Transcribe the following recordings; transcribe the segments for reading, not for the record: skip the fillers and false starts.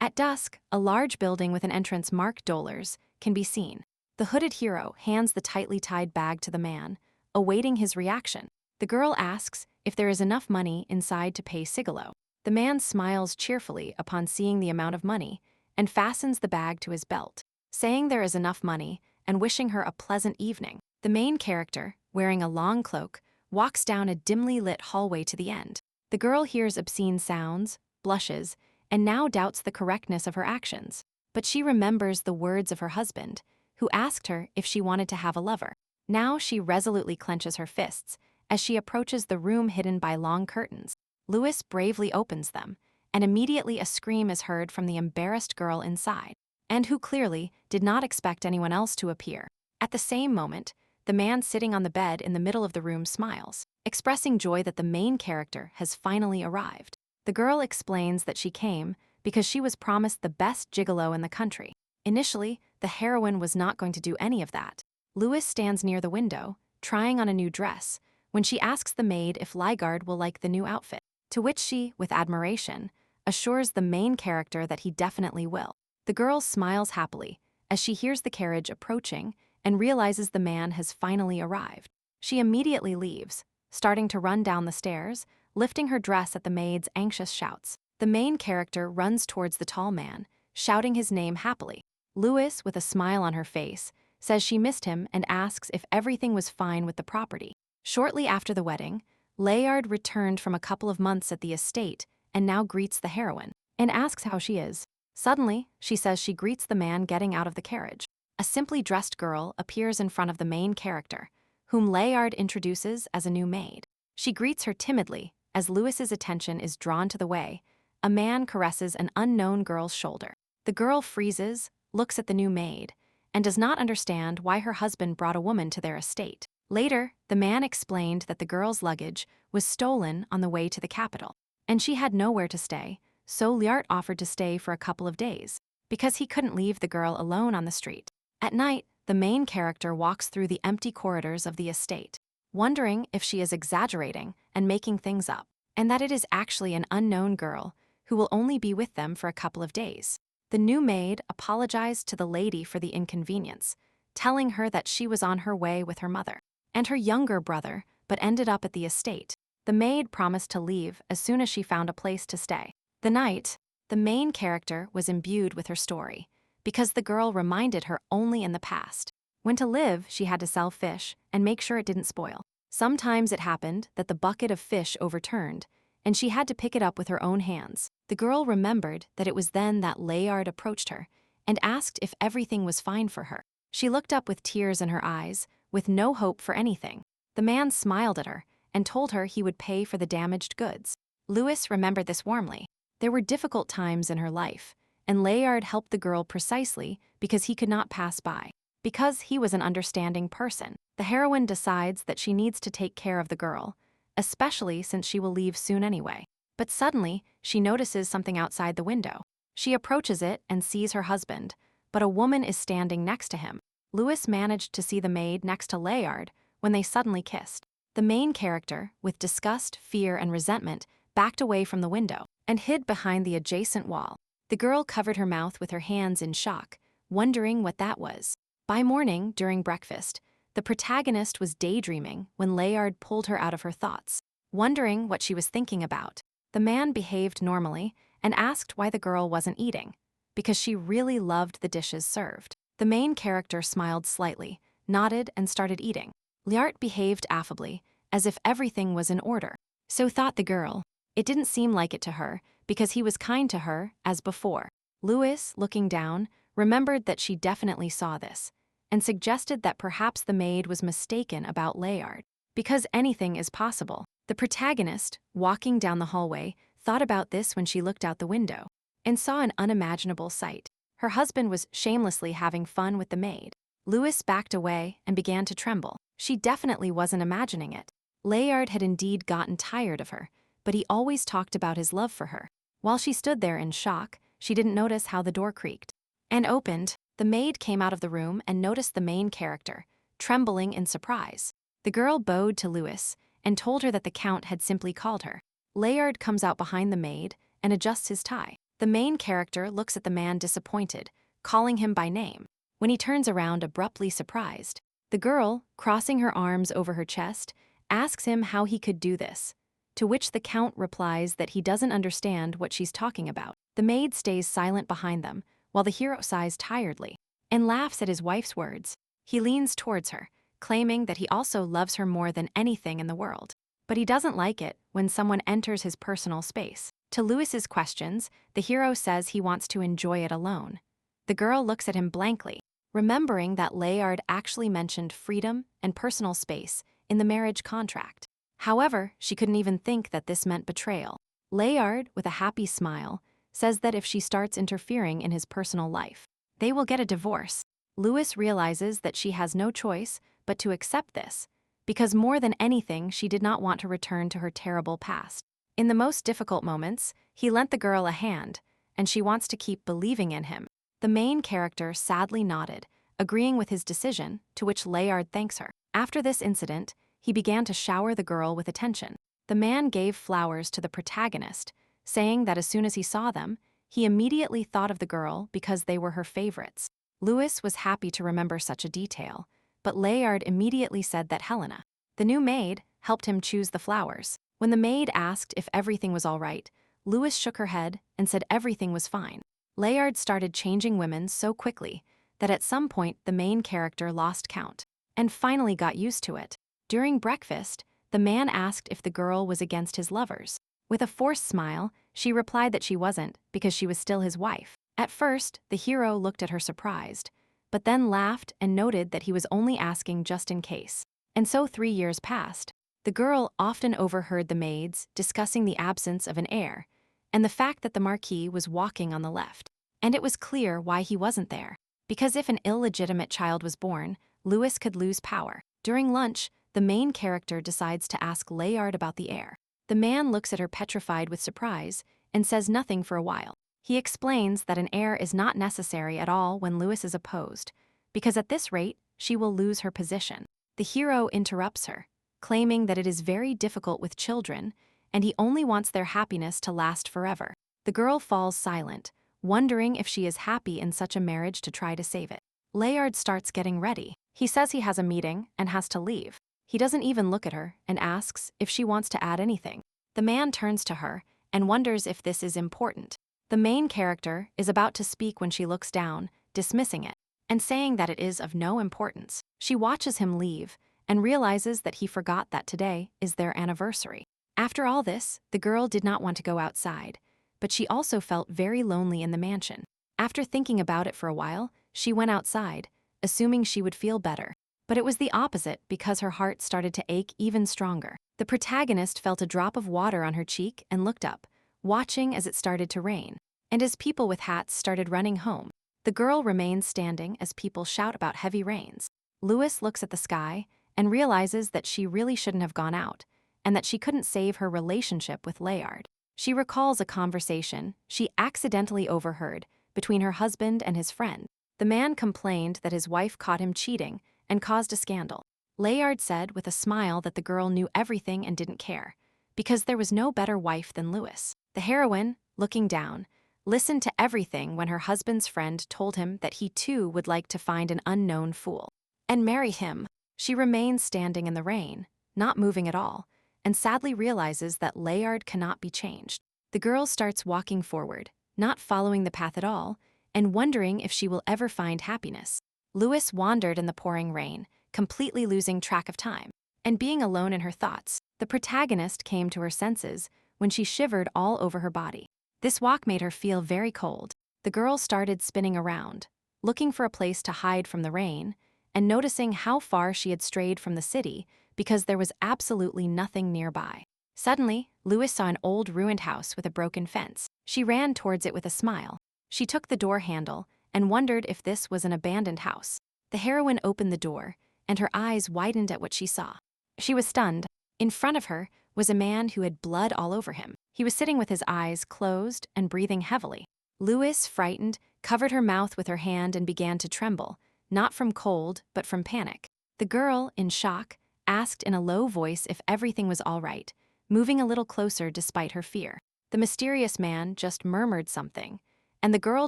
At dusk, a large building with an entrance marked Dollars can be seen. The hooded hero hands the tightly tied bag to the man, awaiting his reaction. The girl asks if there is enough money inside to pay Sigalo. The man smiles cheerfully upon seeing the amount of money and fastens the bag to his belt, saying there is enough money and wishing her a pleasant evening. The main character, wearing a long cloak, walks down a dimly lit hallway to the end. The girl hears obscene sounds, blushes, and now doubts the correctness of her actions. But she remembers the words of her husband, who asked her if she wanted to have a lover. Now she resolutely clenches her fists as she approaches the room hidden by long curtains. Louis bravely opens them, and immediately a scream is heard from the embarrassed girl inside, and who clearly did not expect anyone else to appear. At the same moment, the man sitting on the bed in the middle of the room smiles, expressing joy that the main character has finally arrived. The girl explains that she came because she was promised the best gigolo in the country. Initially, the heroine was not going to do any of that. Louis stands near the window, trying on a new dress, when she asks the maid if Ligard will like the new outfit, to which she, with admiration, assures the main character that he definitely will. The girl smiles happily as she hears the carriage approaching and realizes the man has finally arrived. She immediately leaves, starting to run down the stairs, lifting her dress at the maid's anxious shouts. The main character runs towards the tall man, shouting his name happily. Louis, with a smile on her face, says she missed him and asks if everything was fine with the property. Shortly after the wedding, Layard returned from a couple of months at the estate and now greets the heroine and asks how she is. Suddenly, she says she greets the man getting out of the carriage. A simply dressed girl appears in front of the main character, whom Layard introduces as a new maid. She greets her timidly as Louis's attention is drawn to the way a man caresses an unknown girl's shoulder. The girl freezes, looks at the new maid, and does not understand why her husband brought a woman to their estate. Later, the man explained that the girl's luggage was stolen on the way to the capital, and she had nowhere to stay, so Liart offered to stay for a couple of days, because he couldn't leave the girl alone on the street. At night, the main character walks through the empty corridors of the estate, wondering if she is exaggerating and making things up, and that it is actually an unknown girl who will only be with them for a couple of days. The new maid apologized to the lady for the inconvenience, telling her that she was on her way with her mother and her younger brother, but ended up at the estate. The maid promised to leave as soon as she found a place to stay. The night, the main character was imbued with her story, because the girl reminded her only in the past. When to live, she had to sell fish and make sure it didn't spoil. Sometimes it happened that the bucket of fish overturned, and she had to pick it up with her own hands. The girl remembered that it was then that Layard approached her and asked if everything was fine for her. She looked up with tears in her eyes, with no hope for anything. The man smiled at her and told her he would pay for the damaged goods. Louis remembered this warmly. There were difficult times in her life, and Layard helped the girl precisely because he could not pass by. Because he was an understanding person, the heroine decides that she needs to take care of the girl, especially since she will leave soon anyway. But suddenly, she notices something outside the window. She approaches it and sees her husband, but a woman is standing next to him. Louis managed to see the maid next to Layard when they suddenly kissed. The main character, with disgust, fear, and resentment, backed away from the window and hid behind the adjacent wall. The girl covered her mouth with her hands in shock, wondering what that was. By morning, during breakfast, the protagonist was daydreaming when Layard pulled her out of her thoughts, wondering what she was thinking about. The man behaved normally and asked why the girl wasn't eating, because she really loved the dishes served. The main character smiled slightly, nodded, and started eating. Liart behaved affably, as if everything was in order. So thought the girl. It didn't seem like it to her, because he was kind to her, as before. Louis, looking down, remembered that she definitely saw this, and suggested that perhaps the maid was mistaken about Layard. Because anything is possible. The protagonist, walking down the hallway, thought about this when she looked out the window, and saw an unimaginable sight. Her husband was shamelessly having fun with the maid. Louis backed away and began to tremble. She definitely wasn't imagining it. Layard had indeed gotten tired of her, but he always talked about his love for her. While she stood there in shock, she didn't notice how the door creaked and opened. The maid came out of the room and noticed the main character, trembling in surprise. The girl bowed to Louis and told her that the Count had simply called her. Layard comes out behind the maid and adjusts his tie. The main character looks at the man disappointed, calling him by name. When he turns around abruptly surprised, the girl, crossing her arms over her chest, asks him how he could do this, to which the count replies that he doesn't understand what she's talking about. The maid stays silent behind them, while the hero sighs tiredly and laughs at his wife's words. He leans towards her, claiming that he also loves her more than anything in the world. But he doesn't like it when someone enters his personal space. To Louis's questions, the hero says he wants to enjoy it alone. The girl looks at him blankly, remembering that Layard actually mentioned freedom and personal space in the marriage contract. However, she couldn't even think that this meant betrayal. Layard, with a happy smile, says that if she starts interfering in his personal life, they will get a divorce. Louis realizes that she has no choice but to accept this, because more than anything she did not want to return to her terrible past. In the most difficult moments, he lent the girl a hand, and she wants to keep believing in him. The main character sadly nodded, agreeing with his decision, to which Layard thanks her. After this incident, he began to shower the girl with attention. The man gave flowers to the protagonist, saying that as soon as he saw them, he immediately thought of the girl because they were her favorites. Louis was happy to remember such a detail, but Layard immediately said that Helena, the new maid, helped him choose the flowers. When the maid asked if everything was all right, Louis shook her head and said everything was fine. Layard started changing women so quickly that at some point the main character lost count and finally got used to it. During breakfast, the man asked if the girl was against his lovers. With a forced smile, she replied that she wasn't because she was still his wife. At first, the hero looked at her surprised, but then laughed and noted that he was only asking just in case. And so 3 years passed. The girl often overheard the maids discussing the absence of an heir and the fact that the Marquis was walking on the left. And it was clear why he wasn't there. Because if an illegitimate child was born, Louis could lose power. During lunch, the main character decides to ask Layard about the heir. The man looks at her petrified with surprise and says nothing for a while. He explains that an heir is not necessary at all when Louis is opposed, because at this rate, she will lose her position. The hero interrupts her, claiming that it is very difficult with children, and he only wants their happiness to last forever. The girl falls silent, wondering if she is happy in such a marriage to try to save it. Layard starts getting ready. He says he has a meeting and has to leave. He doesn't even look at her and asks if she wants to add anything. The man turns to her and wonders if this is important. The main character is about to speak when she looks down, dismissing it, and saying that it is of no importance. She watches him leave and realizes that he forgot that today is their anniversary. After all this, the girl did not want to go outside, but she also felt very lonely in the mansion. After thinking about it for a while, she went outside, assuming she would feel better. But it was the opposite because her heart started to ache even stronger. The protagonist felt a drop of water on her cheek and looked up, watching as it started to rain, and as people with hats started running home. The girl remains standing as people shout about heavy rains. Louis looks at the sky and realizes that she really shouldn't have gone out, and that she couldn't save her relationship with Layard. She recalls a conversation she accidentally overheard between her husband and his friend. The man complained that his wife caught him cheating and caused a scandal. Layard said with a smile that the girl knew everything and didn't care, because there was no better wife than Louis. The heroine, looking down, listened to everything when her husband's friend told him that he too would like to find an unknown fool and marry him. She remains standing in the rain, not moving at all, and sadly realizes that Layard cannot be changed. The girl starts walking forward, not following the path at all, and wondering if she will ever find happiness. Louis wandered in the pouring rain, completely losing track of time. And being alone in her thoughts, the protagonist came to her senses when she shivered all over her body. This walk made her feel very cold. The girl started spinning around, looking for a place to hide from the rain, and noticing how far she had strayed from the city because there was absolutely nothing nearby. Suddenly, Louis saw an old ruined house with a broken fence. She ran towards it with a smile. She took the door handle and wondered if this was an abandoned house. The heroine opened the door, and her eyes widened at what she saw. She was stunned. In front of her was a man who had blood all over him. He was sitting with his eyes closed and breathing heavily. Louis, frightened, covered her mouth with her hand and began to tremble, not from cold, but from panic. The girl, in shock, asked in a low voice if everything was all right, moving a little closer despite her fear. The mysterious man just murmured something, and the girl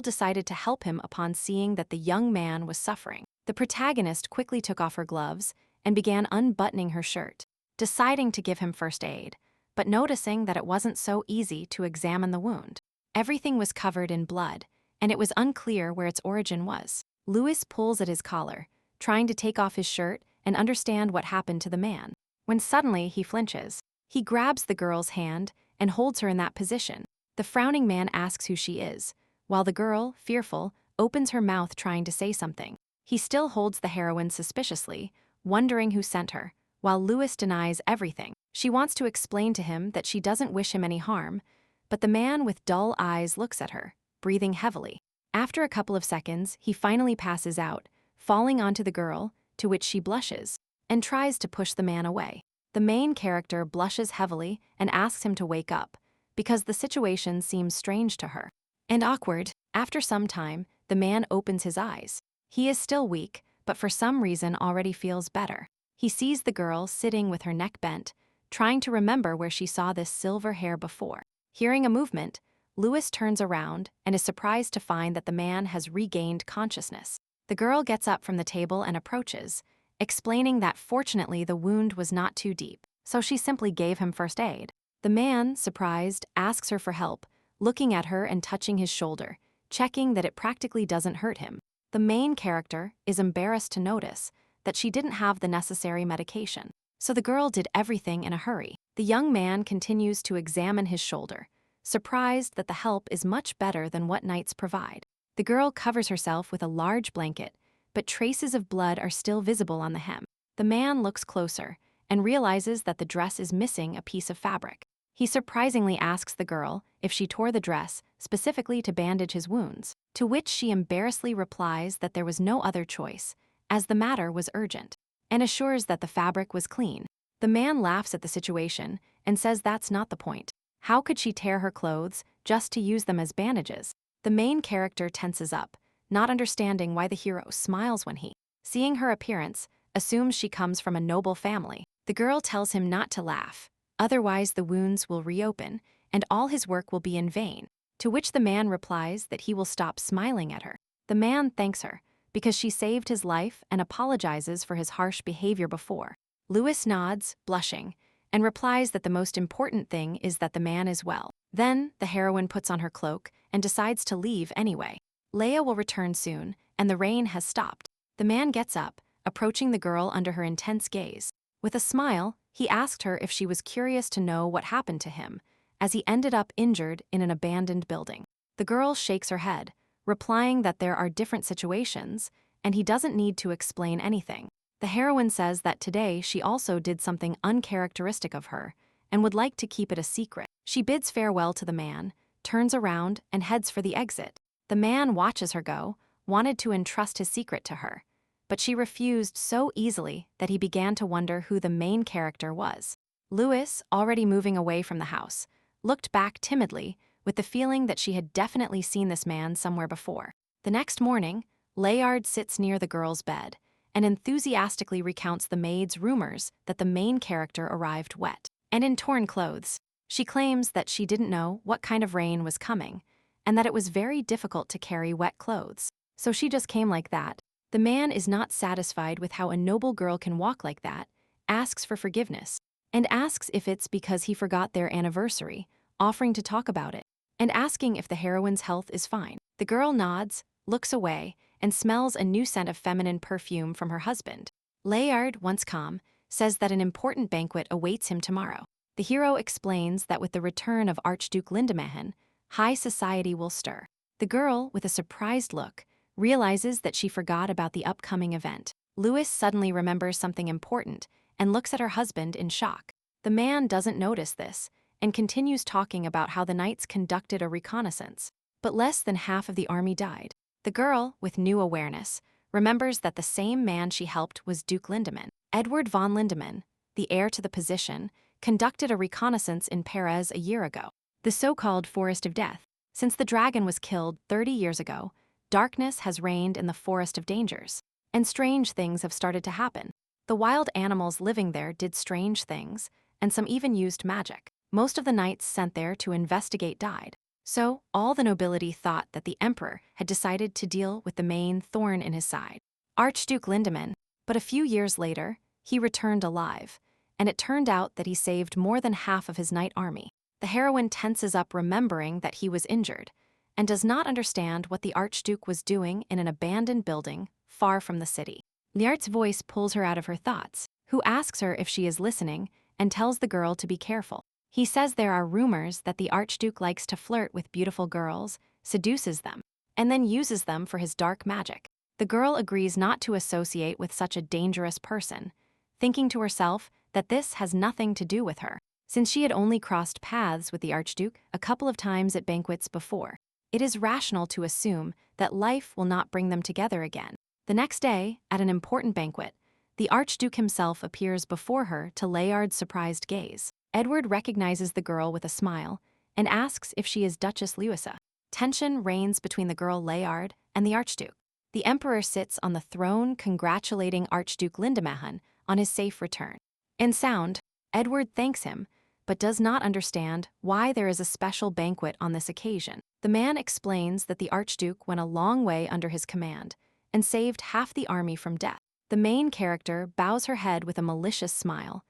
decided to help him upon seeing that the young man was suffering. The protagonist quickly took off her gloves and began unbuttoning her shirt, deciding to give him first aid, but noticing that it wasn't so easy to examine the wound. Everything was covered in blood, and it was unclear where its origin was. Louis pulls at his collar, trying to take off his shirt and understand what happened to the man, when suddenly he flinches. He grabs the girl's hand and holds her in that position. The frowning man asks who she is, while the girl, fearful, opens her mouth trying to say something. He still holds the heroine suspiciously, wondering who sent her, while Louis denies everything. She wants to explain to him that she doesn't wish him any harm, but the man with dull eyes looks at her, breathing heavily. After a couple of seconds, he finally passes out, falling onto the girl, to which she blushes, and tries to push the man away. The main character blushes heavily and asks him to wake up, because the situation seems strange to her. And awkward. After some time, the man opens his eyes. He is still weak, but for some reason already feels better. He sees the girl sitting with her neck bent, trying to remember where she saw this silver hair before. Hearing a movement, Louis turns around and is surprised to find that the man has regained consciousness. The girl gets up from the table and approaches, explaining that fortunately the wound was not too deep, so she simply gave him first aid. The man, surprised, asks her for help, looking at her and touching his shoulder, checking that it practically doesn't hurt him. The main character is embarrassed to notice that she didn't have the necessary medication, so the girl did everything in a hurry. The young man continues to examine his shoulder, surprised that the help is much better than what nights provide. The girl covers herself with a large blanket, but traces of blood are still visible on the hem. The man looks closer and realizes that the dress is missing a piece of fabric. He surprisingly asks the girl if she tore the dress specifically to bandage his wounds, to which she embarrassedly replies that there was no other choice, as the matter was urgent, and assures that the fabric was clean. The man laughs at the situation and says that's not the point. How could she tear her clothes just to use them as bandages? The main character tenses up, not understanding why the hero smiles when he, seeing her appearance, assumes she comes from a noble family. The girl tells him not to laugh, otherwise the wounds will reopen and all his work will be in vain, to which the man replies that he will stop smiling at her. The man thanks her because she saved his life and apologizes for his harsh behavior before. Louis nods, blushing, and replies that the most important thing is that the man is well. Then, the heroine puts on her cloak and decides to leave anyway. Leia will return soon, and the rain has stopped. The man gets up, approaching the girl under her intense gaze. With a smile, he asked her if she was curious to know what happened to him, as he ended up injured in an abandoned building. The girl shakes her head, replying that there are different situations, and he doesn't need to explain anything. The heroine says that today she also did something uncharacteristic of her, and would like to keep it a secret. She bids farewell to the man, turns around, and heads for the exit. The man watches her go, wanted to entrust his secret to her, but she refused so easily that he began to wonder who the main character was. Louis, already moving away from the house, looked back timidly with the feeling that she had definitely seen this man somewhere before. The next morning, Layard sits near the girl's bed and enthusiastically recounts the maid's rumors that the main character arrived wet and in torn clothes. She claims that she didn't know what kind of rain was coming and that it was very difficult to carry wet clothes, so she just came like that. The man is not satisfied with how a noble girl can walk like that, asks for forgiveness, and asks if it's because he forgot their anniversary, offering to talk about it, and asking if the heroine's health is fine. The girl nods, looks away, and smells a new scent of feminine perfume from her husband. Layard, once calm, says that an important banquet awaits him tomorrow. The hero explains that with the return of Archduke Lindemahan, high society will stir. The girl, with a surprised look, realizes that she forgot about the upcoming event. Louis suddenly remembers something important and looks at her husband in shock. The man doesn't notice this and continues talking about how the knights conducted a reconnaissance, but less than half of the army died. The girl, with new awareness, remembers that the same man she helped was Duke Lindemann. Edward von Lindemann, the heir to the position, conducted a reconnaissance in Perez a year ago, the so-called Forest of Death. Since the dragon was killed 30 years ago, darkness has reigned in the Forest of Dangers, and strange things have started to happen. The wild animals living there did strange things, and some even used magic. Most of the knights sent there to investigate died. So, all the nobility thought that the emperor had decided to deal with the main thorn in his side, Archduke Lindemann. But a few years later, he returned alive, and it turned out that he saved more than half of his knight army. The heroine tenses up remembering that he was injured, and does not understand what the Archduke was doing in an abandoned building far from the city. Liart's voice pulls her out of her thoughts, who asks her if she is listening and tells the girl to be careful. He says there are rumors that the Archduke likes to flirt with beautiful girls, seduces them, and then uses them for his dark magic. The girl agrees not to associate with such a dangerous person, thinking to herself that this has nothing to do with her, since she had only crossed paths with the Archduke a couple of times at banquets before. It is rational to assume that life will not bring them together again. The next day, at an important banquet, the Archduke himself appears before her to Layard's surprised gaze. Edward recognizes the girl with a smile and asks if she is Duchess Louisa. Tension reigns between the girl Layard and the Archduke. The Emperor sits on the throne congratulating Archduke Lindemann on his safe return. In sound, Edward thanks him, but does not understand why there is a special banquet on this occasion. The man explains that the Archduke went a long way under his command and saved half the army from death. The main character bows her head with a malicious smile,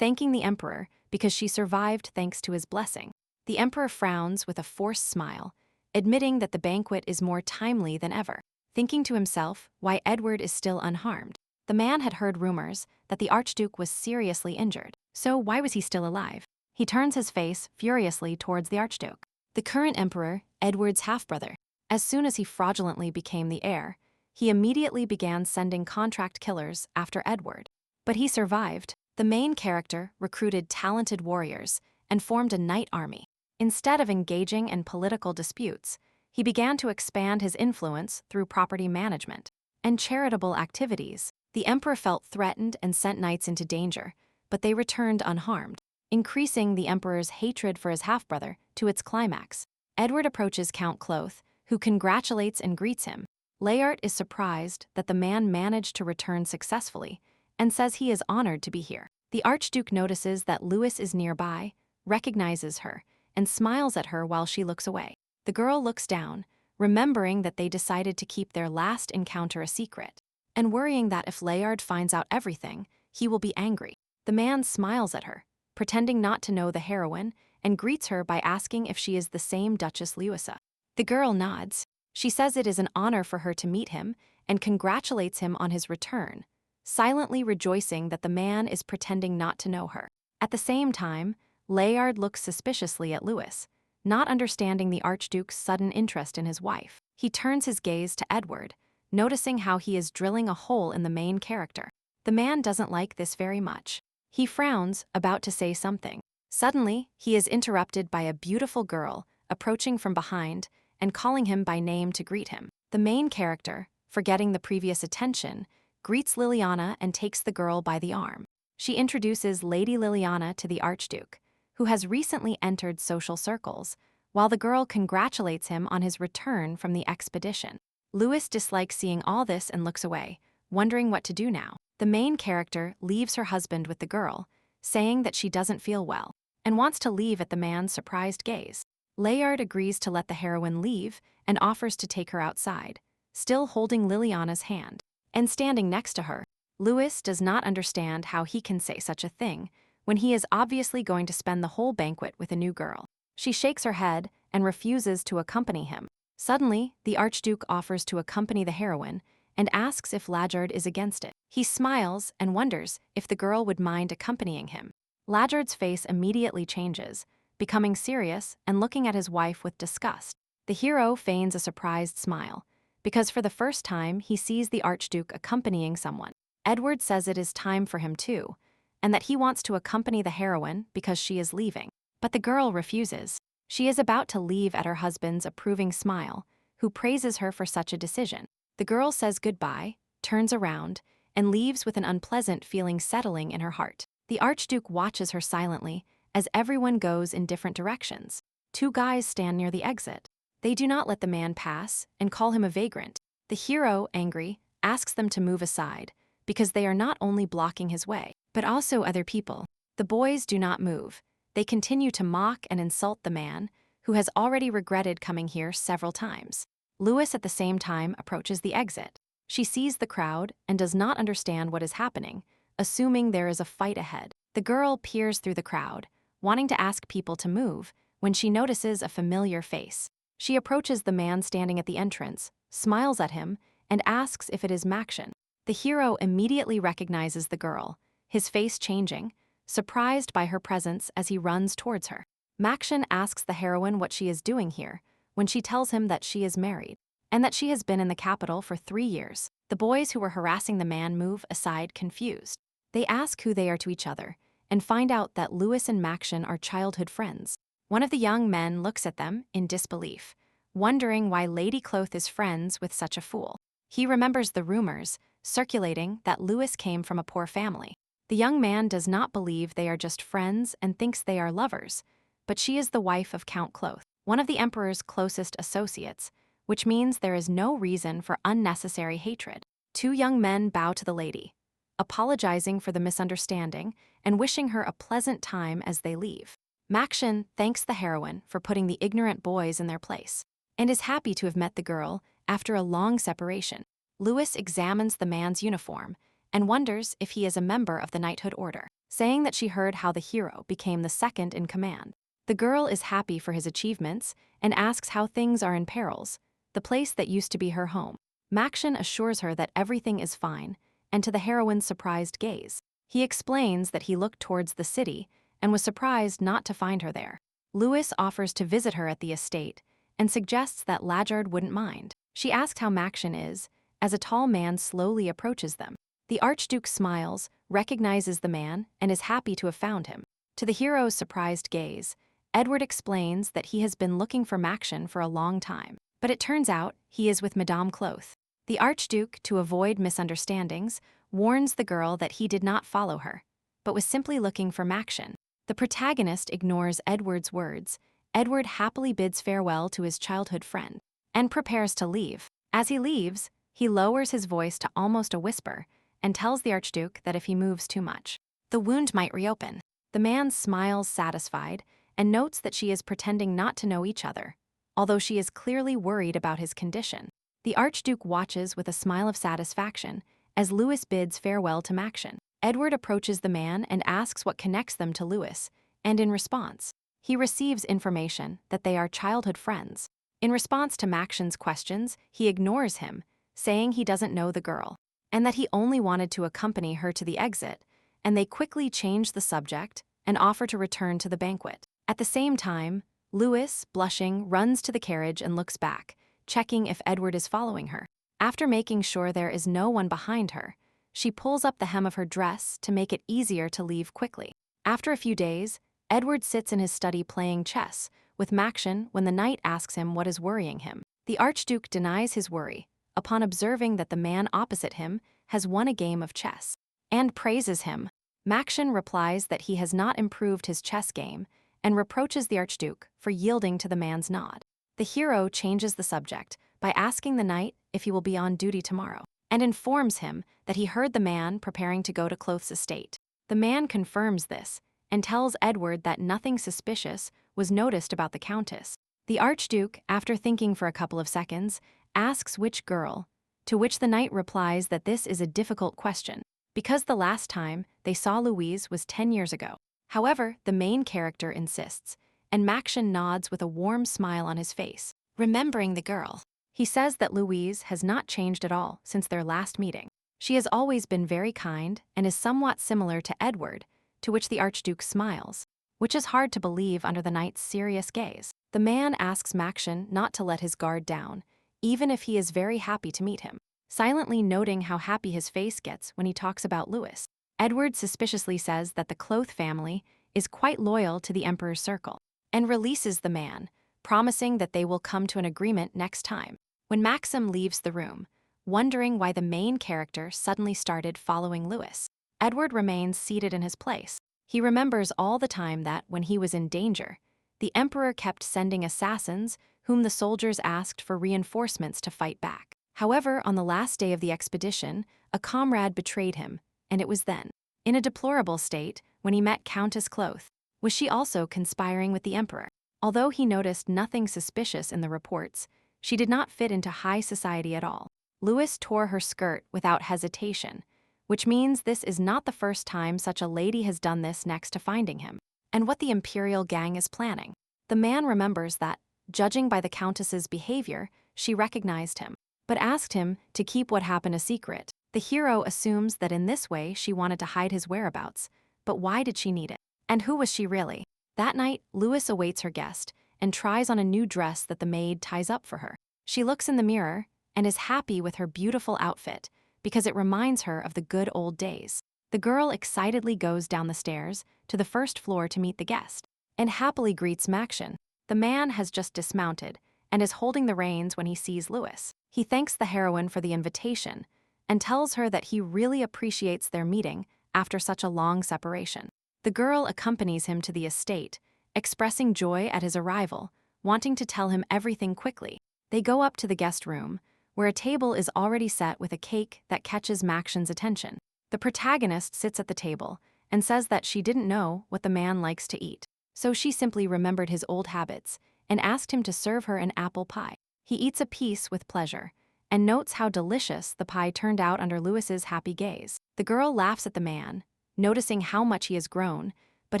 thanking the Emperor because she survived thanks to his blessing. The Emperor frowns with a forced smile, admitting that the banquet is more timely than ever, thinking to himself why Edward is still unharmed. The man had heard rumors that the Archduke was seriously injured, so why was he still alive? He turns his face furiously towards the Archduke, the current emperor, Edward's half-brother. As soon as he fraudulently became the heir, he immediately began sending contract killers after Edward. But he survived. The main character recruited talented warriors and formed a knight army. Instead of engaging in political disputes, he began to expand his influence through property management and charitable activities. The emperor felt threatened and sent knights into danger, but they returned unharmed, increasing the emperor's hatred for his half-brother to its climax. Edward approaches Count Cloth, who congratulates and greets him. Layard is surprised that the man managed to return successfully and says he is honored to be here. The Archduke notices that Louis is nearby, recognizes her, and smiles at her while she looks away. The girl looks down, remembering that they decided to keep their last encounter a secret, and worrying that if Layard finds out everything, he will be angry. The man smiles at her, pretending not to know the heroine, and greets her by asking if she is the same Duchess Louisa. The girl nods. She says it is an honor for her to meet him and congratulates him on his return, silently rejoicing that the man is pretending not to know her. At the same time, Layard looks suspiciously at Louis, not understanding the Archduke's sudden interest in his wife. He turns his gaze to Edward, noticing how he is drilling a hole in the main character. The man doesn't like this very much. He frowns, about to say something. Suddenly, he is interrupted by a beautiful girl approaching from behind and calling him by name to greet him. The main character, forgetting the previous attention, greets Liliana and takes the girl by the arm. She introduces Lady Liliana to the Archduke, who has recently entered social circles, while the girl congratulates him on his return from the expedition. Louis dislikes seeing all this and looks away, wondering what to do now. The main character leaves her husband with the girl, saying that she doesn't feel well, and wants to leave at the man's surprised gaze. Layard agrees to let the heroine leave and offers to take her outside, still holding Liliana's hand. And standing next to her, Louis does not understand how he can say such a thing when he is obviously going to spend the whole banquet with a new girl. She shakes her head and refuses to accompany him. Suddenly, the Archduke offers to accompany the heroine and asks if Layard is against it. He smiles and wonders if the girl would mind accompanying him. Layard's face immediately changes, becoming serious and looking at his wife with disgust. The hero feigns a surprised smile, because for the first time he sees the Archduke accompanying someone. Edward says it is time for him too, and that he wants to accompany the heroine because she is leaving. But the girl refuses. She is about to leave at her husband's approving smile, who praises her for such a decision. The girl says goodbye, turns around, and leaves with an unpleasant feeling settling in her heart. The Archduke watches her silently as everyone goes in different directions. Two guys stand near the exit. They do not let the man pass and call him a vagrant. The hero, angry, asks them to move aside because they are not only blocking his way, but also other people. The boys do not move. They continue to mock and insult the man, who has already regretted coming here several times. Louis at the same time approaches the exit. She sees the crowd and does not understand what is happening, assuming there is a fight ahead. The girl peers through the crowd, wanting to ask people to move, when she notices a familiar face. She approaches the man standing at the entrance, smiles at him, and asks if it is Makshin. The hero immediately recognizes the girl, his face changing, surprised by her presence as he runs towards her. Makshin asks the heroine what she is doing here, when she tells him that she is married, and that she has been in the capital for 3 years. The boys who were harassing the man move aside confused. They ask who they are to each other, and find out that Louis and Makshin are childhood friends. One of the young men looks at them in disbelief, wondering why Lady Cloth is friends with such a fool. He remembers the rumors circulating that Louis came from a poor family. The young man does not believe they are just friends and thinks they are lovers, but she is the wife of Count Cloth, one of the emperor's closest associates, which means there is no reason for unnecessary hatred. 2 young men bow to the lady, apologizing for the misunderstanding and wishing her a pleasant time as they leave. Makshin thanks the heroine for putting the ignorant boys in their place, and is happy to have met the girl after a long separation. Louis examines the man's uniform and wonders if he is a member of the knighthood order, saying that she heard how the hero became the second in command. The girl is happy for his achievements and asks how things are in Perils, the place that used to be her home. Makshin assures her that everything is fine, and to the heroine's surprised gaze, he explains that he looked towards the city and was surprised not to find her there. Louis offers to visit her at the estate and suggests that Lajard wouldn't mind. She asks how Makshin is, as a tall man slowly approaches them. The Archduke smiles, recognizes the man, and is happy to have found him. To the hero's surprised gaze, Edward explains that he has been looking for Makshin for a long time, but it turns out he is with Madame Cloth. The Archduke, to avoid misunderstandings, warns the girl that he did not follow her, but was simply looking for Makshin. The protagonist ignores Edward's words. Edward happily bids farewell to his childhood friend and prepares to leave. As he leaves, he lowers his voice to almost a whisper and tells the Archduke that if he moves too much, the wound might reopen. The man smiles satisfied and notes that she is pretending not to know each other, although she is clearly worried about his condition. The Archduke watches with a smile of satisfaction as Louis bids farewell to Makshin. Edward approaches the man and asks what connects them to Louis, and in response, he receives information that they are childhood friends. In response to Makshin's questions, he ignores him, saying he doesn't know the girl, and that he only wanted to accompany her to the exit, and they quickly change the subject and offer to return to the banquet. At the same time, Louis, blushing, runs to the carriage and looks back, checking if Edward is following her. After making sure there is no one behind her, she pulls up the hem of her dress to make it easier to leave quickly. After a few days, Edward sits in his study playing chess with Makshin when the knight asks him what is worrying him. The Archduke denies his worry upon observing that the man opposite him has won a game of chess, and praises him. Makshin replies that he has not improved his chess game and reproaches the Archduke for yielding to the man's nod. The hero changes the subject by asking the knight if he will be on duty tomorrow, and informs him that he heard the man preparing to go to Cloth's estate. The man confirms this and tells Edward that nothing suspicious was noticed about the Countess. The Archduke, after thinking for a couple of seconds, asks which girl, to which the knight replies that this is a difficult question, because the last time they saw Louise was 10 years ago. However, the main character insists, and Makshin nods with a warm smile on his face, remembering the girl. He says that Louise has not changed at all since their last meeting. She has always been very kind and is somewhat similar to Edward, to which the Archduke smiles, which is hard to believe under the knight's serious gaze. The man asks Makshin not to let his guard down, even if he is very happy to meet him, silently noting how happy his face gets when he talks about Louis. Edward suspiciously says that the Cloth family is quite loyal to the Emperor's circle, and releases the man, promising that they will come to an agreement next time. When Maxim leaves the room, wondering why the main character suddenly started following Louis, Edward remains seated in his place. He remembers all the time that, when he was in danger, the Emperor kept sending assassins whom the soldiers asked for reinforcements to fight back. However, on the last day of the expedition, a comrade betrayed him, and it was then, in a deplorable state, when he met Countess Cloth. Was she also conspiring with the emperor? Although he noticed nothing suspicious in the reports, she did not fit into high society at all. Louis tore her skirt without hesitation, which means this is not the first time such a lady has done this next to finding him. And what the imperial gang is planning. The man remembers that, judging by the countess's behavior, she recognized him, but asked him to keep what happened a secret. The hero assumes that in this way she wanted to hide his whereabouts, but why did she need it? And who was she really? That night, Louis awaits her guest and tries on a new dress that the maid ties up for her. She looks in the mirror and is happy with her beautiful outfit because it reminds her of the good old days. The girl excitedly goes down the stairs to the first floor to meet the guest and happily greets Maxon. The man has just dismounted and is holding the reins when he sees Louis. He thanks the heroine for the invitation and tells her that he really appreciates their meeting after such a long separation. The girl accompanies him to the estate, expressing joy at his arrival, wanting to tell him everything quickly. They go up to the guest room, where a table is already set with a cake that catches Maxon's attention. The protagonist sits at the table and says that she didn't know what the man likes to eat, so she simply remembered his old habits and asked him to serve her an apple pie. He eats a piece with pleasure and notes how delicious the pie turned out under Louis's happy gaze. The girl laughs at the man, noticing how much he has grown, but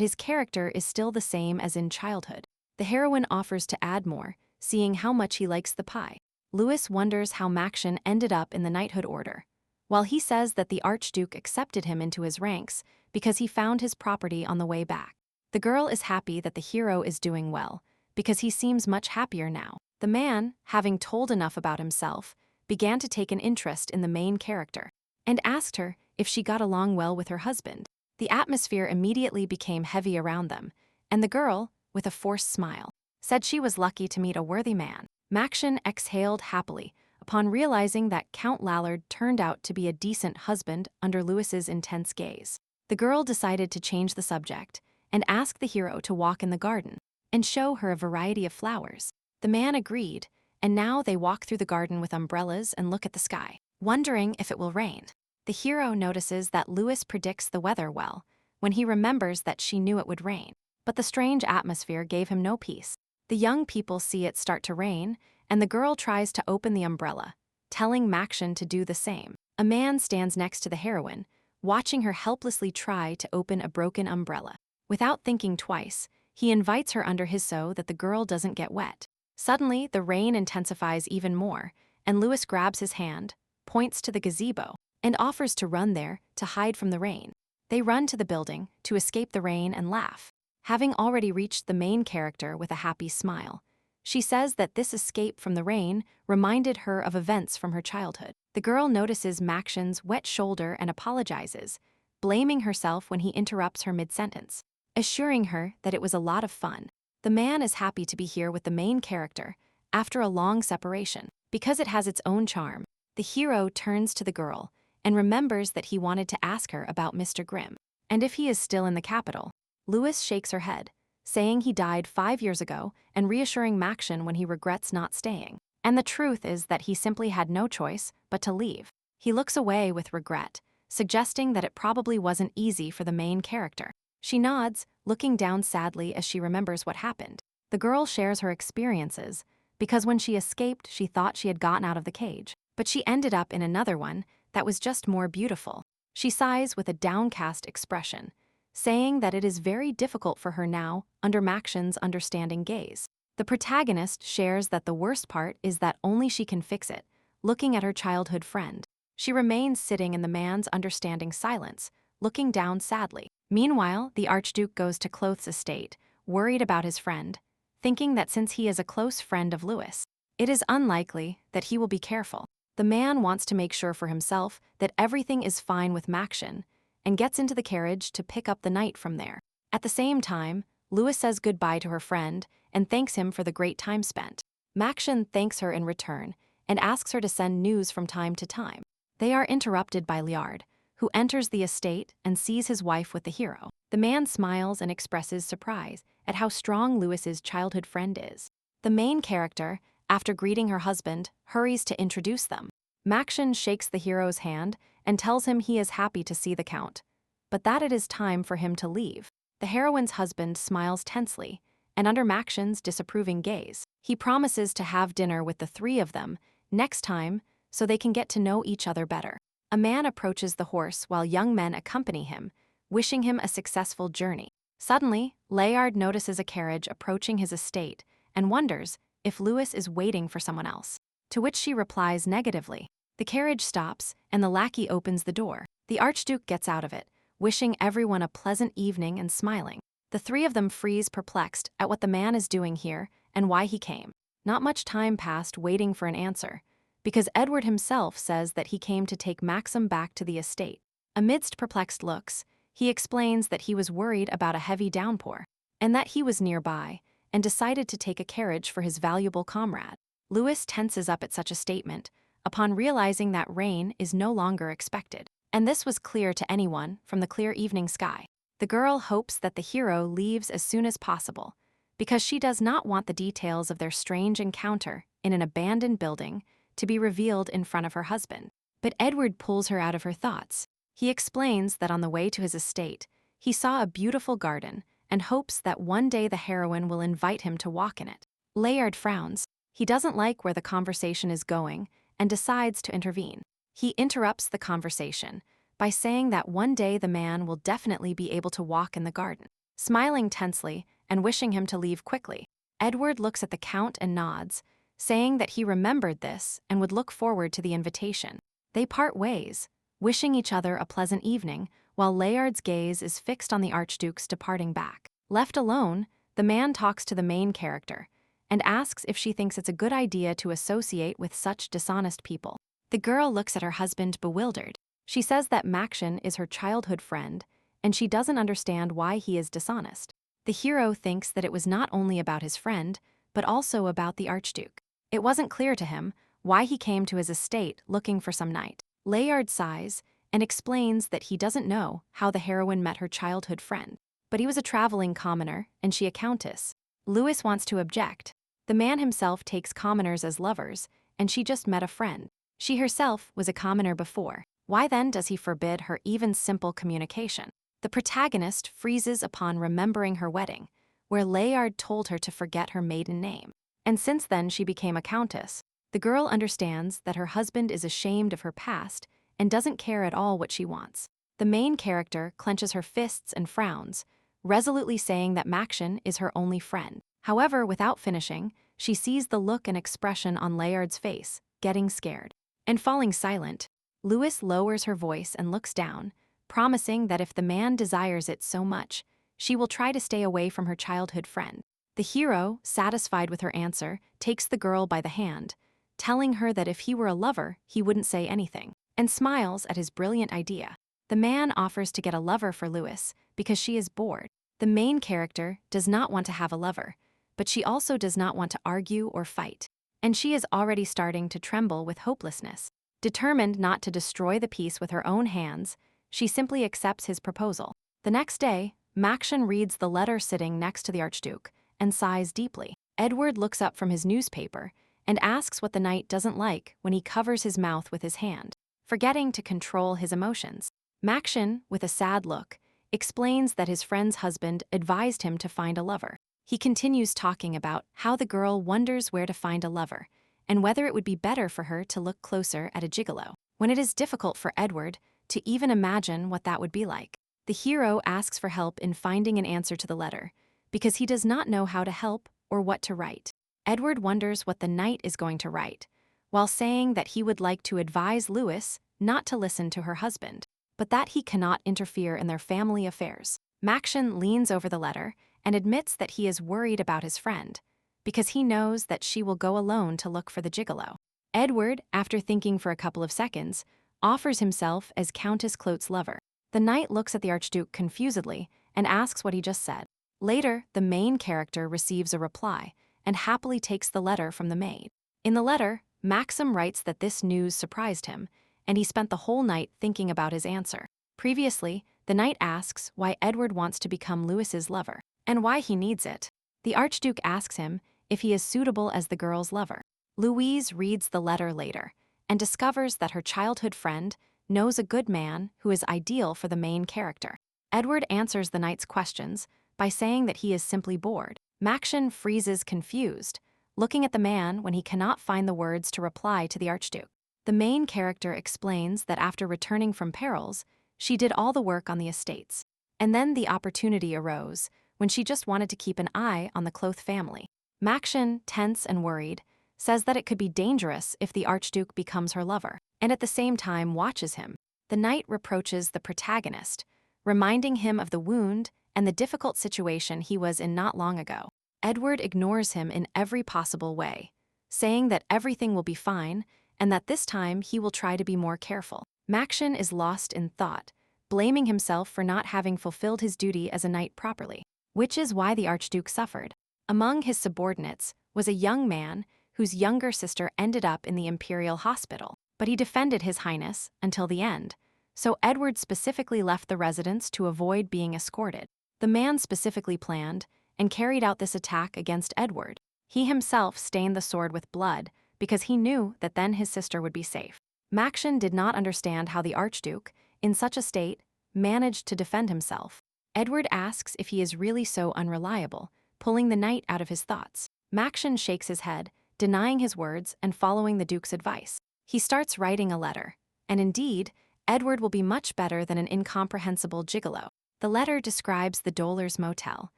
his character is still the same as in childhood. The heroine offers to add more, seeing how much he likes the pie. Louis wonders how Maxon ended up in the knighthood order, while he says that the Archduke accepted him into his ranks because he found his property on the way back. The girl is happy that the hero is doing well, because he seems much happier now. The man, having told enough about himself, began to take an interest in the main character, and asked her if she got along well with her husband. The atmosphere immediately became heavy around them, and the girl, with a forced smile, said she was lucky to meet a worthy man. Maxon exhaled happily upon realizing that Count Lallard turned out to be a decent husband under Louis's intense gaze. The girl decided to change the subject and ask the hero to walk in the garden and show her a variety of flowers. The man agreed, and now they walk through the garden with umbrellas and look at the sky, wondering if it will rain. The hero notices that Louis predicts the weather well when he remembers that she knew it would rain, but the strange atmosphere gave him no peace. The young people see it start to rain, and the girl tries to open the umbrella, telling Maxon to do the same. A man stands next to the heroine, watching her helplessly try to open a broken umbrella. Without thinking twice, he invites her under his so that the girl doesn't get wet. Suddenly, the rain intensifies even more, and Louis grabs his hand, points to the gazebo, and offers to run there to hide from the rain. They run to the building to escape the rain and laugh, having already reached the main character with a happy smile. She says that this escape from the rain reminded her of events from her childhood. The girl notices Maxon's wet shoulder and apologizes, blaming herself when he interrupts her mid-sentence, assuring her that it was a lot of fun. The man is happy to be here with the main character after a long separation, because it has its own charm. The hero turns to the girl and remembers that he wanted to ask her about Mr. Grimm, and if he is still in the capital. Louis shakes her head, saying he died 5 years ago and reassuring Maxon when he regrets not staying. And the truth is that he simply had no choice but to leave. He looks away with regret, suggesting that it probably wasn't easy for the main character. She nods, looking down sadly as she remembers what happened. The girl shares her experiences, because when she escaped, she thought she had gotten out of the cage, but she ended up in another one that was just more beautiful. She sighs with a downcast expression, saying that it is very difficult for her now under Maxon's understanding gaze. The protagonist shares that the worst part is that only she can fix it, looking at her childhood friend. She remains sitting in the man's understanding silence, looking down sadly. Meanwhile, the Archduke goes to Cloth's estate, worried about his friend, thinking that since he is a close friend of Louis, it is unlikely that he will be careful. The man wants to make sure for himself that everything is fine with Maxon, and gets into the carriage to pick up the knight from there. At the same time, Louis says goodbye to her friend and thanks him for the great time spent. Maxon thanks her in return and asks her to send news from time to time. They are interrupted by Liard, who enters the estate and sees his wife with the hero. The man smiles and expresses surprise at how strong Louis's childhood friend is. The main character, after greeting her husband, hurries to introduce them. Maxon shakes the hero's hand and tells him he is happy to see the Count, but that it is time for him to leave. The heroine's husband smiles tensely, and under Maxion's disapproving gaze, he promises to have dinner with the three of them next time so they can get to know each other better. A man approaches the horse while young men accompany him, wishing him a successful journey. Suddenly, Layard notices a carriage approaching his estate and wonders if Louis is waiting for someone else, to which she replies negatively. The carriage stops, and the lackey opens the door. The Archduke gets out of it, wishing everyone a pleasant evening and smiling. The three of them freeze perplexed at what the man is doing here and why he came. Not much time passed waiting for an answer, because Edward himself says that he came to take Maxim back to the estate. Amidst perplexed looks, he explains that he was worried about a heavy downpour, and that he was nearby, and decided to take a carriage for his valuable comrade. Louis tenses up at such a statement, upon realizing that rain is no longer expected. And this was clear to anyone from the clear evening sky. The girl hopes that the hero leaves as soon as possible, because she does not want the details of their strange encounter in an abandoned building to be revealed in front of her husband. But Edward pulls her out of her thoughts. He explains that on the way to his estate, he saw a beautiful garden and hopes that one day the heroine will invite him to walk in it. Layard frowns. He doesn't like where the conversation is going and decides to intervene. He interrupts the conversation by saying that one day the man will definitely be able to walk in the garden. Smiling tensely and wishing him to leave quickly, Edward looks at the Count and nods, saying that he remembered this and would look forward to the invitation. They part ways, wishing each other a pleasant evening, while Layard's gaze is fixed on the Archduke's departing back. Left alone, the man talks to the main character and asks if she thinks it's a good idea to associate with such dishonest people. The girl looks at her husband bewildered. She says that Maxion is her childhood friend, and she doesn't understand why he is dishonest. The hero thinks that it was not only about his friend, but also about the Archduke. It wasn't clear to him why he came to his estate looking for some knight. Layard sighs and explains that he doesn't know how the heroine met her childhood friend, but he was a traveling commoner and she a countess. Louis wants to object. The man himself takes commoners as lovers, and she just met a friend. She herself was a commoner before. Why then does he forbid her even simple communication? The protagonist freezes upon remembering her wedding, where Layard told her to forget her maiden name. And since then she became a countess. The girl understands that her husband is ashamed of her past and doesn't care at all what she wants. The main character clenches her fists and frowns, resolutely saying that Maxion is her only friend. However, without finishing, she sees the look and expression on Layard's face, getting scared. And falling silent, Louis lowers her voice and looks down, promising that if the man desires it so much, she will try to stay away from her childhood friend. The hero, satisfied with her answer, takes the girl by the hand, telling her that if he were a lover, he wouldn't say anything, and smiles at his brilliant idea. The man offers to get a lover for Louis because she is bored. The main character does not want to have a lover, but she also does not want to argue or fight, and she is already starting to tremble with hopelessness. Determined not to destroy the peace with her own hands, she simply accepts his proposal. The next day, Maxion reads the letter sitting next to the Archduke and sighs deeply. Edward looks up from his newspaper and asks what the knight doesn't like when he covers his mouth with his hand, forgetting to control his emotions. Maxion, with a sad look, explains that his friend's husband advised him to find a lover. He continues talking about how the girl wonders where to find a lover, and whether it would be better for her to look closer at a gigolo, when it is difficult for Edward to even imagine what that would be like. The hero asks for help in finding an answer to the letter, because he does not know how to help or what to write. Edward wonders what the knight is going to write, while saying that he would like to advise Louis not to listen to her husband, but that he cannot interfere in their family affairs. Maxion leans over the letter and admits that he is worried about his friend, because he knows that she will go alone to look for the gigolo. Edward, after thinking for a couple of seconds, offers himself as Countess Clote's lover. The knight looks at the Archduke confusedly and asks what he just said. Later, the main character receives a reply and happily takes the letter from the maid. In the letter, Maxim writes that this news surprised him, and he spent the whole night thinking about his answer. Previously, the knight asks why Edward wants to become Louis's lover, and why he needs it. The Archduke asks him if he is suitable as the girl's lover. Louise reads the letter later and discovers that her childhood friend knows a good man who is ideal for the main character. Edward answers the knight's questions by saying that he is simply bored. Maction freezes confused, looking at the man when he cannot find the words to reply to the Archduke. The main character explains that after returning from perils, she did all the work on the estates. And then the opportunity arose when she just wanted to keep an eye on the Cloth family. Maction, tense and worried, says that it could be dangerous if the Archduke becomes her lover, and at the same time watches him. The knight reproaches the protagonist, reminding him of the wound and the difficult situation he was in not long ago. Edward ignores him in every possible way, saying that everything will be fine and that this time he will try to be more careful. Maction is lost in thought, blaming himself for not having fulfilled his duty as a knight properly, which is why the Archduke suffered. Among his subordinates was a young man whose younger sister ended up in the imperial hospital, but he defended His Highness until the end, so Edward specifically left the residence to avoid being escorted. The man specifically planned and carried out this attack against Edward. He himself stained the sword with blood because he knew that then his sister would be safe. Maction did not understand how the Archduke, in such a state, managed to defend himself. Edward asks if he is really so unreliable, pulling the knight out of his thoughts. Maction shakes his head, denying his words and following the Duke's advice. He starts writing a letter, and indeed, Edward will be much better than an incomprehensible gigolo. The letter describes the Dollars Motel,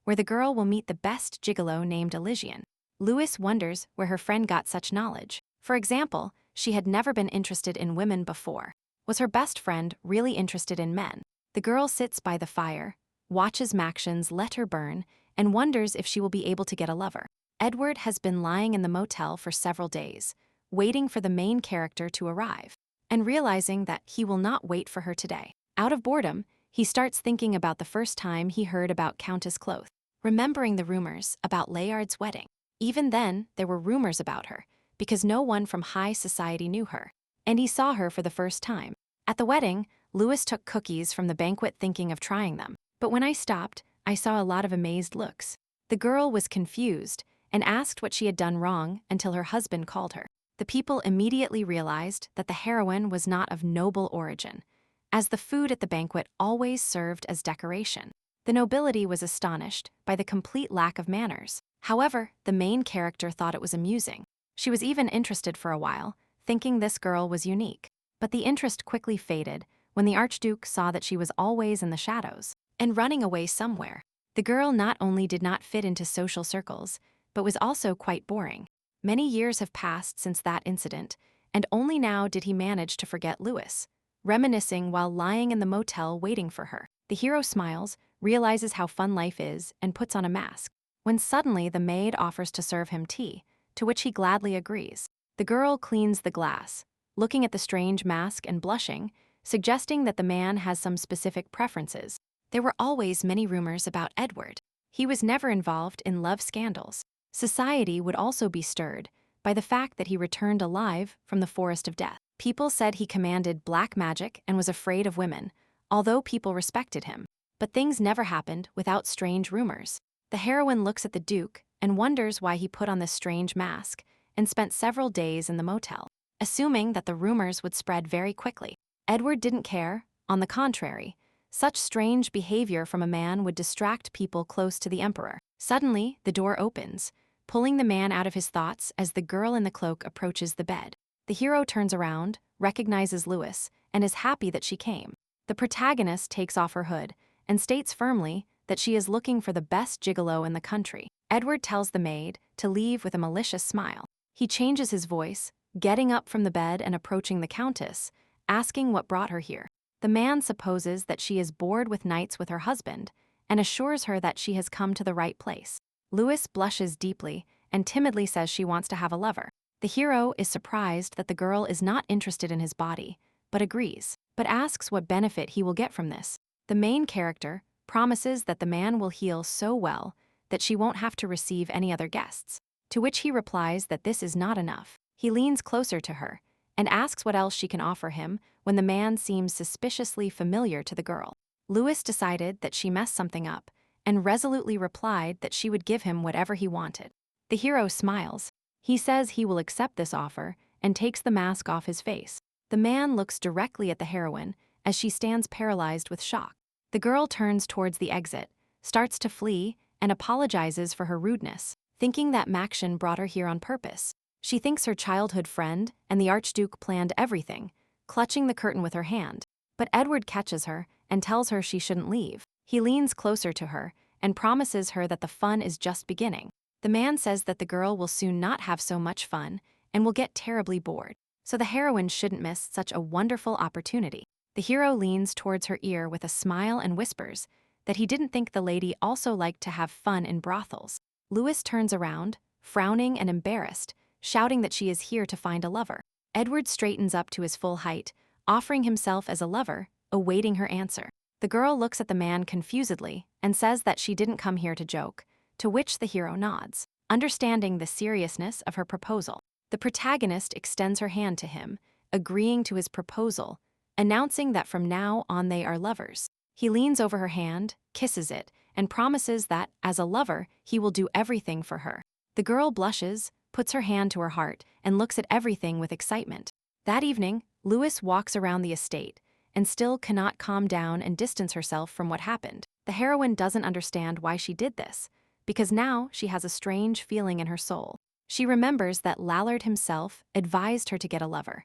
where the girl will meet the best gigolo named Elysian. Louis wonders where her friend got such knowledge. For example, she had never been interested in women before. Was her best friend really interested in men? The girl sits by the fire, watches Maction's let her burn, and wonders if she will be able to get a lover. Edward has been lying in the motel for several days, waiting for the main character to arrive, and realizing that he will not wait for her today. Out of boredom, he starts thinking about the first time he heard about Countess Cloth, remembering the rumors about Layard's wedding. Even then, there were rumors about her, because no one from high society knew her, and he saw her for the first time. At the wedding, Louis took cookies from the banquet thinking of trying them, but when I stopped, I saw a lot of amazed looks. The girl was confused and asked what she had done wrong until her husband called her. The people immediately realized that the heroine was not of noble origin, as the food at the banquet always served as decoration. The nobility was astonished by the complete lack of manners. However, the main character thought it was amusing. She was even interested for a while, thinking this girl was unique. But the interest quickly faded when the Archduke saw that she was always in the shadows and running away somewhere. The girl not only did not fit into social circles, but was also quite boring. Many years have passed since that incident, and only now did he manage to forget Louis, reminiscing while lying in the motel waiting for her. The hero smiles, realizes how fun life is, and puts on a mask, when suddenly the maid offers to serve him tea, to which he gladly agrees. The girl cleans the glass, looking at the strange mask and blushing, suggesting that the man has some specific preferences. There were always many rumors about Edward. He was never involved in love scandals. Society would also be stirred by the fact that he returned alive from the forest of death. People said he commanded black magic and was afraid of women, although people respected him. But things never happened without strange rumors. The heroine looks at the Duke and wonders why he put on this strange mask and spent several days in the motel, assuming that the rumors would spread very quickly. Edward didn't care. On the contrary, such strange behavior from a man would distract people close to the emperor. Suddenly, the door opens, pulling the man out of his thoughts as the girl in the cloak approaches the bed. The hero turns around, recognizes Louis, and is happy that she came. The protagonist takes off her hood and states firmly that she is looking for the best gigolo in the country. Edward tells the maid to leave with a malicious smile. He changes his voice, getting up from the bed and approaching the countess, asking what brought her here. The man supposes that she is bored with nights with her husband and assures her that she has come to the right place. Louis blushes deeply and timidly says she wants to have a lover. The hero is surprised that the girl is not interested in his body, but agrees, but asks what benefit he will get from this. The main character promises that the man will heal so well that she won't have to receive any other guests, to which he replies that this is not enough. He leans closer to her and asks what else she can offer him when the man seems suspiciously familiar to the girl. Louis decided that she messed something up and resolutely replied that she would give him whatever he wanted. The hero smiles. He says he will accept this offer and takes the mask off his face. The man looks directly at the heroine as she stands paralyzed with shock. The girl turns towards the exit, starts to flee, and apologizes for her rudeness, thinking that Maxion brought her here on purpose. She thinks her childhood friend and the Archduke planned everything, clutching the curtain with her hand. But Edward catches her and tells her she shouldn't leave. He leans closer to her and promises her that the fun is just beginning. The man says that the girl will soon not have so much fun and will get terribly bored, so the heroine shouldn't miss such a wonderful opportunity. The hero leans towards her ear with a smile and whispers that he didn't think the lady also liked to have fun in brothels. Louis turns around, frowning and embarrassed, shouting that she is here to find a lover. Edward straightens up to his full height, offering himself as a lover, awaiting her answer. The girl looks at the man confusedly and says that she didn't come here to joke, to which the hero nods, understanding the seriousness of her proposal. The protagonist extends her hand to him, agreeing to his proposal, announcing that from now on they are lovers. He leans over her hand, kisses it, and promises that, as a lover, he will do everything for her. The girl blushes, puts her hand to her heart, and looks at everything with excitement. That evening, Louis walks around the estate, and still cannot calm down and distance herself from what happened. The heroine doesn't understand why she did this, because now she has a strange feeling in her soul. She remembers that Lallard himself advised her to get a lover,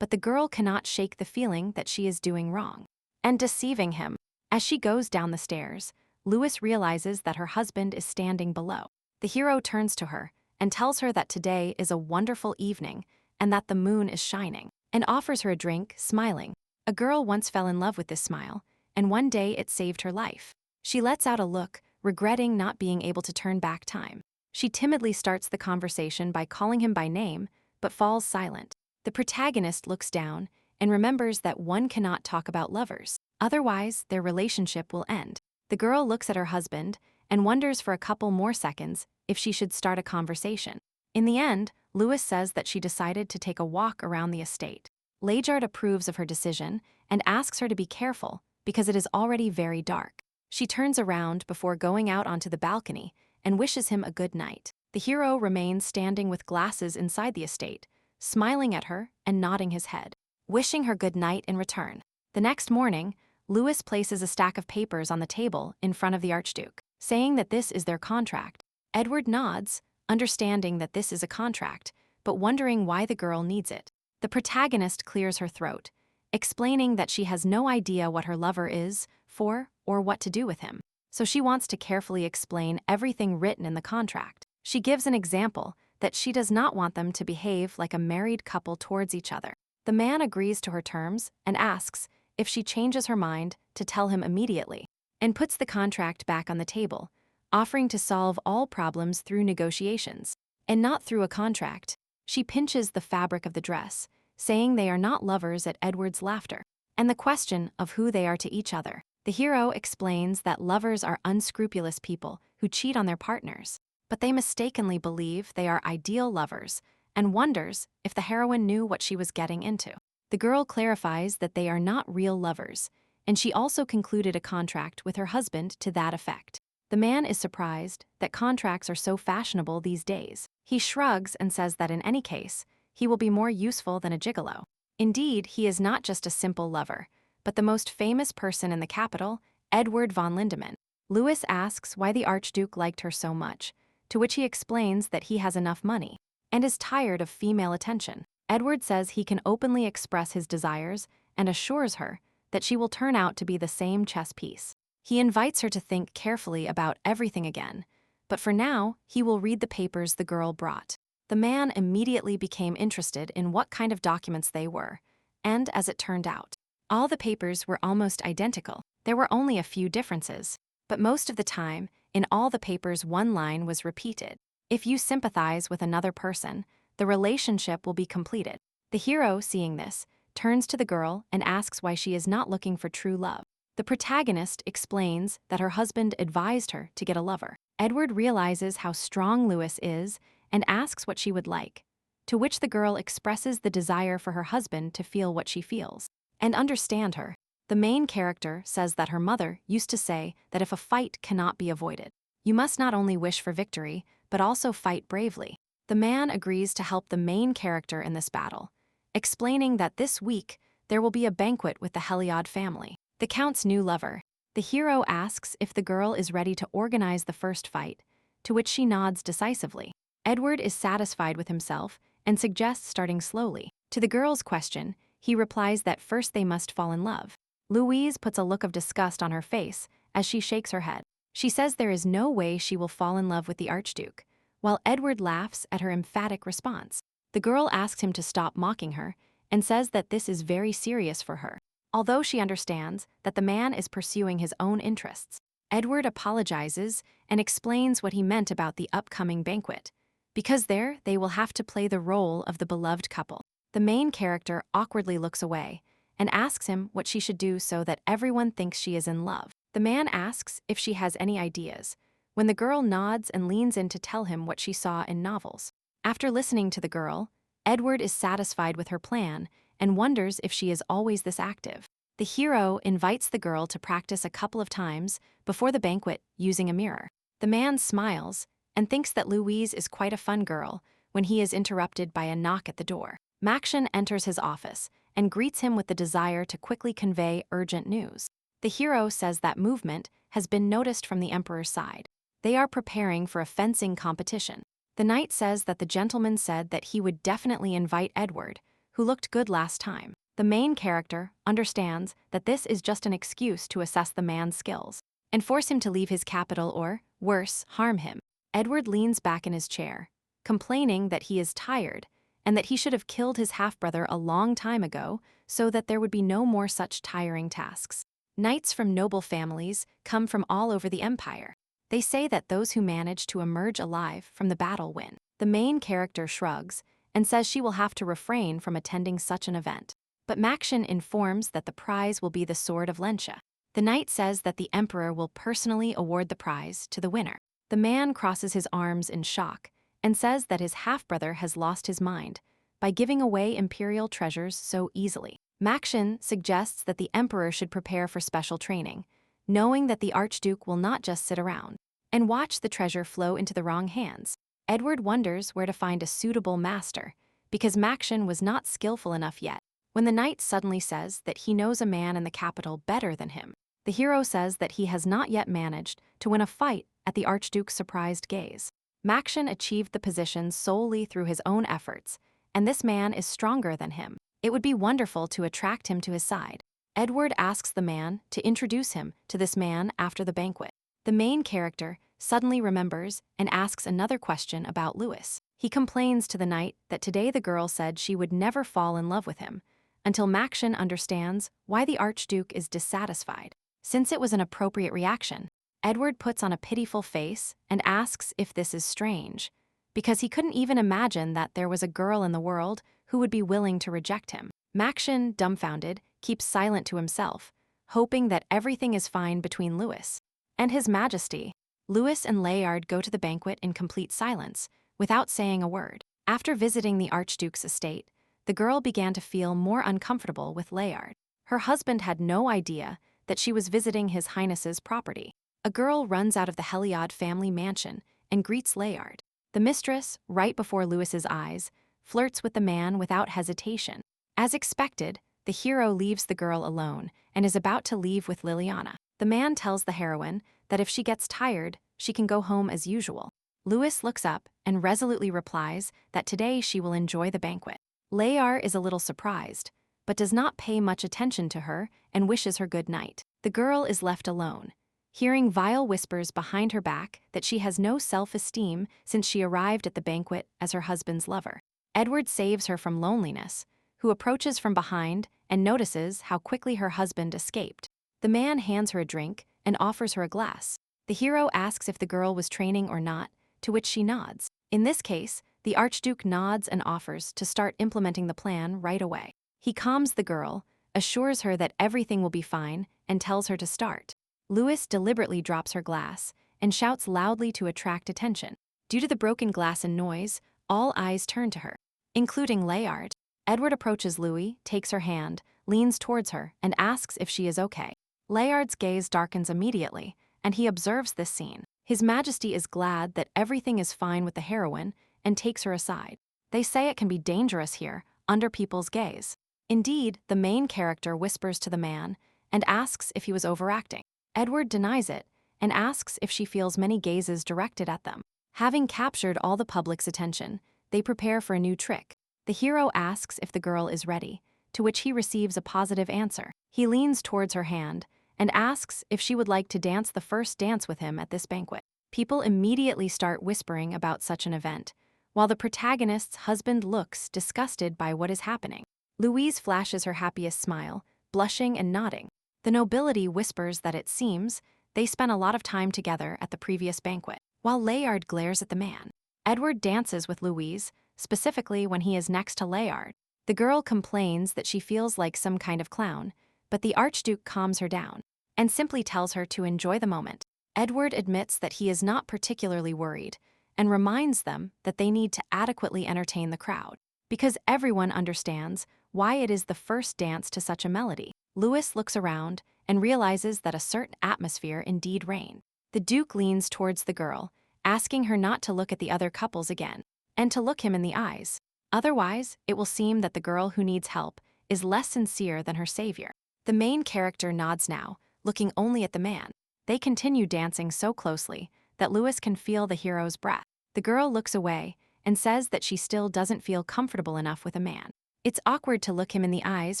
but the girl cannot shake the feeling that she is doing wrong and deceiving him. As she goes down the stairs, Louis realizes that her husband is standing below. The hero turns to her and tells her that today is a wonderful evening and that the moon is shining, and offers her a drink, smiling. A girl once fell in love with this smile, and one day it saved her life. She lets out a look, regretting not being able to turn back time. She timidly starts the conversation by calling him by name, but falls silent. The protagonist looks down and remembers that one cannot talk about lovers, otherwise their relationship will end. The girl looks at her husband and wonders for a couple more seconds if she should start a conversation. In the end, Louis says that she decided to take a walk around the estate. Lallard approves of her decision and asks her to be careful because it is already very dark. She turns around before going out onto the balcony and wishes him a good night. The hero remains standing with glasses inside the estate, smiling at her and nodding his head, wishing her good night in return. The next morning, Louis places a stack of papers on the table in front of the Archduke, saying that this is their contract. Edward nods, understanding that this is a contract, but wondering why the girl needs it. The protagonist clears her throat, explaining that she has no idea what her lover is for or what to do with him, so she wants to carefully explain everything written in the contract. She gives an example that she does not want them to behave like a married couple towards each other. The man agrees to her terms and asks if she changes her mind to tell him immediately, and puts the contract back on the table, offering to solve all problems through negotiations, and not through a contract. She pinches the fabric of the dress, saying they are not lovers at Edward's laughter, and the question of who they are to each other. The hero explains that lovers are unscrupulous people who cheat on their partners, but they mistakenly believe they are ideal lovers, and wonders if the heroine knew what she was getting into. The girl clarifies that they are not real lovers, and she also concluded a contract with her husband to that effect. The man is surprised that contracts are so fashionable these days. He shrugs and says that in any case, he will be more useful than a gigolo. Indeed, he is not just a simple lover, but the most famous person in the capital, Edward von Lindemann. Louis asks why the Archduke liked her so much, to which he explains that he has enough money and is tired of female attention. Edward says he can openly express his desires and assures her that she will turn out to be the same chess piece. He invites her to think carefully about everything again, but for now, he will read the papers the girl brought. The man immediately became interested in what kind of documents they were, and as it turned out, all the papers were almost identical. There were only a few differences, but most of the time, in all the papers one line was repeated. If you sympathize with another person, the relationship will be completed. The hero, seeing this, turns to the girl and asks why she is not looking for true love. The protagonist explains that her husband advised her to get a lover. Edward realizes how strong Louis is and asks what she would like, to which the girl expresses the desire for her husband to feel what she feels and understand her. The main character says that her mother used to say that if a fight cannot be avoided, you must not only wish for victory, but also fight bravely. The man agrees to help the main character in this battle, explaining that this week there will be a banquet with the Heliod family. The Count's new lover, The hero asks if the girl is ready to organize the first fight, to which she nods decisively. Edward is satisfied with himself and suggests starting slowly. To the girl's question, he replies that first they must fall in love. Louise puts a look of disgust on her face as she shakes her head. She says there is no way she will fall in love with the Archduke, while Edward laughs at her emphatic response. The girl asks him to stop mocking her and says that this is very serious for her, although she understands that the man is pursuing his own interests. Edward apologizes and explains what he meant about the upcoming banquet, because there they will have to play the role of the beloved couple. The main character awkwardly looks away and asks him what she should do so that everyone thinks she is in love. The man asks if she has any ideas, when the girl nods and leans in to tell him what she saw in novels. After listening to the girl, Edward is satisfied with her plan and wonders if she is always this active. The hero invites the girl to practice a couple of times before the banquet using a mirror. The man smiles and thinks that Louise is quite a fun girl when he is interrupted by a knock at the door. Maction enters his office and greets him with the desire to quickly convey urgent news. The hero says that movement has been noticed from the emperor's side. They are preparing for a fencing competition. The knight says that the gentleman said that he would definitely invite Edward, who looked good last time. The main character understands that this is just an excuse to assess the man's skills and force him to leave his capital or, worse, harm him. Edward leans back in his chair, complaining that he is tired and that he should have killed his half-brother a long time ago so that there would be no more such tiring tasks. Knights from noble families come from all over the empire. They say that those who manage to emerge alive from the battle win. The main character shrugs and says she will have to refrain from attending such an event. But Maction informs that the prize will be the Sword of Lentia. The knight says that the emperor will personally award the prize to the winner. The man crosses his arms in shock and says that his half-brother has lost his mind by giving away imperial treasures so easily. Maction suggests that the emperor should prepare for special training, knowing that the Archduke will not just sit around and watch the treasure flow into the wrong hands. Edward wonders where to find a suitable master, because Maction was not skillful enough yet, when the knight suddenly says that he knows a man in the capital better than him. The hero says that he has not yet managed to win a fight at the Archduke's surprised gaze. Maction achieved the position solely through his own efforts, and this man is stronger than him. It would be wonderful to attract him to his side. Edward asks the man to introduce him to this man after the banquet. The main character suddenly remembers and asks another question about Louis. He complains to the knight that today the girl said she would never fall in love with him, until Maction understands why the Archduke is dissatisfied. Since it was an appropriate reaction, Edward puts on a pitiful face and asks if this is strange, because he couldn't even imagine that there was a girl in the world who would be willing to reject him. Maction, dumbfounded, keeps silent to himself, hoping that everything is fine between Louis and His Majesty. Louis and Layard go to the banquet in complete silence, without saying a word. After visiting the Archduke's estate, the girl began to feel more uncomfortable with Layard. Her husband had no idea that she was visiting His Highness's property. A girl runs out of the Heliod family mansion and greets Layard. The mistress, right before Louis's eyes, flirts with the man without hesitation. As expected, the hero leaves the girl alone and is about to leave with Liliana. The man tells the heroine that if she gets tired, she can go home as usual. Louis looks up and resolutely replies that today she will enjoy the banquet. Layard is a little surprised, but does not pay much attention to her and wishes her good night. The girl is left alone, hearing vile whispers behind her back that she has no self-esteem since she arrived at the banquet as her husband's lover. Edward saves her from loneliness, who approaches from behind and notices how quickly her husband escaped. The man hands her a drink and offers her a glass. The hero asks if the girl was training or not, to which she nods. In this case, the Archduke nods and offers to start implementing the plan right away. He calms the girl, assures her that everything will be fine, and tells her to start. Louis deliberately drops her glass and shouts loudly to attract attention. Due to the broken glass and noise, all eyes turn to her, including Layard. Edward approaches Louis, takes her hand, leans towards her, and asks if she is okay. Layard's gaze darkens immediately, and he observes this scene. His Majesty is glad that everything is fine with the heroine and takes her aside. They say it can be dangerous here, under people's gaze. Indeed, the main character whispers to the man and asks if he was overacting. Edward denies it and asks if she feels many gazes directed at them. Having captured all the public's attention, they prepare for a new trick. The hero asks if the girl is ready, to which he receives a positive answer. He leans towards her hand and asks if she would like to dance the first dance with him at this banquet. People immediately start whispering about such an event, while the protagonist's husband looks disgusted by what is happening. Louise flashes her happiest smile, blushing and nodding. The nobility whispers that it seems they spent a lot of time together at the previous banquet, while Layard glares at the man. Edward dances with Louise, specifically when he is next to Layard. The girl complains that she feels like some kind of clown, but the Archduke calms her down and simply tells her to enjoy the moment. Edward admits that he is not particularly worried and reminds them that they need to adequately entertain the crowd, because everyone understands why it is the first dance to such a melody. Louis looks around and realizes that a certain atmosphere indeed reigned. The Duke leans towards the girl, asking her not to look at the other couples again, and to look him in the eyes. Otherwise, it will seem that the girl who needs help is less sincere than her savior. The main character nods now, looking only at the man. They continue dancing so closely that Louis can feel the hero's breath. The girl looks away and says that she still doesn't feel comfortable enough with a man. It's awkward to look him in the eyes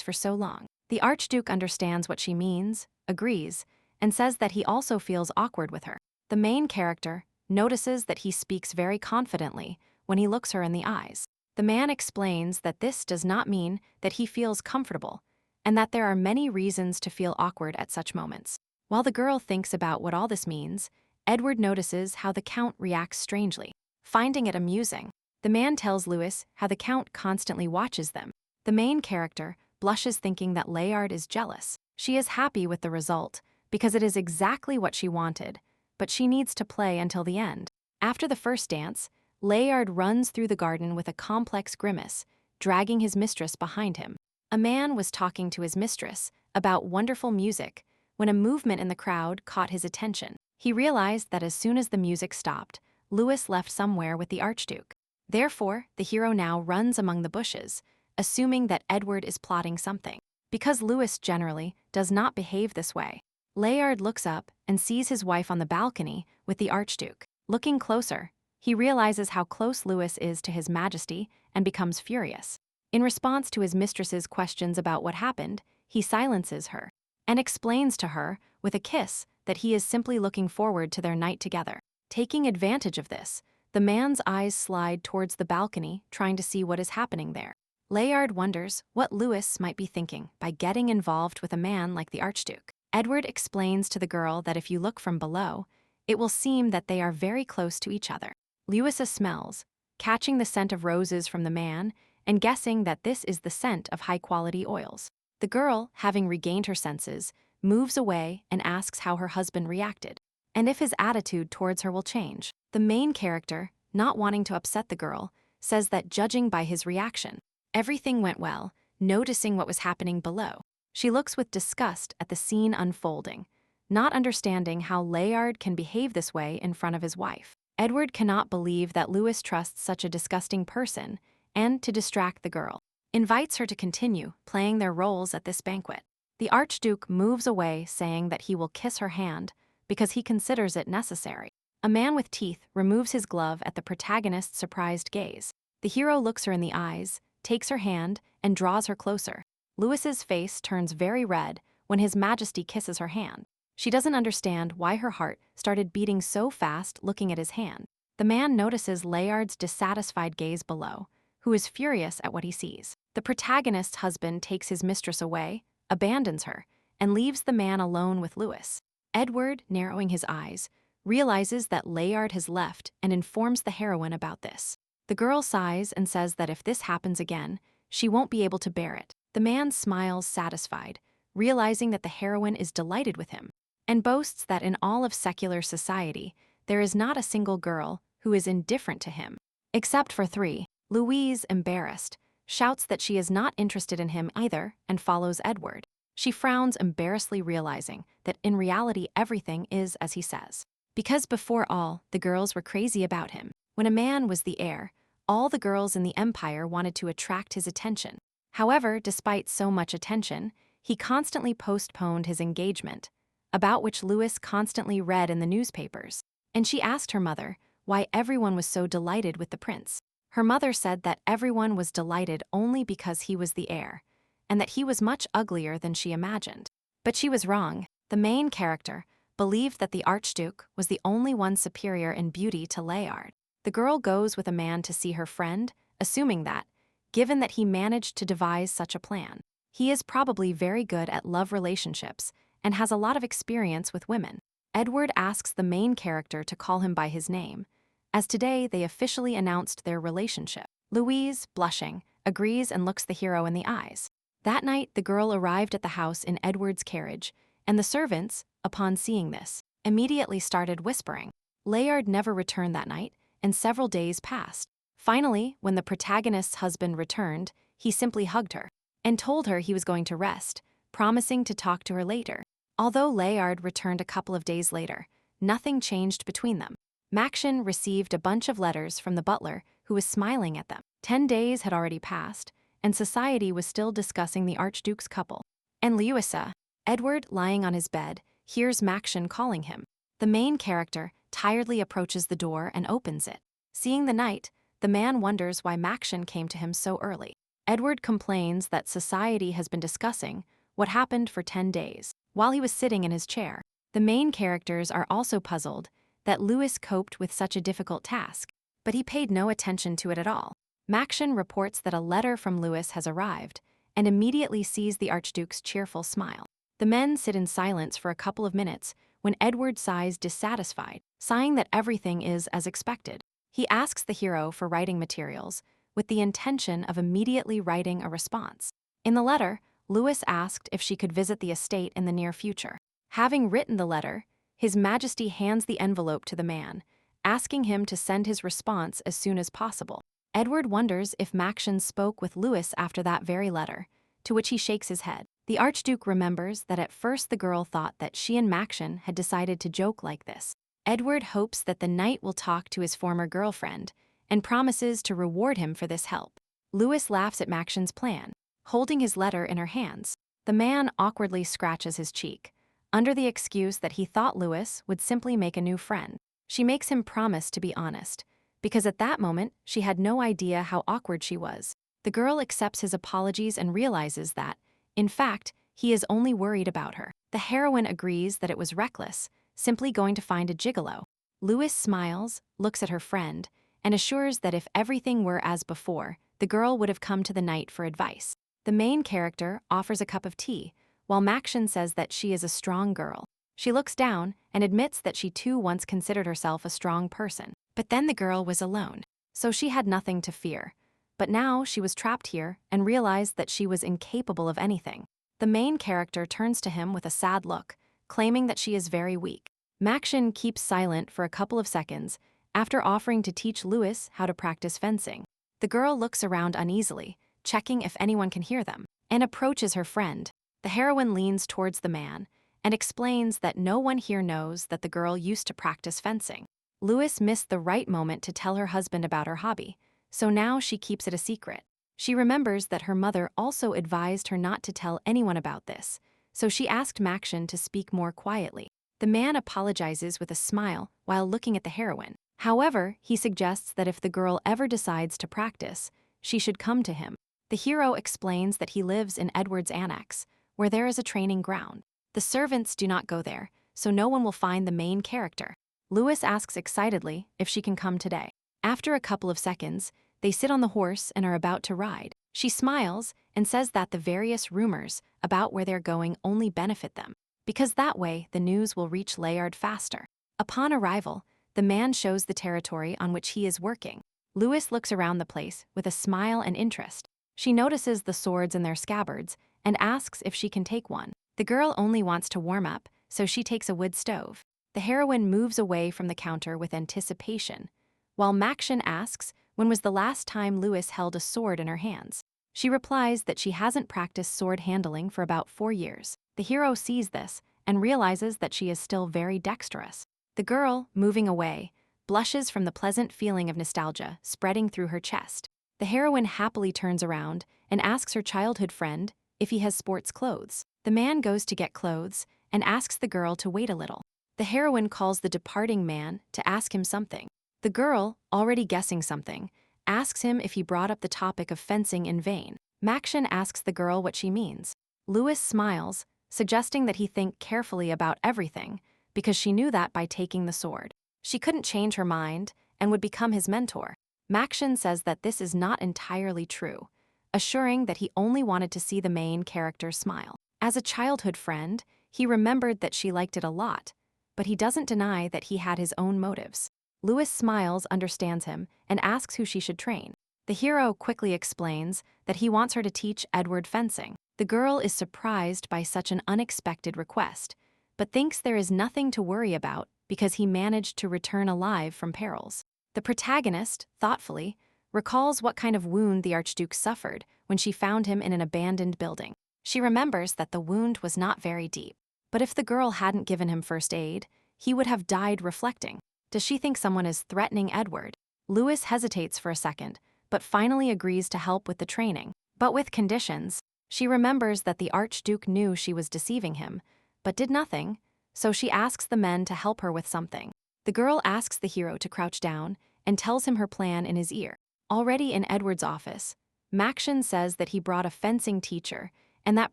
for so long. The Archduke understands what she means, agrees, and says that he also feels awkward with her. The main character notices that he speaks very confidently when he looks her in the eyes. The man explains that this does not mean that he feels comfortable, and that there are many reasons to feel awkward at such moments. While the girl thinks about what all this means, Edward notices how the Count reacts strangely. Finding it amusing, the man tells Louis how the Count constantly watches them. The main character blushes, thinking that Layard is jealous. She is happy with the result because it is exactly what she wanted, but she needs to play until the end. After the first dance, Layard runs through the garden with a complex grimace, dragging his mistress behind him. A man was talking to his mistress about wonderful music when a movement in the crowd caught his attention. He realized that as soon as the music stopped, Louis left somewhere with the Archduke. Therefore, the hero now runs among the bushes, assuming that Edward is plotting something. Because Louis generally does not behave this way, Layard looks up and sees his wife on the balcony with the Archduke. Looking closer, he realizes how close Louis is to His Majesty and becomes furious. In response to his mistress's questions about what happened, he silences her and explains to her, with a kiss, that he is simply looking forward to their night together. Taking advantage of this, the man's eyes slide towards the balcony, trying to see what is happening there. Layard wonders what Louis might be thinking by getting involved with a man like the Archduke. Edward explains to the girl that if you look from below, it will seem that they are very close to each other. Louisa smells, catching the scent of roses from the man and guessing that this is the scent of high-quality oils. The girl, having regained her senses, moves away and asks how her husband reacted, and if his attitude towards her will change. The main character, not wanting to upset the girl, says that judging by his reaction, everything went well, noticing what was happening below. She looks with disgust at the scene unfolding, not understanding how Layard can behave this way in front of his wife. Edward cannot believe that Louis trusts such a disgusting person, and, to distract the girl, invites her to continue playing their roles at this banquet. The Archduke moves away, saying that he will kiss her hand because he considers it necessary. A man with teeth removes his glove at the protagonist's surprised gaze. The hero looks her in the eyes, takes her hand, and draws her closer. Louis's face turns very red when His Majesty kisses her hand. She doesn't understand why her heart started beating so fast looking at his hand. The man notices Layard's dissatisfied gaze below, who is furious at what he sees. The protagonist's husband takes his mistress away, abandons her, and leaves the man alone with Louis. Edward, narrowing his eyes, realizes that Layard has left and informs the heroine about this. The girl sighs and says that if this happens again, she won't be able to bear it. The man smiles satisfied, realizing that the heroine is delighted with him, and boasts that in all of secular society, there is not a single girl who is indifferent to him. Except for 3. Louise, embarrassed, shouts that she is not interested in him either and follows Edward. She frowns, embarrassedly realizing that in reality everything is as he says. Because before all, the girls were crazy about him. When a man was the heir, all the girls in the empire wanted to attract his attention. However, despite so much attention, he constantly postponed his engagement, about which Lewis constantly read in the newspapers. And she asked her mother why everyone was so delighted with the prince. Her mother said that everyone was delighted only because he was the heir, and that he was much uglier than she imagined. But she was wrong. The main character believed that the Archduke was the only one superior in beauty to Layard. The girl goes with a man to see her friend, assuming that, given that he managed to devise such a plan, he is probably very good at love relationships and has a lot of experience with women. Edward asks the main character to call him by his name, as today they officially announced their relationship. Louise, blushing, agrees and looks the hero in the eyes. That night, the girl arrived at the house in Edward's carriage, and the servants, upon seeing this, immediately started whispering. Layard never returned that night, and several days passed. Finally, when the protagonist's husband returned, he simply hugged her and told her he was going to rest, promising to talk to her later. Although Layard returned a couple of days later, nothing changed between them. Maction received a bunch of letters from the butler, who was smiling at them. 10 days had already passed, and society was still discussing the Archduke's couple. And Lewisa, Edward, lying on his bed, hears Maction calling him. The main character tiredly approaches the door and opens it. Seeing the knight, the man wonders why Maction came to him so early. Edward complains that society has been discussing what happened for 10 days. While he was sitting in his chair, the main characters are also puzzled that Lewis coped with such a difficult task, but he paid no attention to it at all. Maction reports that a letter from Lewis has arrived and immediately sees the Archduke's cheerful smile. The men sit in silence for a couple of minutes when Edward sighs dissatisfied, sighing that everything is as expected. He asks the hero for writing materials with the intention of immediately writing a response. In the letter, Lewis asked if she could visit the estate in the near future. Having written the letter, His Majesty hands the envelope to the man, asking him to send his response as soon as possible. Edward wonders if Maction spoke with Lewis after that very letter, to which he shakes his head. The Archduke remembers that at first the girl thought that she and Maction had decided to joke like this. Edward hopes that the knight will talk to his former girlfriend and promises to reward him for this help. Lewis laughs at Maction's plan, holding his letter in her hands. The man awkwardly scratches his cheek, under the excuse that he thought Lewis would simply make a new friend. She makes him promise to be honest, because at that moment she had no idea how awkward she was. The girl accepts his apologies and realizes that, in fact, he is only worried about her. The heroine agrees that it was reckless, simply going to find a gigolo. Lewis smiles, looks at her friend, and assures that if everything were as before, the girl would have come to the knight for advice. The main character offers a cup of tea, while Maction says that she is a strong girl. She looks down and admits that she too once considered herself a strong person. But then the girl was alone, so she had nothing to fear. But now she was trapped here and realized that she was incapable of anything. The main character turns to him with a sad look, claiming that she is very weak. Maction keeps silent for a couple of seconds after offering to teach Lewis how to practice fencing. The girl looks around uneasily, checking if anyone can hear them, and approaches her friend. The heroine leans towards the man and explains that no one here knows that the girl used to practice fencing. Lewis missed the right moment to tell her husband about her hobby, so now she keeps it a secret. She remembers that her mother also advised her not to tell anyone about this, so she asked Maction to speak more quietly. The man apologizes with a smile while looking at the heroine. However, he suggests that if the girl ever decides to practice, she should come to him. The hero explains that he lives in Edward's annex, where there is a training ground. The servants do not go there, so no one will find the main character. Lewis asks excitedly if she can come today. After a couple of seconds, they sit on the horse and are about to ride. She smiles and says that the various rumors about where they're going only benefit them, because that way the news will reach Layard faster. Upon arrival, the man shows the territory on which he is working. Lewis looks around the place with a smile and interest. She notices the swords in their scabbards and asks if she can take one. The girl only wants to warm up, so she takes a wood stove. The heroine moves away from the counter with anticipation, while Maction asks when was the last time Lewis held a sword in her hands. She replies that she hasn't practiced sword handling for about 4 years. The hero sees this and realizes that she is still very dexterous. The girl, moving away, blushes from the pleasant feeling of nostalgia spreading through her chest. The heroine happily turns around and asks her childhood friend if he has sports clothes. The man goes to get clothes and asks the girl to wait a little. The heroine calls the departing man to ask him something. The girl, already guessing something, asks him if he brought up the topic of fencing in vain. Maxon asks the girl what she means. Lewis smiles, suggesting that he think carefully about everything, because she knew that by taking the sword, she couldn't change her mind and would become his mentor. Maxon says that this is not entirely true, assuring that he only wanted to see the main character smile. As a childhood friend, he remembered that she liked it a lot, but he doesn't deny that he had his own motives. Lewis smiles, understands him, and asks who she should train. The hero quickly explains that he wants her to teach Edward fencing. The girl is surprised by such an unexpected request, but thinks there is nothing to worry about because he managed to return alive from perils. The protagonist, thoughtfully, recalls what kind of wound the Archduke suffered when she found him in an abandoned building. She remembers that the wound was not very deep, but if the girl hadn't given him first aid, he would have died. Reflecting, does she think someone is threatening Edward? Lewis hesitates for a second, but finally agrees to help with the training, but with conditions. She remembers that the Archduke knew she was deceiving him, but did nothing, so she asks the men to help her with something. The girl asks the hero to crouch down and tells him her plan in his ear. Already in Edward's office, Maxon says that he brought a fencing teacher and that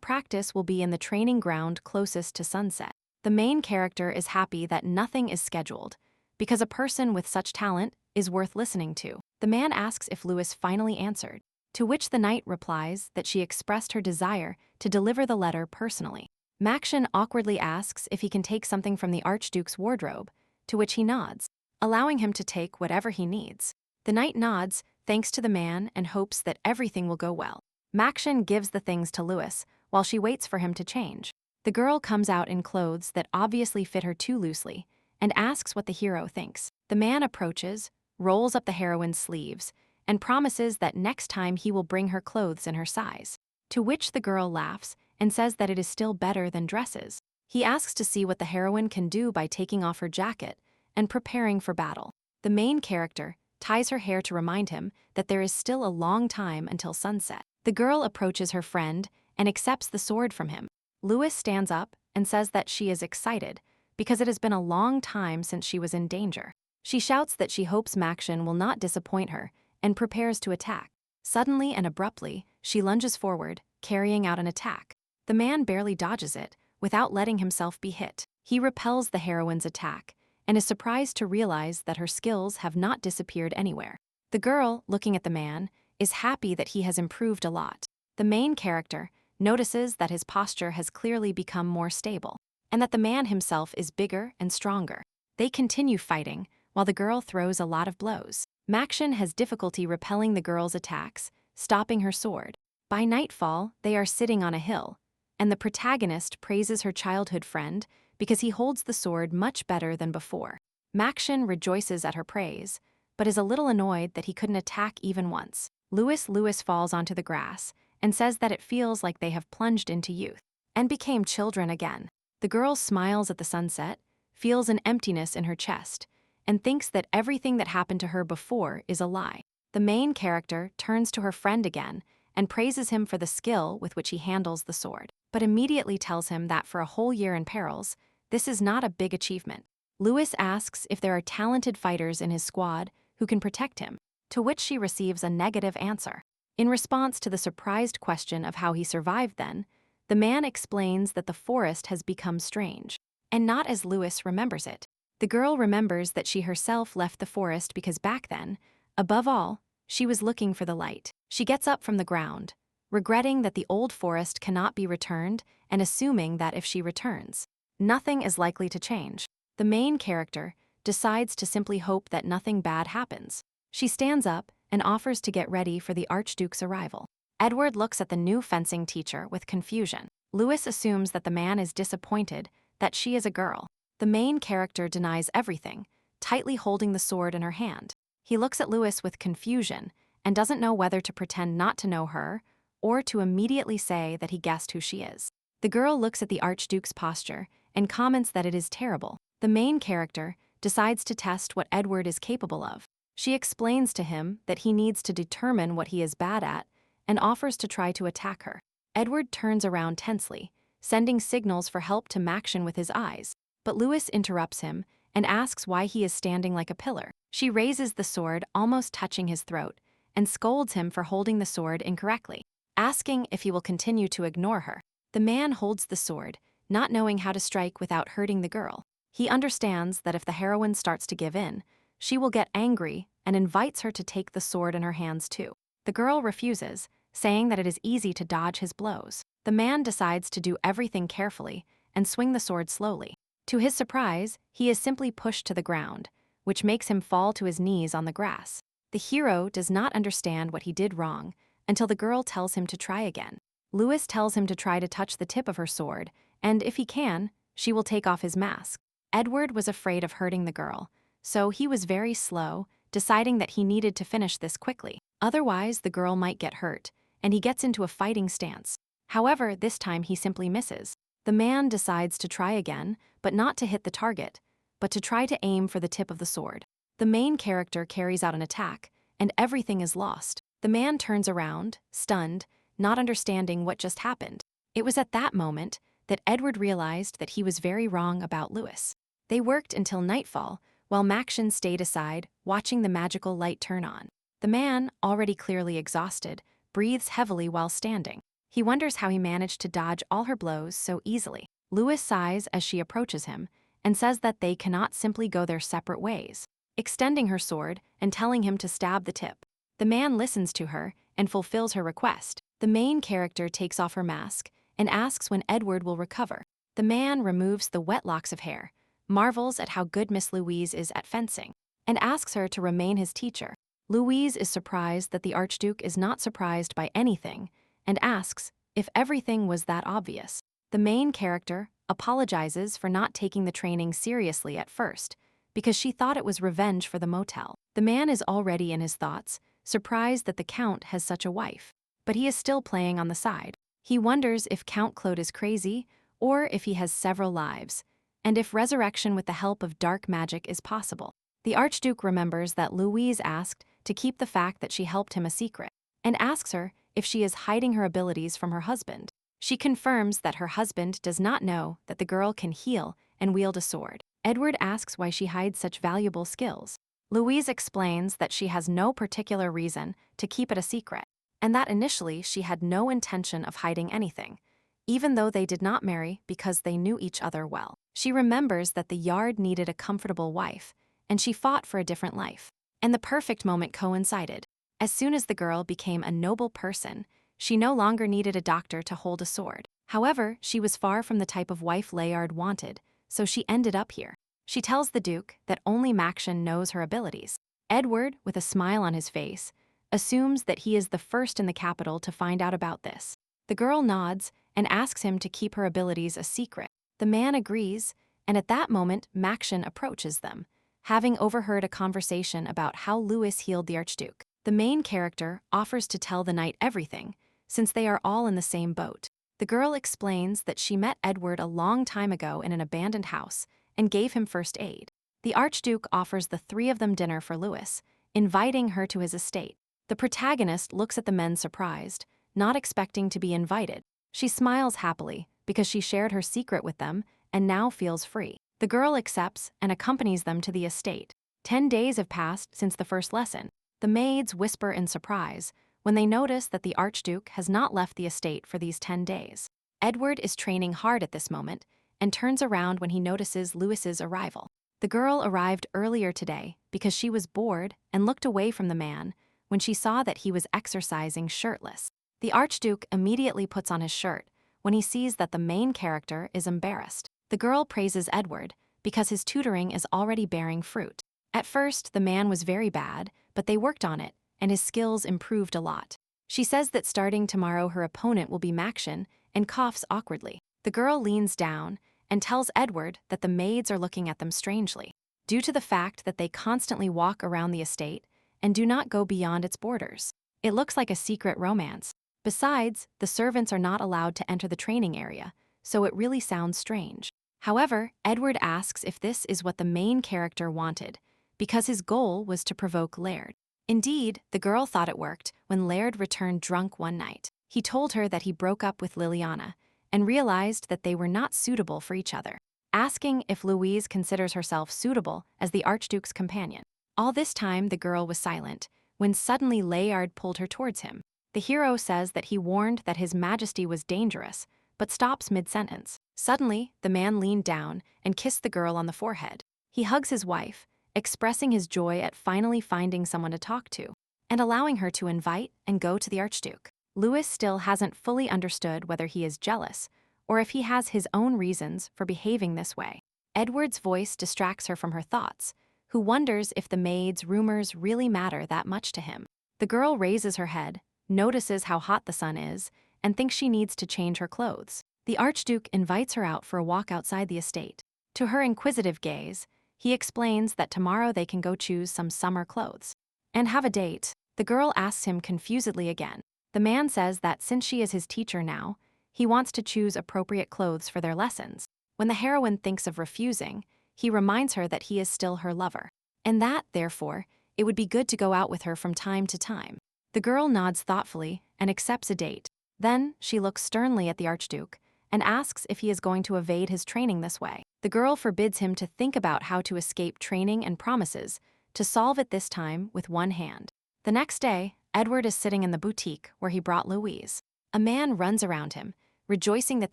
practice will be in the training ground closest to sunset. The main character is happy that nothing is scheduled, because a person with such talent is worth listening to. The man asks if Lewis finally answered, to which the knight replies that she expressed her desire to deliver the letter personally. Maxon awkwardly asks if he can take something from the Archduke's wardrobe, to which he nods, allowing him to take whatever he needs. The knight nods, thanks to the man, and hopes that everything will go well. Maxon gives the things to Lewis while she waits for him to change. The girl comes out in clothes that obviously fit her too loosely and asks what the hero thinks. The man approaches, rolls up the heroine's sleeves, and promises that next time he will bring her clothes in her size, to which the girl laughs and says that it is still better than dresses. He asks to see what the heroine can do by taking off her jacket and preparing for battle. The main character ties her hair to remind him that there is still a long time until sunset. The girl approaches her friend and accepts the sword from him. Lewis stands up and says that she is excited because it has been a long time since she was in danger. She shouts that she hopes Maxon will not disappoint her and prepares to attack. Suddenly and abruptly, she lunges forward, carrying out an attack. The man barely dodges it without letting himself be hit. He repels the heroine's attack and is surprised to realize that her skills have not disappeared anywhere. The girl, looking at the man, is happy that he has improved a lot. The main character notices that his posture has clearly become more stable, and that the man himself is bigger and stronger. They continue fighting, while the girl throws a lot of blows. Maxon has difficulty repelling the girl's attacks, stopping her sword. By nightfall, they are sitting on a hill, and the protagonist praises her childhood friend because he holds the sword much better than before. Maxon rejoices at her praise, but is a little annoyed that he couldn't attack even once. Lewis falls onto the grass and says that it feels like they have plunged into youth and became children again. The girl smiles at the sunset, feels an emptiness in her chest, and thinks that everything that happened to her before is a lie. The main character turns to her friend again and praises him for the skill with which he handles the sword, but immediately tells him that for a whole year in perils, this is not a big achievement. Lewis asks if there are talented fighters in his squad who can protect him, to which she receives a negative answer. In response to the surprised question of how he survived then, the man explains that the forest has become strange, and not as Lewis remembers it. The girl remembers that she herself left the forest because back then, above all, she was looking for the light. She gets up from the ground, regretting that the old forest cannot be returned and assuming that if she returns, nothing is likely to change. The main character decides to simply hope that nothing bad happens. She stands up and offers to get ready for the Archduke's arrival. Edward looks at the new fencing teacher with confusion. Lewis assumes that the man is disappointed that she is a girl. The main character denies everything, tightly holding the sword in her hand. He looks at Lewis with confusion and doesn't know whether to pretend not to know her or to immediately say that he guessed who she is. The girl looks at the Archduke's posture and comments that it is terrible. The main character decides to test what Edward is capable of. She explains to him that he needs to determine what he is bad at and offers to try to attack her. Edward turns around tensely, sending signals for help to Maction with his eyes. But Lewis interrupts him and asks why he is standing like a pillar. She raises the sword, almost touching his throat, and scolds him for holding the sword incorrectly, asking if he will continue to ignore her. The man holds the sword, not knowing how to strike without hurting the girl. He understands that if the heroine starts to give in, she will get angry and invites her to take the sword in her hands too. The girl refuses, saying that it is easy to dodge his blows. The man decides to do everything carefully and swing the sword slowly. To his surprise, he is simply pushed to the ground, which makes him fall to his knees on the grass. The hero does not understand what he did wrong until the girl tells him to try again. Lewis tells him to try to touch the tip of her sword, and if he can, she will take off his mask. Edward was afraid of hurting the girl, so he was very slow, deciding that he needed to finish this quickly. Otherwise, the girl might get hurt, and he gets into a fighting stance. However, this time he simply misses. The man decides to try again, but not to hit the target, but to try to aim for the tip of the sword. The main character carries out an attack, and everything is lost. The man turns around, stunned, not understanding what just happened. It was at that moment that Edward realized that he was very wrong about Lewis. They worked until nightfall, while Maction stayed aside, watching the magical light turn on. The man, already clearly exhausted, breathes heavily while standing. He wonders how he managed to dodge all her blows so easily. Lewis sighs as she approaches him and says that they cannot simply go their separate ways, extending her sword and telling him to stab the tip. The man listens to her and fulfills her request. The main character takes off her mask and asks when Edward will recover. The man removes the wet locks of hair, marvels at how good Miss Louise is at fencing, and asks her to remain his teacher. Louise is surprised that the Archduke is not surprised by anything and asks if everything was that obvious. The main character apologizes for not taking the training seriously at first because she thought it was revenge for the motel. The man is already in his thoughts, surprised that the Count has such a wife, but he is still playing on the side. He wonders if Count Claude is crazy or if he has several lives, and if resurrection with the help of dark magic is possible. The Archduke remembers that Louise asked to keep the fact that she helped him a secret, and asks her if she is hiding her abilities from her husband. She confirms that her husband does not know that the girl can heal and wield a sword. Edward asks why she hides such valuable skills. Louise explains that she has no particular reason to keep it a secret, and that initially she had no intention of hiding anything, even though they did not marry because they knew each other well. She remembers that the Yard needed a comfortable wife, and she fought for a different life. And the perfect moment coincided. As soon as the girl became a noble person, she no longer needed a doctor to hold a sword. However, she was far from the type of wife Layard wanted, so she ended up here. She tells the Duke that only Maction knows her abilities. Edward, with a smile on his face, assumes that he is the first in the capital to find out about this. The girl nods and asks him to keep her abilities a secret. The man agrees, and at that moment Maction approaches them, having overheard a conversation about how Lewis healed the Archduke. The main character offers to tell the knight everything, since they are all in the same boat. The girl explains that she met Edward a long time ago in an abandoned house and gave him first aid. The Archduke offers the three of them dinner for Lewis, inviting her to his estate. The protagonist looks at the men surprised, not expecting to be invited. She smiles happily because she shared her secret with them and now feels free. The girl accepts and accompanies them to the estate. 10 days have passed since the first lesson. The maids whisper in surprise when they notice that the Archduke has not left the estate for these 10 days. Edward is training hard at this moment and turns around when he notices Louis's arrival. The girl arrived earlier today because she was bored and looked away from the man when she saw that he was exercising shirtless. The Archduke immediately puts on his shirt when he sees that the main character is embarrassed. The girl praises Edward because his tutoring is already bearing fruit. At first, the man was very bad, but they worked on it, and his skills improved a lot. She says that starting tomorrow her opponent will be Maction and coughs awkwardly. The girl leans down and tells Edward that the maids are looking at them strangely, due to the fact that they constantly walk around the estate and do not go beyond its borders. It looks like a secret romance. Besides, the servants are not allowed to enter the training area, so it really sounds strange. However, Edward asks if this is what the main character wanted, because his goal was to provoke Laird. Indeed, the girl thought it worked when Laird returned drunk one night. He told her that he broke up with Liliana and realized that they were not suitable for each other, asking if Louise considers herself suitable as the Archduke's companion. All this time, the girl was silent, when suddenly Layard pulled her towards him. The hero says that he warned that His Majesty was dangerous, but stops mid-sentence. Suddenly, the man leaned down and kissed the girl on the forehead. He hugs his wife, expressing his joy at finally finding someone to talk to, and allowing her to invite and go to the Archduke. Louis still hasn't fully understood whether he is jealous, or if he has his own reasons for behaving this way. Edward's voice distracts her from her thoughts, who wonders if the maid's rumors really matter that much to him. The girl raises her head, notices how hot the sun is, and thinks she needs to change her clothes. The Archduke invites her out for a walk outside the estate. To her inquisitive gaze, he explains that tomorrow they can go choose some summer clothes and have a date. The girl asks him confusedly again. The man says that since she is his teacher now, he wants to choose appropriate clothes for their lessons. When the heroine thinks of refusing, he reminds her that he is still her lover, and that, therefore, it would be good to go out with her from time to time. The girl nods thoughtfully and accepts a date. Then she looks sternly at the Archduke and asks if he is going to evade his training this way. The girl forbids him to think about how to escape training and promises to solve it this time with one hand. The next day, Edward is sitting in the boutique where he brought Louise. A man runs around him, rejoicing that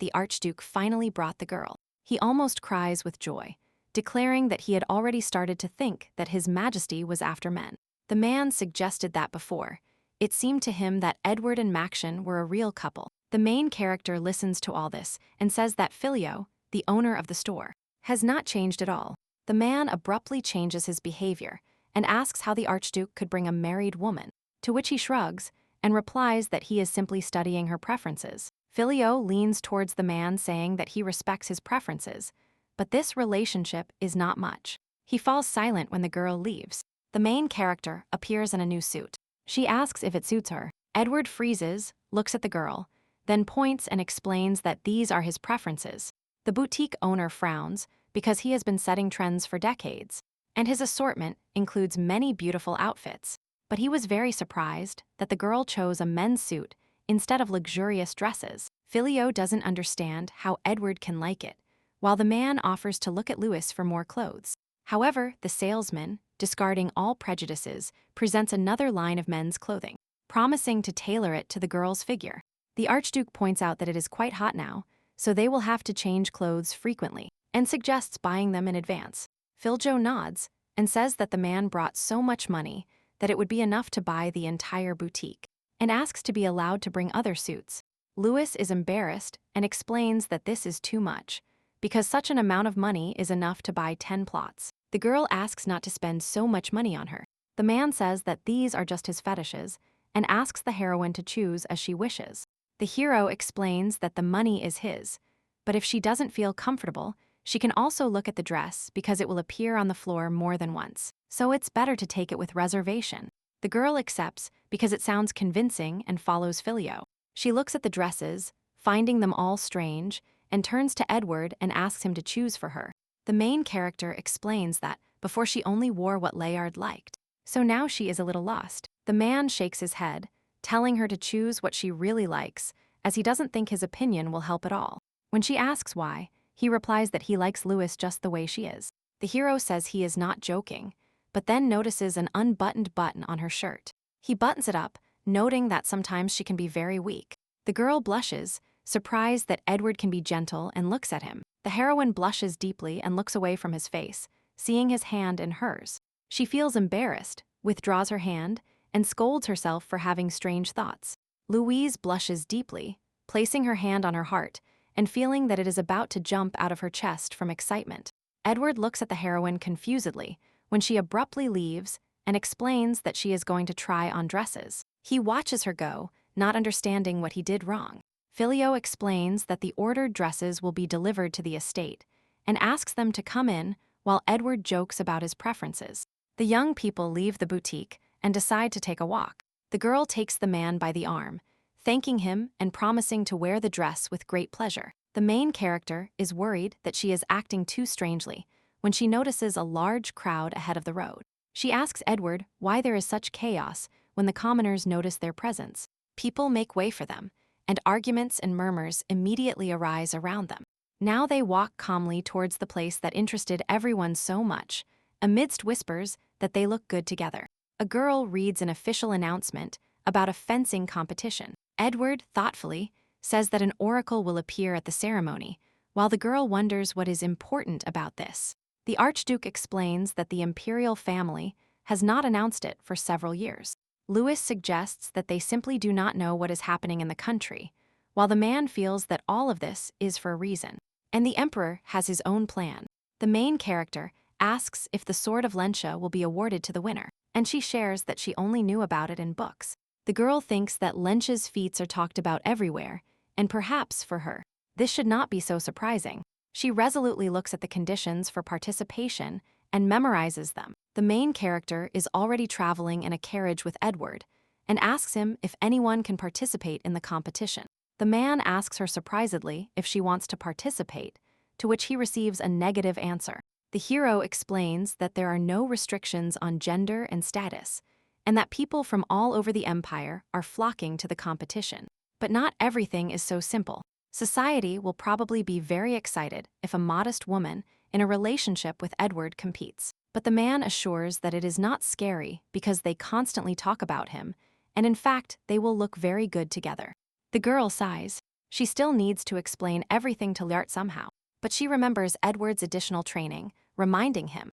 the Archduke finally brought the girl. He almost cries with joy, declaring that he had already started to think that His Majesty was after men. The man suggested that before. It seemed to him that Edward and Maction were a real couple. The main character listens to all this and says that Filio, the owner of the store, has not changed at all. The man abruptly changes his behavior and asks how the Archduke could bring a married woman, to which he shrugs and replies that he is simply studying her preferences. Filio leans towards the man, saying that he respects his preferences, but this relationship is not much. He falls silent when the girl leaves. The main character appears in a new suit. She asks if it suits her. Edward freezes, looks at the girl, then points and explains that these are his preferences. The boutique owner frowns because he has been setting trends for decades, and his assortment includes many beautiful outfits. But he was very surprised that the girl chose a men's suit instead of luxurious dresses. Filio doesn't understand how Edward can like it, while the man offers to look at Louis for more clothes. However, the salesman, discarding all prejudices, presents another line of men's clothing, promising to tailor it to the girl's figure. The Archduke points out that it is quite hot now, so they will have to change clothes frequently, and suggests buying them in advance. Filjo nods and says that the man brought so much money that it would be enough to buy the entire boutique, and asks to be allowed to bring other suits. Louis is embarrassed and explains that this is too much, because such an amount of money is enough to buy 10 plots. The girl asks not to spend so much money on her. The man says that these are just his fetishes, and asks the heroine to choose as she wishes. The hero explains that the money is his, but if she doesn't feel comfortable, she can also look at the dress because it will appear on the floor more than once, so it's better to take it with reservation. The girl accepts because it sounds convincing and follows Filio. She looks at the dresses, finding them all strange, and turns to Edward and asks him to choose for her. The main character explains that before she only wore what Layard liked, so now she is a little lost. The man shakes his head, telling her to choose what she really likes, as he doesn't think his opinion will help at all. When she asks why, he replies that he likes Louis just the way she is. The hero says he is not joking, but then notices an unbuttoned button on her shirt. He buttons it up, noting that sometimes she can be very weak. The girl blushes, surprised that Edward can be gentle, and looks at him. The heroine blushes deeply and looks away from his face, seeing his hand in hers. She feels embarrassed, withdraws her hand, and scolds herself for having strange thoughts. Louise blushes deeply, placing her hand on her heart and feeling that it is about to jump out of her chest from excitement. Edward looks at the heroine confusedly when she abruptly leaves and explains that she is going to try on dresses. He watches her go, not understanding what he did wrong. Filio explains that the ordered dresses will be delivered to the estate and asks them to come in while Edward jokes about his preferences. The young people leave the boutique and decide to take a walk. The girl takes the man by the arm, thanking him and promising to wear the dress with great pleasure. The main character is worried that she is acting too strangely when she notices a large crowd ahead of the road. She asks Edward why there is such chaos when the commoners notice their presence. People make way for them, and arguments and murmurs immediately arise around them. Now they walk calmly towards the place that interested everyone so much, amidst whispers that they look good together. A girl reads an official announcement about a fencing competition. Edward, thoughtfully, says that an oracle will appear at the ceremony, while the girl wonders what is important about this. The Archduke explains that the imperial family has not announced it for several years. Louis suggests that they simply do not know what is happening in the country, while the man feels that all of this is for a reason. And the emperor has his own plan. The main character asks if the Sword of Lensha will be awarded to the winner, and she shares that she only knew about it in books. The girl thinks that Lensha's feats are talked about everywhere, and perhaps for her, this should not be so surprising. She resolutely looks at the conditions for participation and memorizes them. The main character is already traveling in a carriage with Edward and asks him if anyone can participate in the competition. The man asks her surprisedly if she wants to participate, to which he receives a negative answer. The hero explains that there are no restrictions on gender and status, and that people from all over the empire are flocking to the competition. But not everything is so simple. Society will probably be very excited if a modest woman in a relationship with Edward competes. But the man assures that it is not scary because they constantly talk about him, and in fact, they will look very good together. The girl sighs. She still needs to explain everything to Lyart somehow, but she remembers Edward's additional training, reminding him.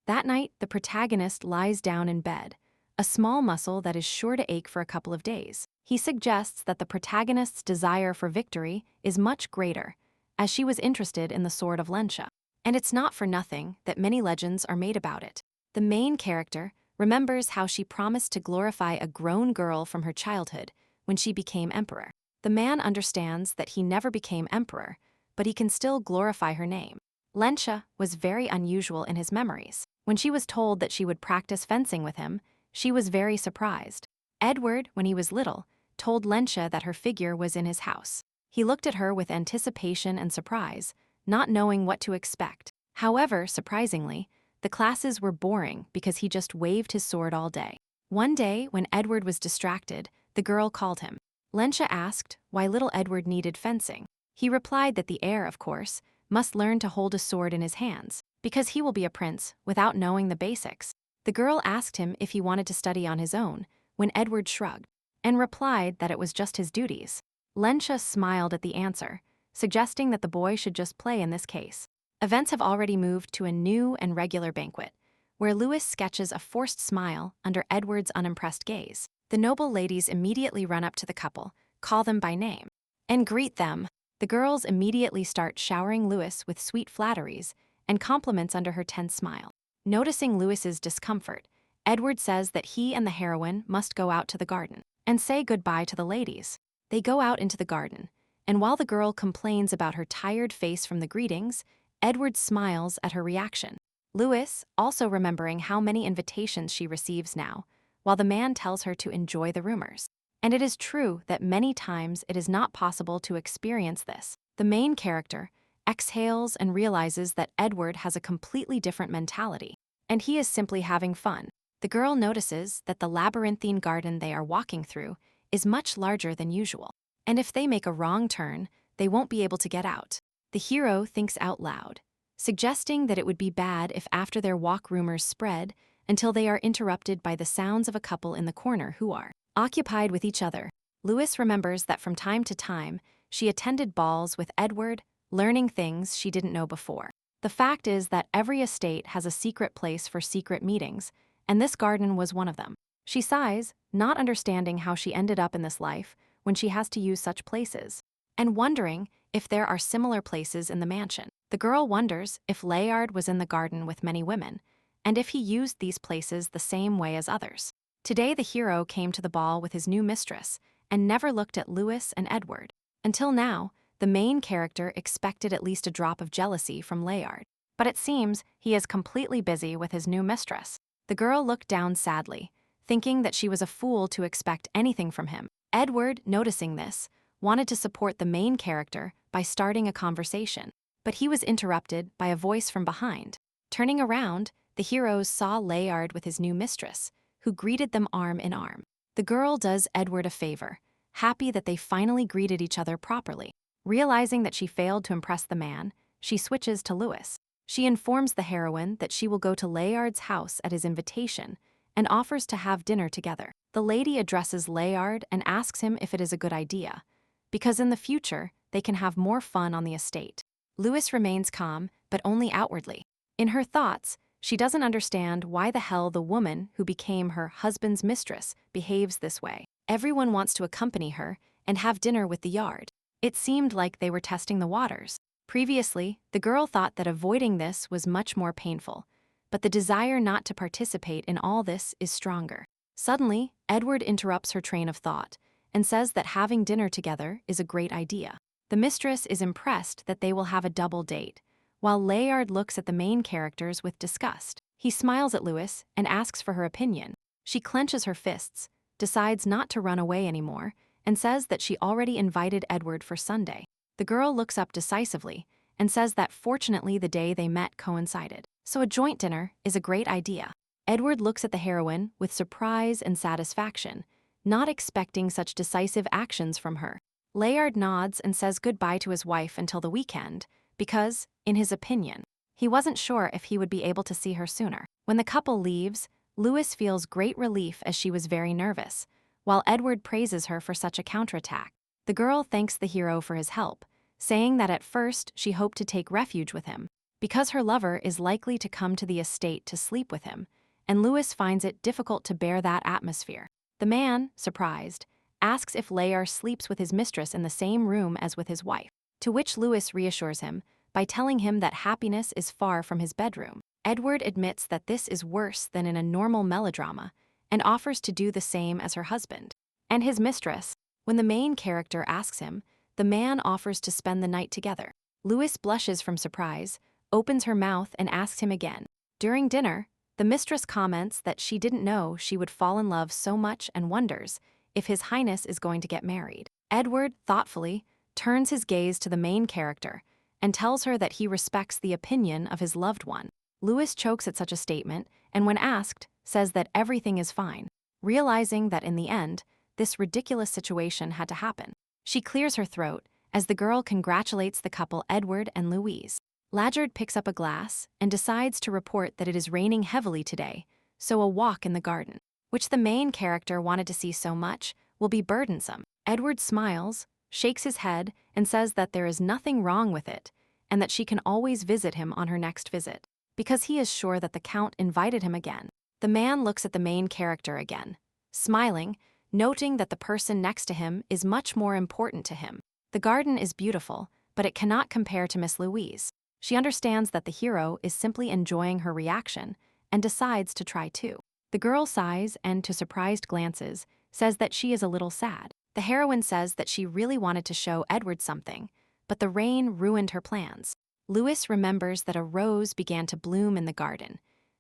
That night, the protagonist lies down in bed, a small muscle that is sure to ache for a couple of days. He suggests that the protagonist's desire for victory is much greater, as she was interested in the Sword of Lensha. And it's not for nothing that many legends are made about it. The main character remembers how she promised to glorify a grown girl from her childhood when she became emperor. The man understands that he never became emperor, but he can still glorify her name. Lensha was very unusual in his memories. When she was told that she would practice fencing with him, she was very surprised. Edward, when he was little, told Lensha that her figure was in his house. He looked at her with anticipation and surprise, not knowing what to expect. However, surprisingly, the classes were boring because he just waved his sword all day. One day, when Edward was distracted, the girl called him. Lensha asked why little Edward needed fencing. He replied that the heir, of course, must learn to hold a sword in his hands, because he will be a prince without knowing the basics. The girl asked him if he wanted to study on his own, when Edward shrugged, and replied that it was just his duties. Lensha smiled at the answer, suggesting that the boy should just play in this case. Events have already moved to a new and regular banquet, where Louis sketches a forced smile under Edward's unimpressed gaze. The noble ladies immediately run up to the couple, call them by name, and greet them. The girls immediately start showering Louis with sweet flatteries and compliments under her tense smile. Noticing Louis's discomfort, Edward says that he and the heroine must go out to the garden and say goodbye to the ladies. They go out into the garden, and while the girl complains about her tired face from the greetings, Edward smiles at her reaction. Louis, also remembering how many invitations she receives now, while the man tells her to enjoy the rumors. And it is true that many times it is not possible to experience this. The main character exhales and realizes that Edward has a completely different mentality, and he is simply having fun. The girl notices that the labyrinthine garden they are walking through is much larger than usual, and if they make a wrong turn, they won't be able to get out. The hero thinks out loud, suggesting that it would be bad if after their walk rumors spread until they are interrupted by the sounds of a couple in the corner who are occupied with each other. Louis remembers that from time to time, she attended balls with Edward, learning things she didn't know before. The fact is that every estate has a secret place for secret meetings, and this garden was one of them. She sighs, not understanding how she ended up in this life when she has to use such places, and wondering if there are similar places in the mansion. The girl wonders if Layard was in the garden with many women, and if he used these places the same way as others. Today the hero came to the ball with his new mistress and never looked at Louis and Edward. Until now, the main character expected at least a drop of jealousy from Layard, but it seems he is completely busy with his new mistress. The girl looked down sadly, thinking that she was a fool to expect anything from him. Edward, noticing this, wanted to support the main character by starting a conversation, but he was interrupted by a voice from behind. Turning around, the heroes saw Layard with his new mistress, who greeted them arm in arm. The girl does Edward a favor, happy that they finally greeted each other properly. Realizing that she failed to impress the man, she switches to Lewis. She informs the heroine that she will go to Layard's house at his invitation and offers to have dinner together. The lady addresses Layard and asks him if it is a good idea, because in the future, they can have more fun on the estate. Lewis remains calm, but only outwardly. In her thoughts, she doesn't understand why the hell the woman who became her husband's mistress behaves this way. Everyone wants to accompany her and have dinner with the Yard. It seemed like they were testing the waters. Previously, the girl thought that avoiding this was much more painful, but the desire not to participate in all this is stronger. Suddenly, Edward interrupts her train of thought and says that having dinner together is a great idea. The mistress is impressed that they will have a double date, while Layard looks at the main characters with disgust. He smiles at Lewis and asks for her opinion. She clenches her fists, decides not to run away anymore, and says that she already invited Edward for Sunday. The girl looks up decisively and says that fortunately the day they met coincided, so a joint dinner is a great idea. Edward looks at the heroine with surprise and satisfaction, not expecting such decisive actions from her. Layard nods and says goodbye to his wife until the weekend, because, in his opinion, he wasn't sure if he would be able to see her sooner. When the couple leaves, Lewis feels great relief as she was very nervous, while Edward praises her for such a counterattack. The girl thanks the hero for his help, saying that at first she hoped to take refuge with him, because her lover is likely to come to the estate to sleep with him, and Lewis finds it difficult to bear that atmosphere. The man, surprised, asks if Layard sleeps with his mistress in the same room as with his wife, to which Lewis reassures him by telling him that happiness is far from his bedroom. Edward admits that this is worse than in a normal melodrama and offers to do the same as her husband and his mistress. When the main character asks him, the man offers to spend the night together. Lewis blushes from surprise, opens her mouth and asks him again. During dinner, the mistress comments that she didn't know she would fall in love so much and wonders if His Highness is going to get married. Edward, thoughtfully, turns his gaze to the main character and tells her that he respects the opinion of his loved one. Lewis chokes at such a statement and, when asked, says that everything is fine, realizing that in the end, this ridiculous situation had to happen. She clears her throat as the girl congratulates the couple Edward and Louise. Layard picks up a glass and decides to report that it is raining heavily today, so a walk in the garden, which the main character wanted to see so much, will be burdensome. Edward smiles, shakes his head, and says that there is nothing wrong with it, and that she can always visit him on her next visit, because he is sure that the Count invited him again. The man looks at the main character again, smiling, noting that the person next to him is much more important to him. The garden is beautiful, but it cannot compare to Miss Louise. She understands that the hero is simply enjoying her reaction and decides to try too. The girl sighs and, to surprised glances, says that she is a little sad. The heroine says that she really wanted to show Edward something, but the rain ruined her plans. Lewis remembers that a rose began to bloom in the garden,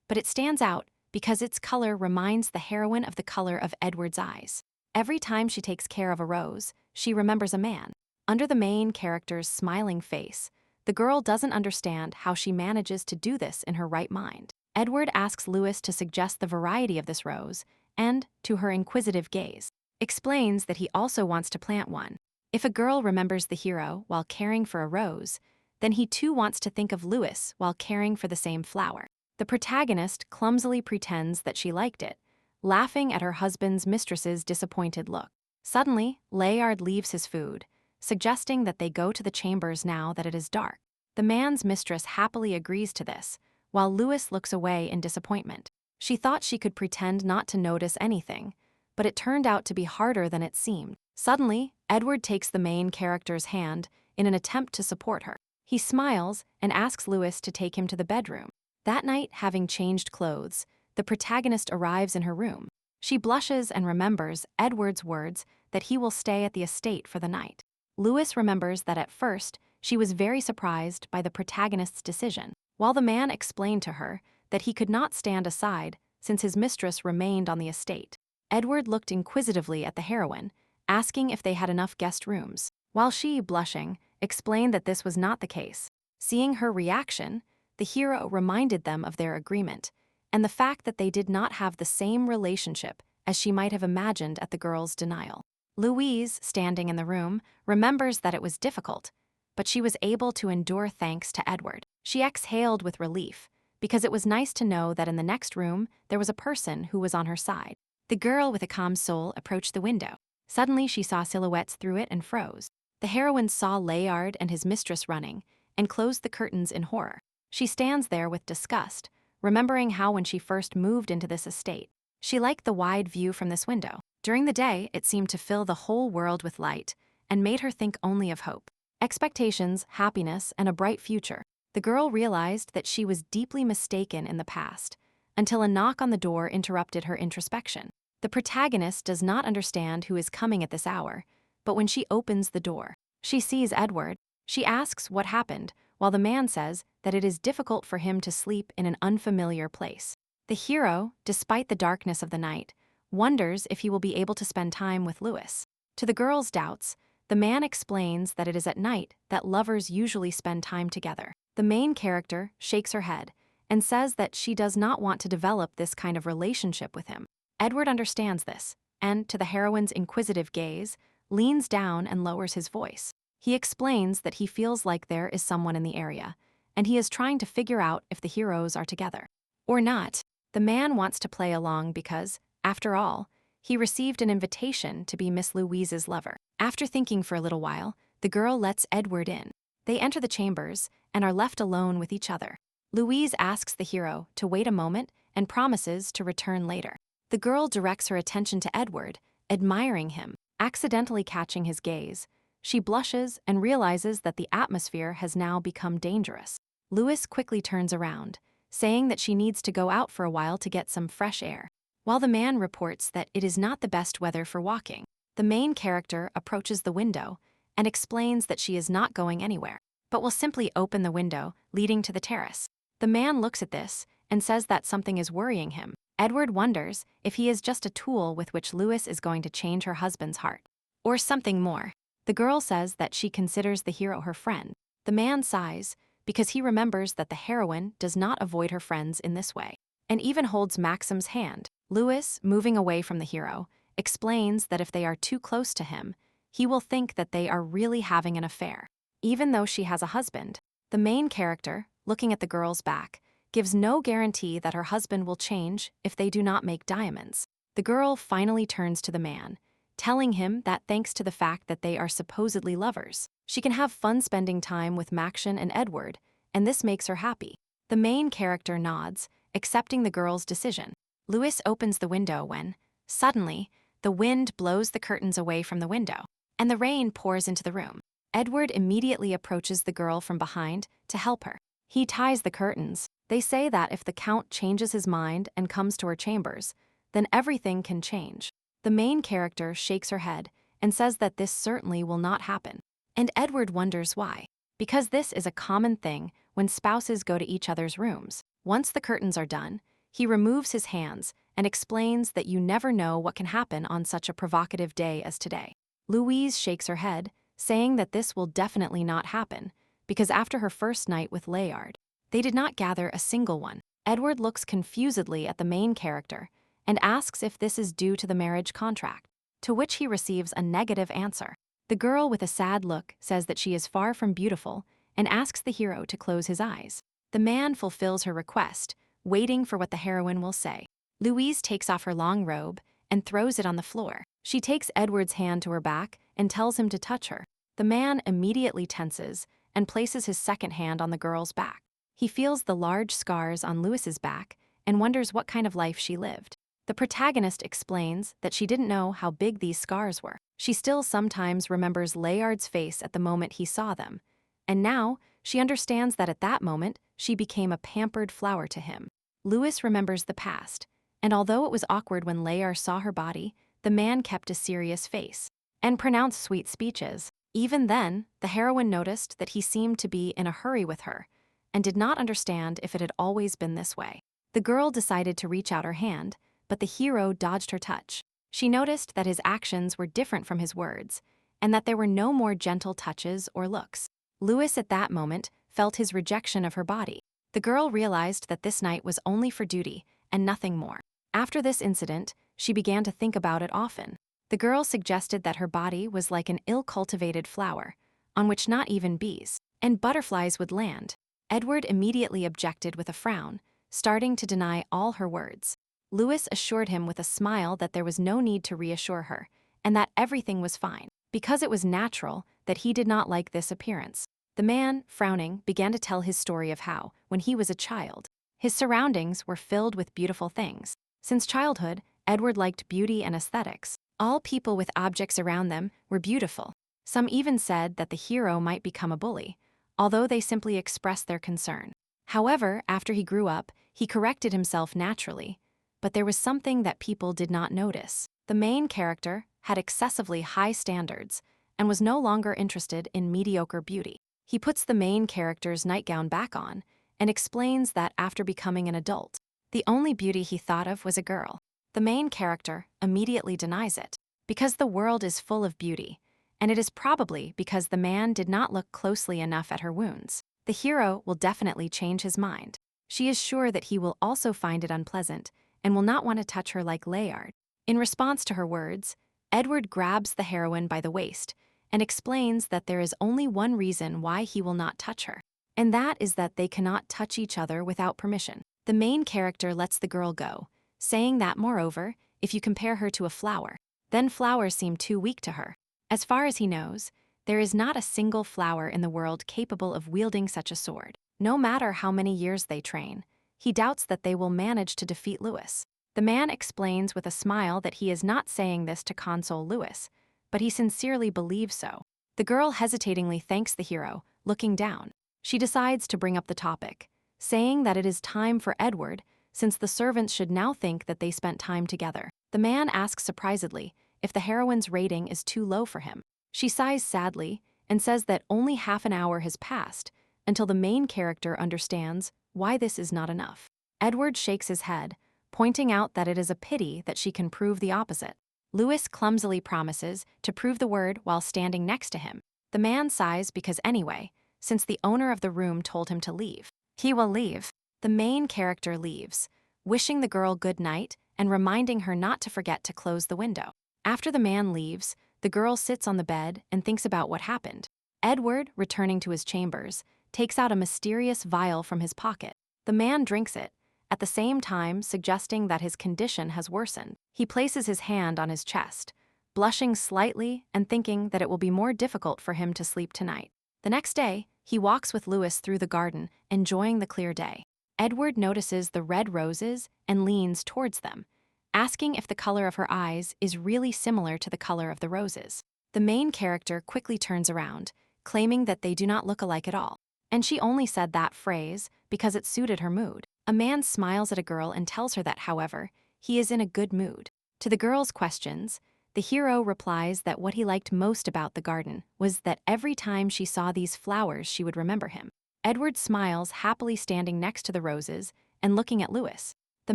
but it stands out because its color reminds the heroine of the color of Edward's eyes. Every time she takes care of a rose, she remembers a man. Under the main character's smiling face, the girl doesn't understand how she manages to do this in her right mind. Edward asks Lewis to suggest the variety of this rose and, to her inquisitive gaze, explains that he also wants to plant one. If a girl remembers the hero while caring for a rose, then he too wants to think of Lewis while caring for the same flower. The protagonist clumsily pretends that she liked it, laughing at her husband's mistress's disappointed look. Suddenly, Layard leaves his food, suggesting that they go to the chambers now that it is dark. The man's mistress happily agrees to this, while Lewis looks away in disappointment. She thought she could pretend not to notice anything, but it turned out to be harder than it seemed. Suddenly, Edward takes the main character's hand in an attempt to support her. He smiles and asks Lewis to take him to the bedroom. That night, having changed clothes, the protagonist arrives in her room. She blushes and remembers Edward's words that he will stay at the estate for the night. Lewis remembers that at first, she was very surprised by the protagonist's decision, while the man explained to her that he could not stand aside since his mistress remained on the estate. Edward looked inquisitively at the heroine, asking if they had enough guest rooms, while she, blushing, explained that this was not the case. Seeing her reaction, the hero reminded them of their agreement and the fact that they did not have the same relationship as she might have imagined at the girl's denial. Louise, standing in the room, remembers that it was difficult, but she was able to endure thanks to Edward. She exhaled with relief, because it was nice to know that in the next room there was a person who was on her side. The girl with a calm soul approached the window. Suddenly she saw silhouettes through it and froze. The heroine saw Layard and his mistress running, and closed the curtains in horror. She stands there with disgust, remembering how when she first moved into this estate, she liked the wide view from this window. During the day, it seemed to fill the whole world with light, and made her think only of hope, expectations, happiness, and a bright future. The girl realized that she was deeply mistaken in the past, until a knock on the door interrupted her introspection. The protagonist does not understand who is coming at this hour, but when she opens the door, she sees Edward. She asks what happened, while the man says that it is difficult for him to sleep in an unfamiliar place. The hero, despite the darkness of the night, wonders if he will be able to spend time with Louis. To the girl's doubts, the man explains that it is at night that lovers usually spend time together. The main character shakes her head and says that she does not want to develop this kind of relationship with him. Edward understands this, and, to the heroine's inquisitive gaze, leans down and lowers his voice. He explains that he feels like there is someone in the area, and he is trying to figure out if the heroes are together or not. The man wants to play along because, after all, he received an invitation to be Miss Louise's lover. After thinking for a little while, the girl lets Edward in. They enter the chambers and are left alone with each other. Louise asks the hero to wait a moment and promises to return later. The girl directs her attention to Edward, admiring him, accidentally catching his gaze. She blushes and realizes that the atmosphere has now become dangerous. Louis quickly turns around, saying that she needs to go out for a while to get some fresh air. While the man reports that it is not the best weather for walking, the main character approaches the window and explains that she is not going anywhere, but will simply open the window leading to the terrace. The man looks at this and says that something is worrying him. Edward wonders if he is just a tool with which Louis is going to change her husband's heart, or something more. The girl says that she considers the hero her friend. The man sighs because he remembers that the heroine does not avoid her friends in this way, and even holds Maxim's hand. Louis, moving away from the hero, explains that if they are too close to him, he will think that they are really having an affair, even though she has a husband. The main character, looking at the girl's back, gives no guarantee that her husband will change if they do not make diamonds. The girl finally turns to the man, telling him that thanks to the fact that they are supposedly lovers, she can have fun spending time with Maxim and Edward, and this makes her happy. The main character nods, accepting the girl's decision. Louis opens the window when, suddenly, the wind blows the curtains away from the window, and the rain pours into the room. Edward immediately approaches the girl from behind to help her. He ties the curtains. They say that if the Count changes his mind and comes to her chambers, then everything can change. The main character shakes her head and says that this certainly will not happen. And Edward wonders why. Because this is a common thing when spouses go to each other's rooms. Once the curtains are done, he removes his hands and explains that you never know what can happen on such a provocative day as today. Louise shakes her head, saying that this will definitely not happen, because after her first night with Layard, they did not gather a single one. Edward looks confusedly at the main character and asks if this is due to the marriage contract, to which he receives a negative answer. The girl with a sad look says that she is far from beautiful and asks the hero to close his eyes. The man fulfills her request, waiting for what the heroine will say. Louise takes off her long robe and throws it on the floor. She takes Edward's hand to her back and tells him to touch her. The man immediately tenses and places his second hand on the girl's back. He feels the large scars on Louis's back and wonders what kind of life she lived. The protagonist explains that she didn't know how big these scars were. She still sometimes remembers Layard's face at the moment he saw them, and now she understands that at that moment she became a pampered flower to him. Louis remembers the past, and although it was awkward when Layard saw her body, the man kept a serious face and pronounced sweet speeches. Even then, the heroine noticed that he seemed to be in a hurry with her and did not understand if it had always been this way. The girl decided to reach out her hand, but the hero dodged her touch. She noticed that his actions were different from his words, and that there were no more gentle touches or looks. Louis at that moment felt his rejection of her body. The girl realized that this night was only for duty and nothing more. After this incident, she began to think about it often. The girl suggested that her body was like an ill-cultivated flower, on which not even bees and butterflies would land. Edward immediately objected with a frown, starting to deny all her words. Lewis assured him with a smile that there was no need to reassure her, and that everything was fine, because it was natural that he did not like this appearance. The man, frowning, began to tell his story of how, when he was a child, his surroundings were filled with beautiful things. Since childhood, Edward liked beauty and aesthetics. All people with objects around them were beautiful. Some even said that the hero might become a bully, although they simply expressed their concern. However, after he grew up, he corrected himself naturally, but there was something that people did not notice. The main character had excessively high standards and was no longer interested in mediocre beauty. He puts the main character's nightgown back on and explains that after becoming an adult, the only beauty he thought of was a girl. The main character immediately denies it, because the world is full of beauty, and it is probably because the man did not look closely enough at her wounds. The hero will definitely change his mind. She is sure that he will also find it unpleasant and will not want to touch her like Layard. In response to her words, Edward grabs the heroine by the waist and explains that there is only one reason why he will not touch her, and that is that they cannot touch each other without permission. The main character lets the girl go, saying that, moreover, if you compare her to a flower, then flowers seem too weak to her. As far as he knows, there is not a single flower in the world capable of wielding such a sword. No matter how many years they train, he doubts that they will manage to defeat Lewis. The man explains with a smile that he is not saying this to console Lewis, but he sincerely believes so. The girl hesitatingly thanks the hero, looking down. She decides to bring up the topic, saying that it is time for Edward, since the servants should now think that they spent time together. The man asks surprisedly if the heroine's rating is too low for him. She sighs sadly and says that only half an hour has passed until the main character understands why this is not enough. Edward shakes his head, pointing out that it is a pity that she can prove the opposite. Lewis clumsily promises to prove the word while standing next to him. The man sighs because anyway, since the owner of the room told him to leave, he will leave. The main character leaves, wishing the girl good night and reminding her not to forget to close the window. After the man leaves, the girl sits on the bed and thinks about what happened. Edward, returning to his chambers, takes out a mysterious vial from his pocket. The man drinks it, at the same time suggesting that his condition has worsened. He places his hand on his chest, blushing slightly and thinking that it will be more difficult for him to sleep tonight. The next day, he walks with Lewis through the garden, enjoying the clear day. Edward notices the red roses and leans towards them, asking if the color of her eyes is really similar to the color of the roses. The main character quickly turns around, claiming that they do not look alike at all, and she only said that phrase because it suited her mood. A man smiles at a girl and tells her that, however, he is in a good mood. To the girl's questions, the hero replies that what he liked most about the garden was that every time she saw these flowers she would remember him. Edward smiles, happily standing next to the roses and looking at Lewis. The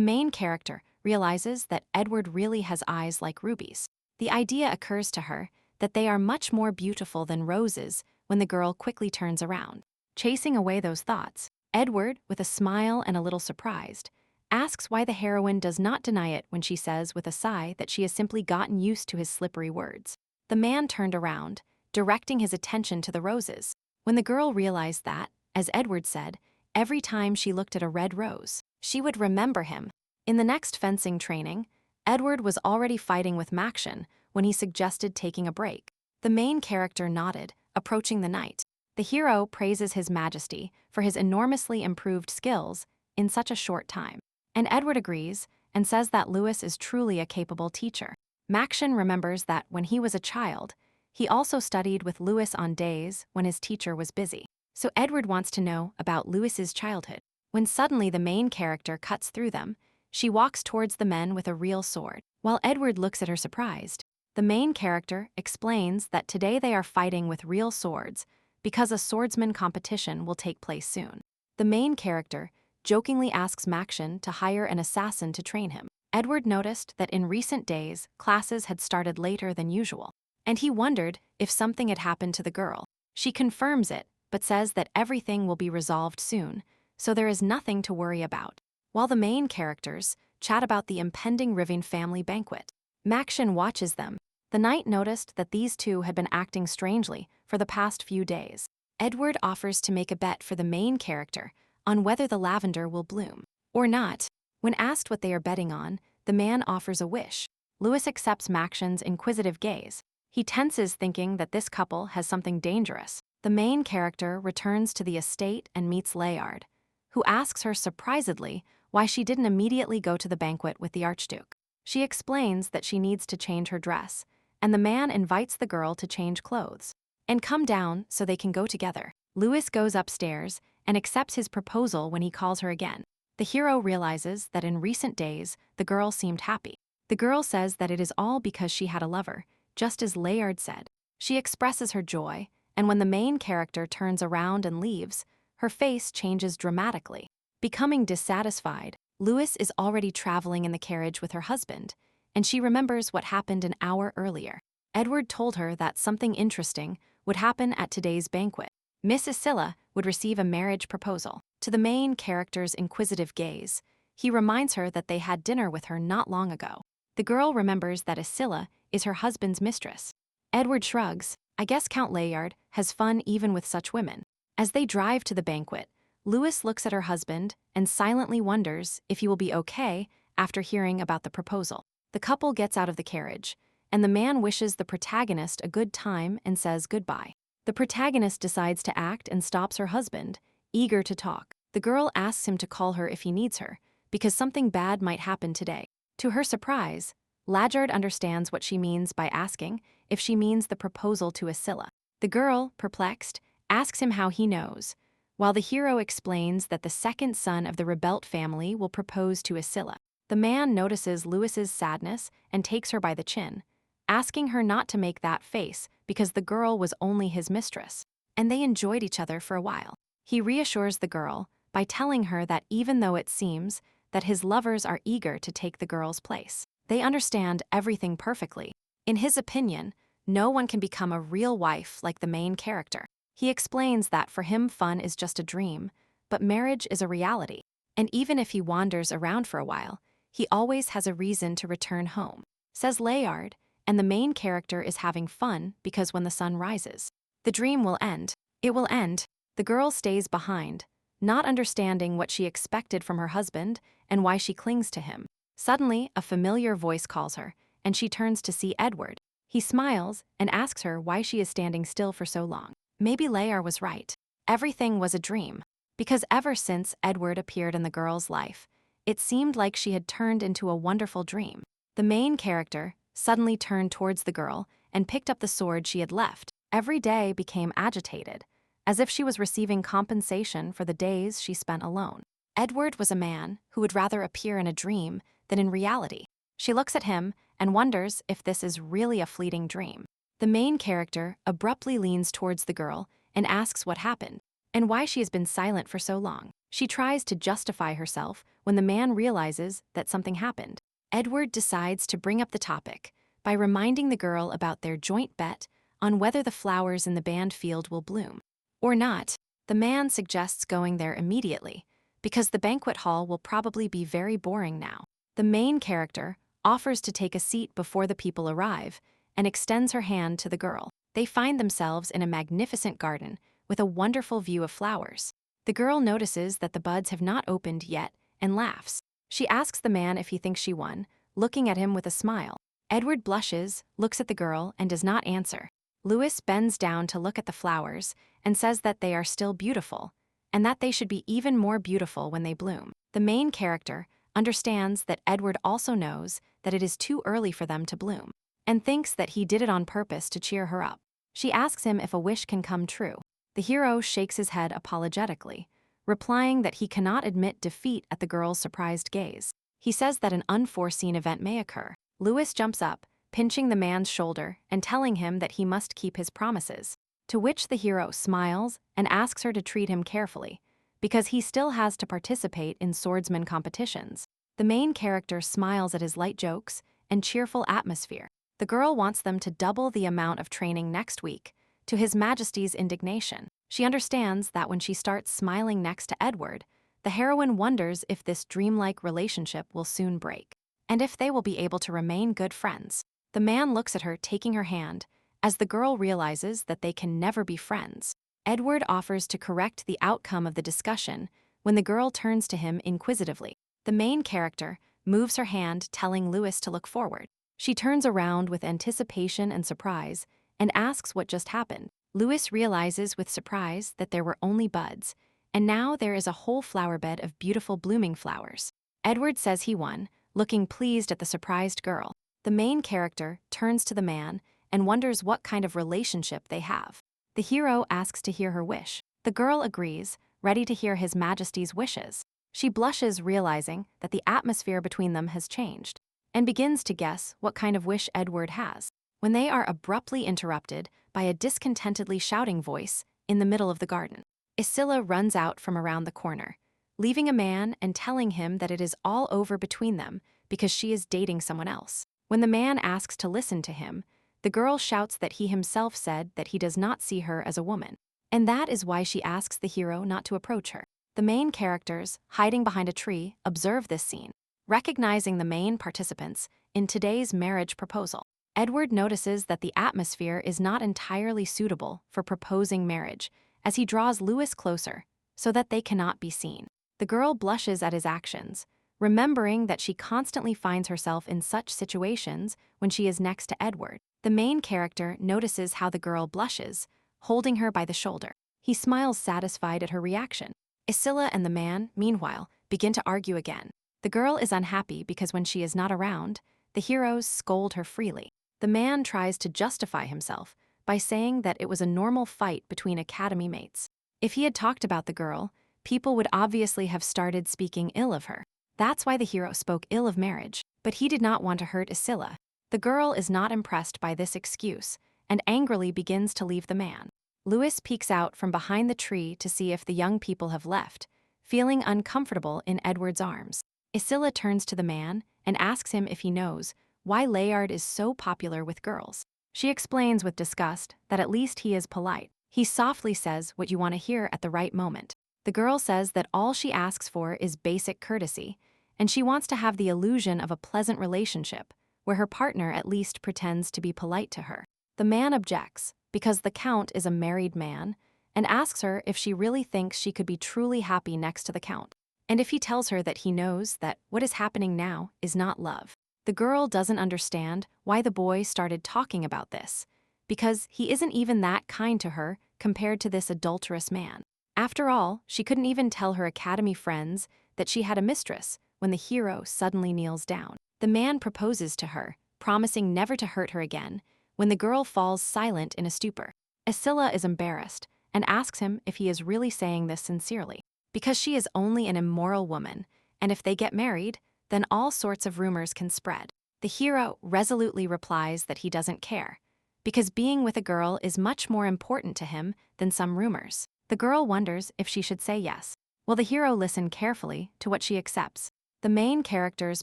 main character realizes that Edward really has eyes like rubies. The idea occurs to her that they are much more beautiful than roses when the girl quickly turns around. Chasing away those thoughts, Edward, with a smile and a little surprised, asks why the heroine does not deny it when she says with a sigh that she has simply gotten used to his slippery words. The man turned around, directing his attention to the roses. When the girl realized that, as Edward said, every time she looked at a red rose, she would remember him. In the next fencing training, Edward was already fighting with Maction when he suggested taking a break. The main character nodded, approaching the knight. The hero praises His Majesty for his enormously improved skills in such a short time, and Edward agrees and says that Lewis is truly a capable teacher. Maction remembers that when he was a child, he also studied with Lewis on days when his teacher was busy. So Edward wants to know about Lewis's childhood. When suddenly the main character cuts through them, she walks towards the men with a real sword. While Edward looks at her surprised, the main character explains that today they are fighting with real swords because a swordsman competition will take place soon. The main character jokingly asks Maction to hire an assassin to train him. Edward noticed that in recent days, classes had started later than usual, and he wondered if something had happened to the girl. She confirms it, but says that everything will be resolved soon, so there is nothing to worry about. While the main characters chat about the impending Riving family banquet, Maction watches them, The knight noticed that these two had been acting strangely for the past few days. Edward offers to make a bet for the main character on whether the lavender will bloom or not. When asked what they are betting on, the man offers a wish. Lewis accepts Maction's inquisitive gaze. He tenses, thinking that this couple has something dangerous. The main character returns to the estate and meets Layard, who asks her surprisedly why she didn't immediately go to the banquet with the Archduke. She explains that she needs to change her dress, and the man invites the girl to change clothes and come down so they can go together. Lewis goes upstairs and accepts his proposal when he calls her again. The hero realizes that in recent days, the girl seemed happy. The girl says that it is all because she had a lover, just as Layard said. She expresses her joy, and when the main character turns around and leaves, her face changes dramatically. Becoming dissatisfied, Lewis is already traveling in the carriage with her husband, and she remembers what happened an hour earlier. Edward told her that something interesting would happen at today's banquet. Miss Isilla would receive a marriage proposal. To the main character's inquisitive gaze, he reminds her that they had dinner with her not long ago. The girl remembers that Isilla is her husband's mistress. Edward shrugs. I guess Count Layard has fun even with such women. As they drive to the banquet, Lewis looks at her husband and silently wonders if he will be okay after hearing about the proposal. The couple gets out of the carriage, and the man wishes the protagonist a good time and says goodbye. The protagonist decides to act and stops her husband, eager to talk. The girl asks him to call her if he needs her, because something bad might happen today. To her surprise, Layard understands what she means by asking if she means the proposal to Isilla. The girl, perplexed, asks him how he knows, while the hero explains that the second son of the Rebelt family will propose to Isilla. The man notices Lewis's sadness and takes her by the chin, asking her not to make that face because the girl was only his mistress, and they enjoyed each other for a while. He reassures the girl by telling her that even though it seems that his lovers are eager to take the girl's place, they understand everything perfectly. In his opinion, no one can become a real wife like the main character. He explains that for him fun is just a dream, but marriage is a reality, and even if he wanders around for a while, he always has a reason to return home, says Layard, and the main character is having fun because when the sun rises, the dream will end. It will end. The girl stays behind, not understanding what she expected from her husband and why she clings to him. Suddenly, a familiar voice calls her, and she turns to see Edward. He smiles and asks her why she is standing still for so long. Maybe Layard was right. Everything was a dream, because ever since Edward appeared in the girl's life, it seemed like she had turned into a wonderful dream. The main character suddenly turned towards the girl and picked up the sword she had left. Every day became agitated, as if she was receiving compensation for the days she spent alone. Edward was a man who would rather appear in a dream than in reality. She looks at him and wonders if this is really a fleeting dream. The main character abruptly leans towards the girl and asks what happened and why she has been silent for so long. She tries to justify herself when the man realizes that something happened. Edward decides to bring up the topic by reminding the girl about their joint bet on whether the flowers in the band field will bloom or not. The man suggests going there immediately because the banquet hall will probably be very boring now. The main character offers to take a seat before the people arrive and extends her hand to the girl. They find themselves in a magnificent garden with a wonderful view of flowers. The girl notices that the buds have not opened yet and laughs. She asks the man if he thinks she won, looking at him with a smile. Edward blushes, looks at the girl, and does not answer. Lewis bends down to look at the flowers and says that they are still beautiful, and that they should be even more beautiful when they bloom. The main character understands that Edward also knows that it is too early for them to bloom, and thinks that he did it on purpose to cheer her up. She asks him if a wish can come true. The hero shakes his head apologetically, replying that he cannot admit defeat at the girl's surprised gaze. He says that an unforeseen event may occur. Lewis jumps up, pinching the man's shoulder and telling him that he must keep his promises, to which the hero smiles and asks her to treat him carefully, because he still has to participate in swordsman competitions. The main character smiles at his light jokes and cheerful atmosphere. The girl wants them to double the amount of training next week, to His Majesty's indignation. She understands that when she starts smiling next to Edward, the heroine wonders if this dreamlike relationship will soon break, and if they will be able to remain good friends. The man looks at her, taking her hand, as the girl realizes that they can never be friends. Edward offers to correct the outcome of the discussion when the girl turns to him inquisitively. The main character moves her hand, telling Lewis to look forward. She turns around with anticipation and surprise and asks what just happened. Lewis realizes with surprise that there were only buds, and now there is a whole flower bed of beautiful blooming flowers. Edward says he won, looking pleased at the surprised girl. The main character turns to the man and wonders what kind of relationship they have. The hero asks to hear her wish. The girl agrees, ready to hear His Majesty's wishes. She blushes, realizing that the atmosphere between them has changed, and begins to guess what kind of wish Edward has, when they are abruptly interrupted by a discontentedly shouting voice in the middle of the garden. Isilla runs out from around the corner, leaving a man and telling him that it is all over between them because she is dating someone else. When the man asks to listen to him, the girl shouts that he himself said that he does not see her as a woman, and that is why she asks the hero not to approach her. The main characters, hiding behind a tree, observe this scene. Recognizing the main participants in today's marriage proposal, Edward notices that the atmosphere is not entirely suitable for proposing marriage as he draws Lewis closer so that they cannot be seen. The girl blushes at his actions, remembering that she constantly finds herself in such situations when she is next to Edward. The main character notices how the girl blushes, holding her by the shoulder. He smiles, satisfied at her reaction. Isilla and the man, meanwhile, begin to argue again. The girl is unhappy because when she is not around, the heroes scold her freely. The man tries to justify himself by saying that it was a normal fight between academy mates. If he had talked about the girl, people would obviously have started speaking ill of her. That's why the hero spoke ill of marriage, but he did not want to hurt Isilla. The girl is not impressed by this excuse and angrily begins to leave the man. Lewis peeks out from behind the tree to see if the young people have left, feeling uncomfortable in Edward's arms. Isilla turns to the man and asks him if he knows why Layard is so popular with girls. She explains with disgust that at least he is polite. He softly says what you want to hear at the right moment. The girl says that all she asks for is basic courtesy, and she wants to have the illusion of a pleasant relationship, where her partner at least pretends to be polite to her. The man objects, because the Count is a married man, and asks her if she really thinks she could be truly happy next to the Count, and if he tells her that he knows that what is happening now is not love. The girl doesn't understand why the boy started talking about this, because he isn't even that kind to her compared to this adulterous man. After all, she couldn't even tell her academy friends that she had a mistress when the hero suddenly kneels down. The man proposes to her, promising never to hurt her again, when the girl falls silent in a stupor. Isilla is embarrassed and asks him if he is really saying this sincerely, because she is only an immoral woman, and if they get married, then all sorts of rumors can spread. The hero resolutely replies that he doesn't care, because being with a girl is much more important to him than some rumors. The girl wonders if she should say yes. Will the hero listen carefully to what she accepts? The main characters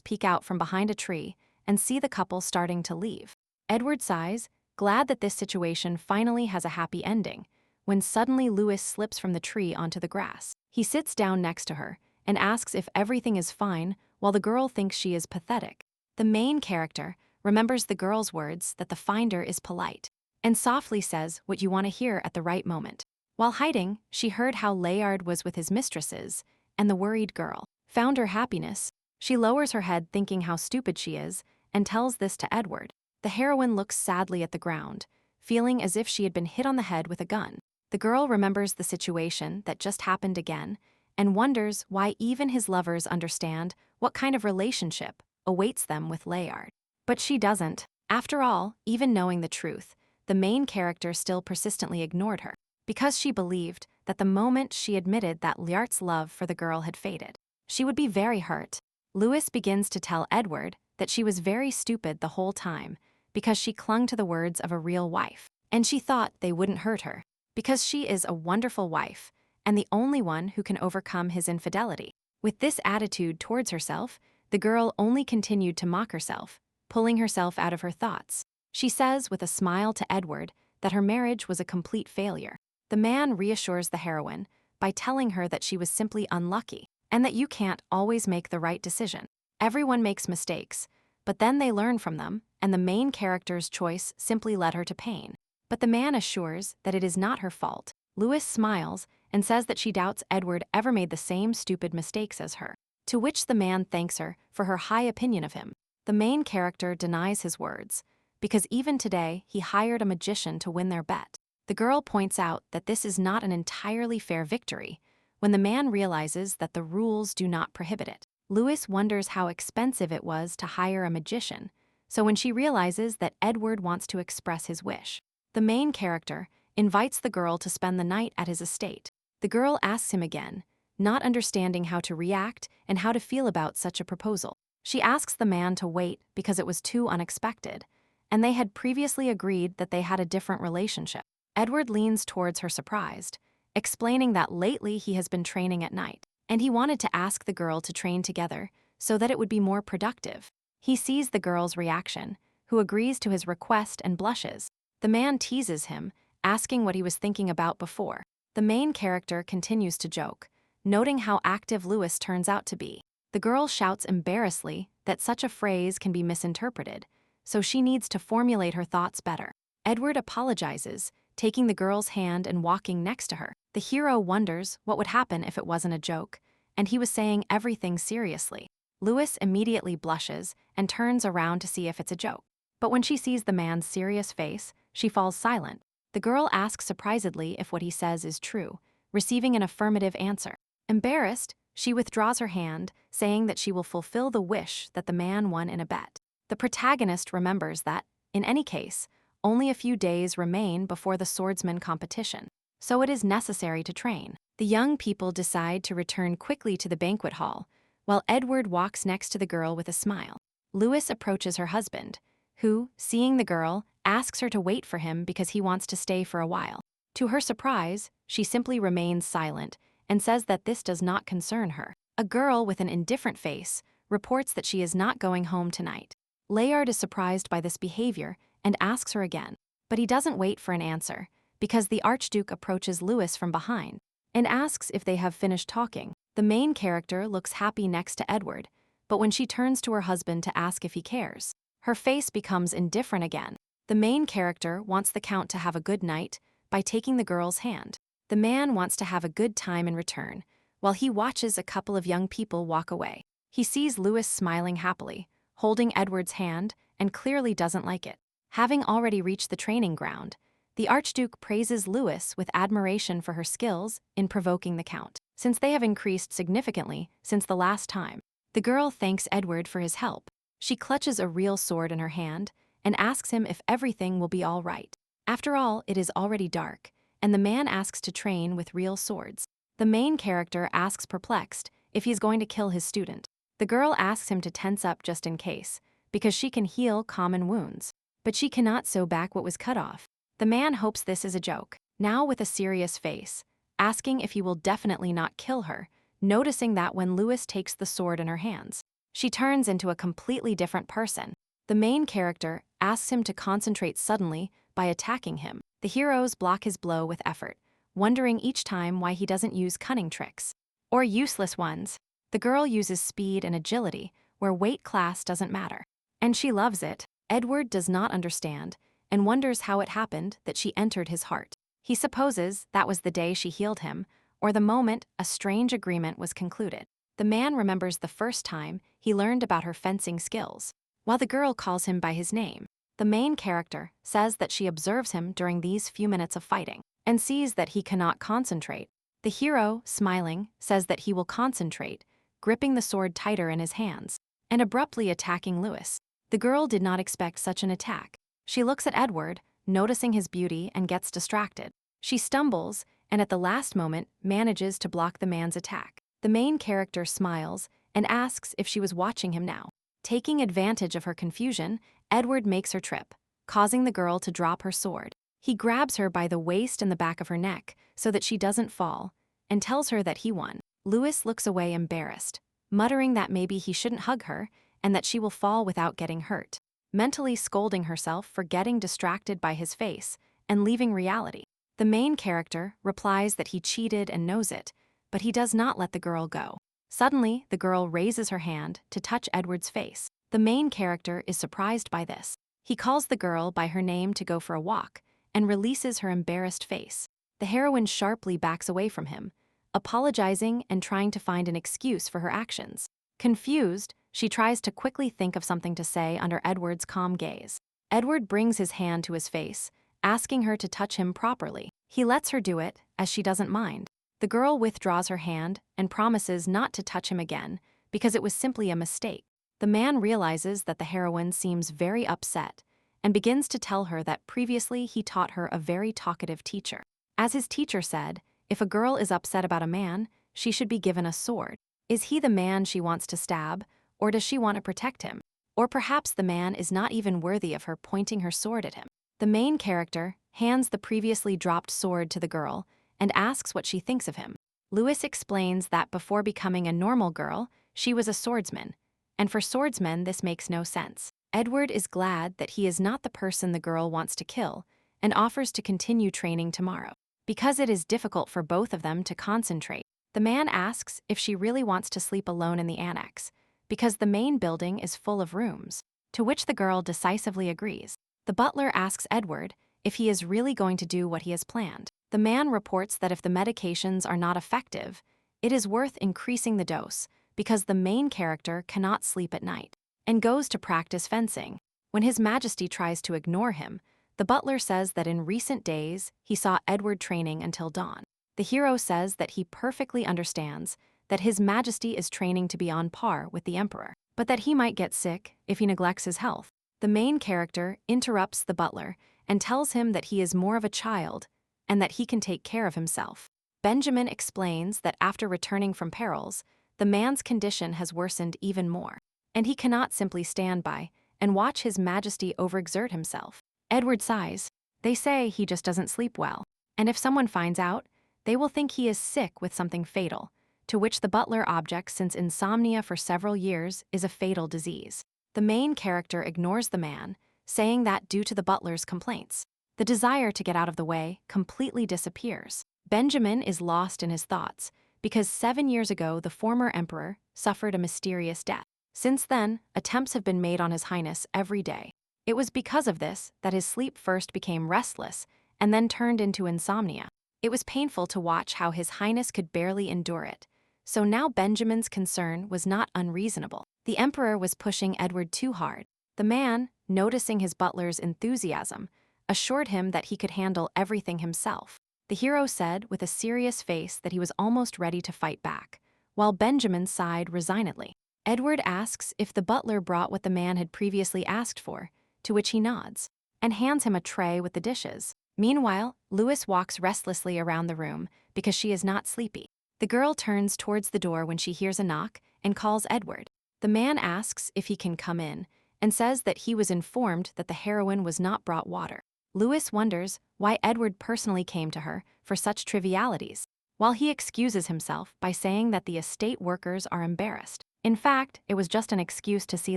peek out from behind a tree and see the couple starting to leave. Edward sighs, glad that this situation finally has a happy ending, when suddenly Lewis slips from the tree onto the grass. He sits down next to her and asks if everything is fine, while the girl thinks she is pathetic. The main character remembers the girl's words that the finder is polite, and softly says what you want to hear at the right moment. While hiding, she heard how Layard was with his mistresses, and the worried girl found her happiness. She lowers her head, thinking how stupid she is, and tells this to Edward. The heroine looks sadly at the ground, feeling as if she had been hit on the head with a gun. The girl remembers the situation that just happened again, and wonders why even his lovers understand what kind of relationship awaits them with Layard. But she doesn't. After all, even knowing the truth, the main character still persistently ignored her, because she believed that the moment she admitted that Layard's love for the girl had faded, she would be very hurt. Lewis begins to tell Edward that she was very stupid the whole time because she clung to the words of a real wife, and she thought they wouldn't hurt her, because she is a wonderful wife and the only one who can overcome his infidelity. With this attitude towards herself, the girl only continued to mock herself, pulling herself out of her thoughts. She says with a smile to Edward that her marriage was a complete failure. The man reassures the heroine by telling her that she was simply unlucky, and that you can't always make the right decision. Everyone makes mistakes, but then they learn from them, and the main character's choice simply led her to pain. But the man assures that it is not her fault. Lewis smiles and says that she doubts Edward ever made the same stupid mistakes as her, to which the man thanks her for her high opinion of him. The main character denies his words, because even today he hired a magician to win their bet. The girl points out that this is not an entirely fair victory, when the man realizes that the rules do not prohibit it. Lewis wonders how expensive it was to hire a magician, so when she realizes that Edward wants to express his wish, the main character invites the girl to spend the night at his estate. The girl asks him again, not understanding how to react and how to feel about such a proposal. She asks the man to wait because it was too unexpected, and they had previously agreed that they had a different relationship. Edward leans towards her surprised, explaining that lately he has been training at night, and he wanted to ask the girl to train together so that it would be more productive. He sees the girl's reaction, who agrees to his request and blushes. The man teases him, asking what he was thinking about before. The main character continues to joke, noting how active Lewis turns out to be. The girl shouts embarrassedly that such a phrase can be misinterpreted, so she needs to formulate her thoughts better. Edward apologizes, taking the girl's hand and walking next to her. The hero wonders what would happen if it wasn't a joke, and he was saying everything seriously. Lewis immediately blushes and turns around to see if it's a joke. But when she sees the man's serious face, she falls silent. The girl asks surprisedly if what he says is true, receiving an affirmative answer. Embarrassed, she withdraws her hand, saying that she will fulfill the wish that the man won in a bet. The protagonist remembers that, in any case, only a few days remain before the swordsman competition, so it is necessary to train. The young people decide to return quickly to the banquet hall, while Edward walks next to the girl with a smile. Lewis approaches her husband, who, seeing the girl, asks her to wait for him because he wants to stay for a while. To her surprise, she simply remains silent and says that this does not concern her. A girl with an indifferent face reports that she is not going home tonight. Layard is surprised by this behavior and asks her again, but he doesn't wait for an answer because the Archduke approaches Lewis from behind and asks if they have finished talking. The main character looks happy next to Edward, but when she turns to her husband to ask if he cares, her face becomes indifferent again. The main character wants the Count to have a good night by taking the girl's hand. The man wants to have a good time in return, while he watches a couple of young people walk away. He sees Lewis smiling happily, holding Edward's hand, and clearly doesn't like it. Having already reached the training ground, the Archduke praises Lewis with admiration for her skills in provoking the Count, since they have increased significantly since the last time. The girl thanks Edward for his help. She clutches a real sword in her hand and asks him if everything will be all right. After all, it is already dark, and the man asks to train with real swords. The main character asks perplexed if he's going to kill his student. The girl asks him to tense up just in case, because she can heal common wounds, but she cannot sew back what was cut off. The man hopes this is a joke, now with a serious face, asking if he will definitely not kill her, noticing that when Lewis takes the sword in her hands, she turns into a completely different person. The main character asks him to concentrate suddenly by attacking him. The heroes block his blow with effort, wondering each time why he doesn't use cunning tricks, or useless ones. The girl uses speed and agility, where weight class doesn't matter. And she loves it. Edward does not understand, and wonders how it happened that she entered his heart. He supposes that was the day she healed him, or the moment a strange agreement was concluded. The man remembers the first time he learned about her fencing skills, while the girl calls him by his name. The main character says that she observes him during these few minutes of fighting, and sees that he cannot concentrate. The hero, smiling, says that he will concentrate, gripping the sword tighter in his hands, and abruptly attacking Lewis. The girl did not expect such an attack. She looks at Edward, noticing his beauty, and gets distracted. She stumbles, and at the last moment manages to block the man's attack. The main character smiles and asks if she was watching him now. Taking advantage of her confusion, Edward makes her trip, causing the girl to drop her sword. He grabs her by the waist and the back of her neck so that she doesn't fall, and tells her that he won. Lewis looks away embarrassed, muttering that maybe he shouldn't hug her and that she will fall without getting hurt, mentally scolding herself for getting distracted by his face and leaving reality. The main character replies that he cheated and knows it, but he does not let the girl go. Suddenly, the girl raises her hand to touch Edward's face. The main character is surprised by this. He calls the girl by her name to go for a walk and releases her embarrassed face. The heroine sharply backs away from him, apologizing and trying to find an excuse for her actions. Confused, she tries to quickly think of something to say under Edward's calm gaze. Edward brings his hand to his face, asking her to touch him properly. He lets her do it, as she doesn't mind. The girl withdraws her hand and promises not to touch him again because it was simply a mistake. The man realizes that the heroine seems very upset and begins to tell her that previously he taught her a very talkative teacher. As his teacher said, if a girl is upset about a man, she should be given a sword. Is he the man she wants to stab, or does she want to protect him? Or perhaps the man is not even worthy of her pointing her sword at him. The main character hands the previously dropped sword to the girl and asks what she thinks of him. Lewis explains that before becoming a normal girl, she was a swordsman, and for swordsmen this makes no sense. Edward is glad that he is not the person the girl wants to kill and offers to continue training tomorrow. Because it is difficult for both of them to concentrate, the man asks if she really wants to sleep alone in the annex, because the main building is full of rooms, to which the girl decisively agrees. The butler asks Edward if he is really going to do what he has planned. The man reports that if the medications are not effective, it is worth increasing the dose because the main character cannot sleep at night, and goes to practice fencing. When His Majesty tries to ignore him, the butler says that in recent days he saw Edward training until dawn. The hero says that he perfectly understands that His Majesty is training to be on par with the Emperor, but that he might get sick if he neglects his health. The main character interrupts the butler and tells him that he is more of a child and that he can take care of himself. Benjamin explains that after returning from perils, the man's condition has worsened even more, and he cannot simply stand by and watch His Majesty overexert himself. Edward sighs. They say he just doesn't sleep well, and if someone finds out, they will think he is sick with something fatal, to which the butler objects since insomnia for several years is a fatal disease. The main character ignores the man, saying that due to the butler's complaints, the desire to get out of the way completely disappears. Benjamin is lost in his thoughts because 7 years ago the former emperor suffered a mysterious death. Since then, attempts have been made on His Highness every day. It was because of this that his sleep first became restless and then turned into insomnia. It was painful to watch how His Highness could barely endure it. So now Benjamin's concern was not unreasonable. The emperor was pushing Edward too hard. The man, noticing his butler's enthusiasm, assured him that he could handle everything himself. The hero said with a serious face that he was almost ready to fight back, while Benjamin sighed resignedly. Edward asks if the butler brought what the man had previously asked for, to which he nods, and hands him a tray with the dishes. Meanwhile, Lewis walks restlessly around the room because she is not sleepy. The girl turns towards the door when she hears a knock and calls Edward. The man asks if he can come in and says that he was informed that the heroine was not brought water. Lewis wonders why Edward personally came to her for such trivialities, while he excuses himself by saying that the estate workers are embarrassed. In fact, it was just an excuse to see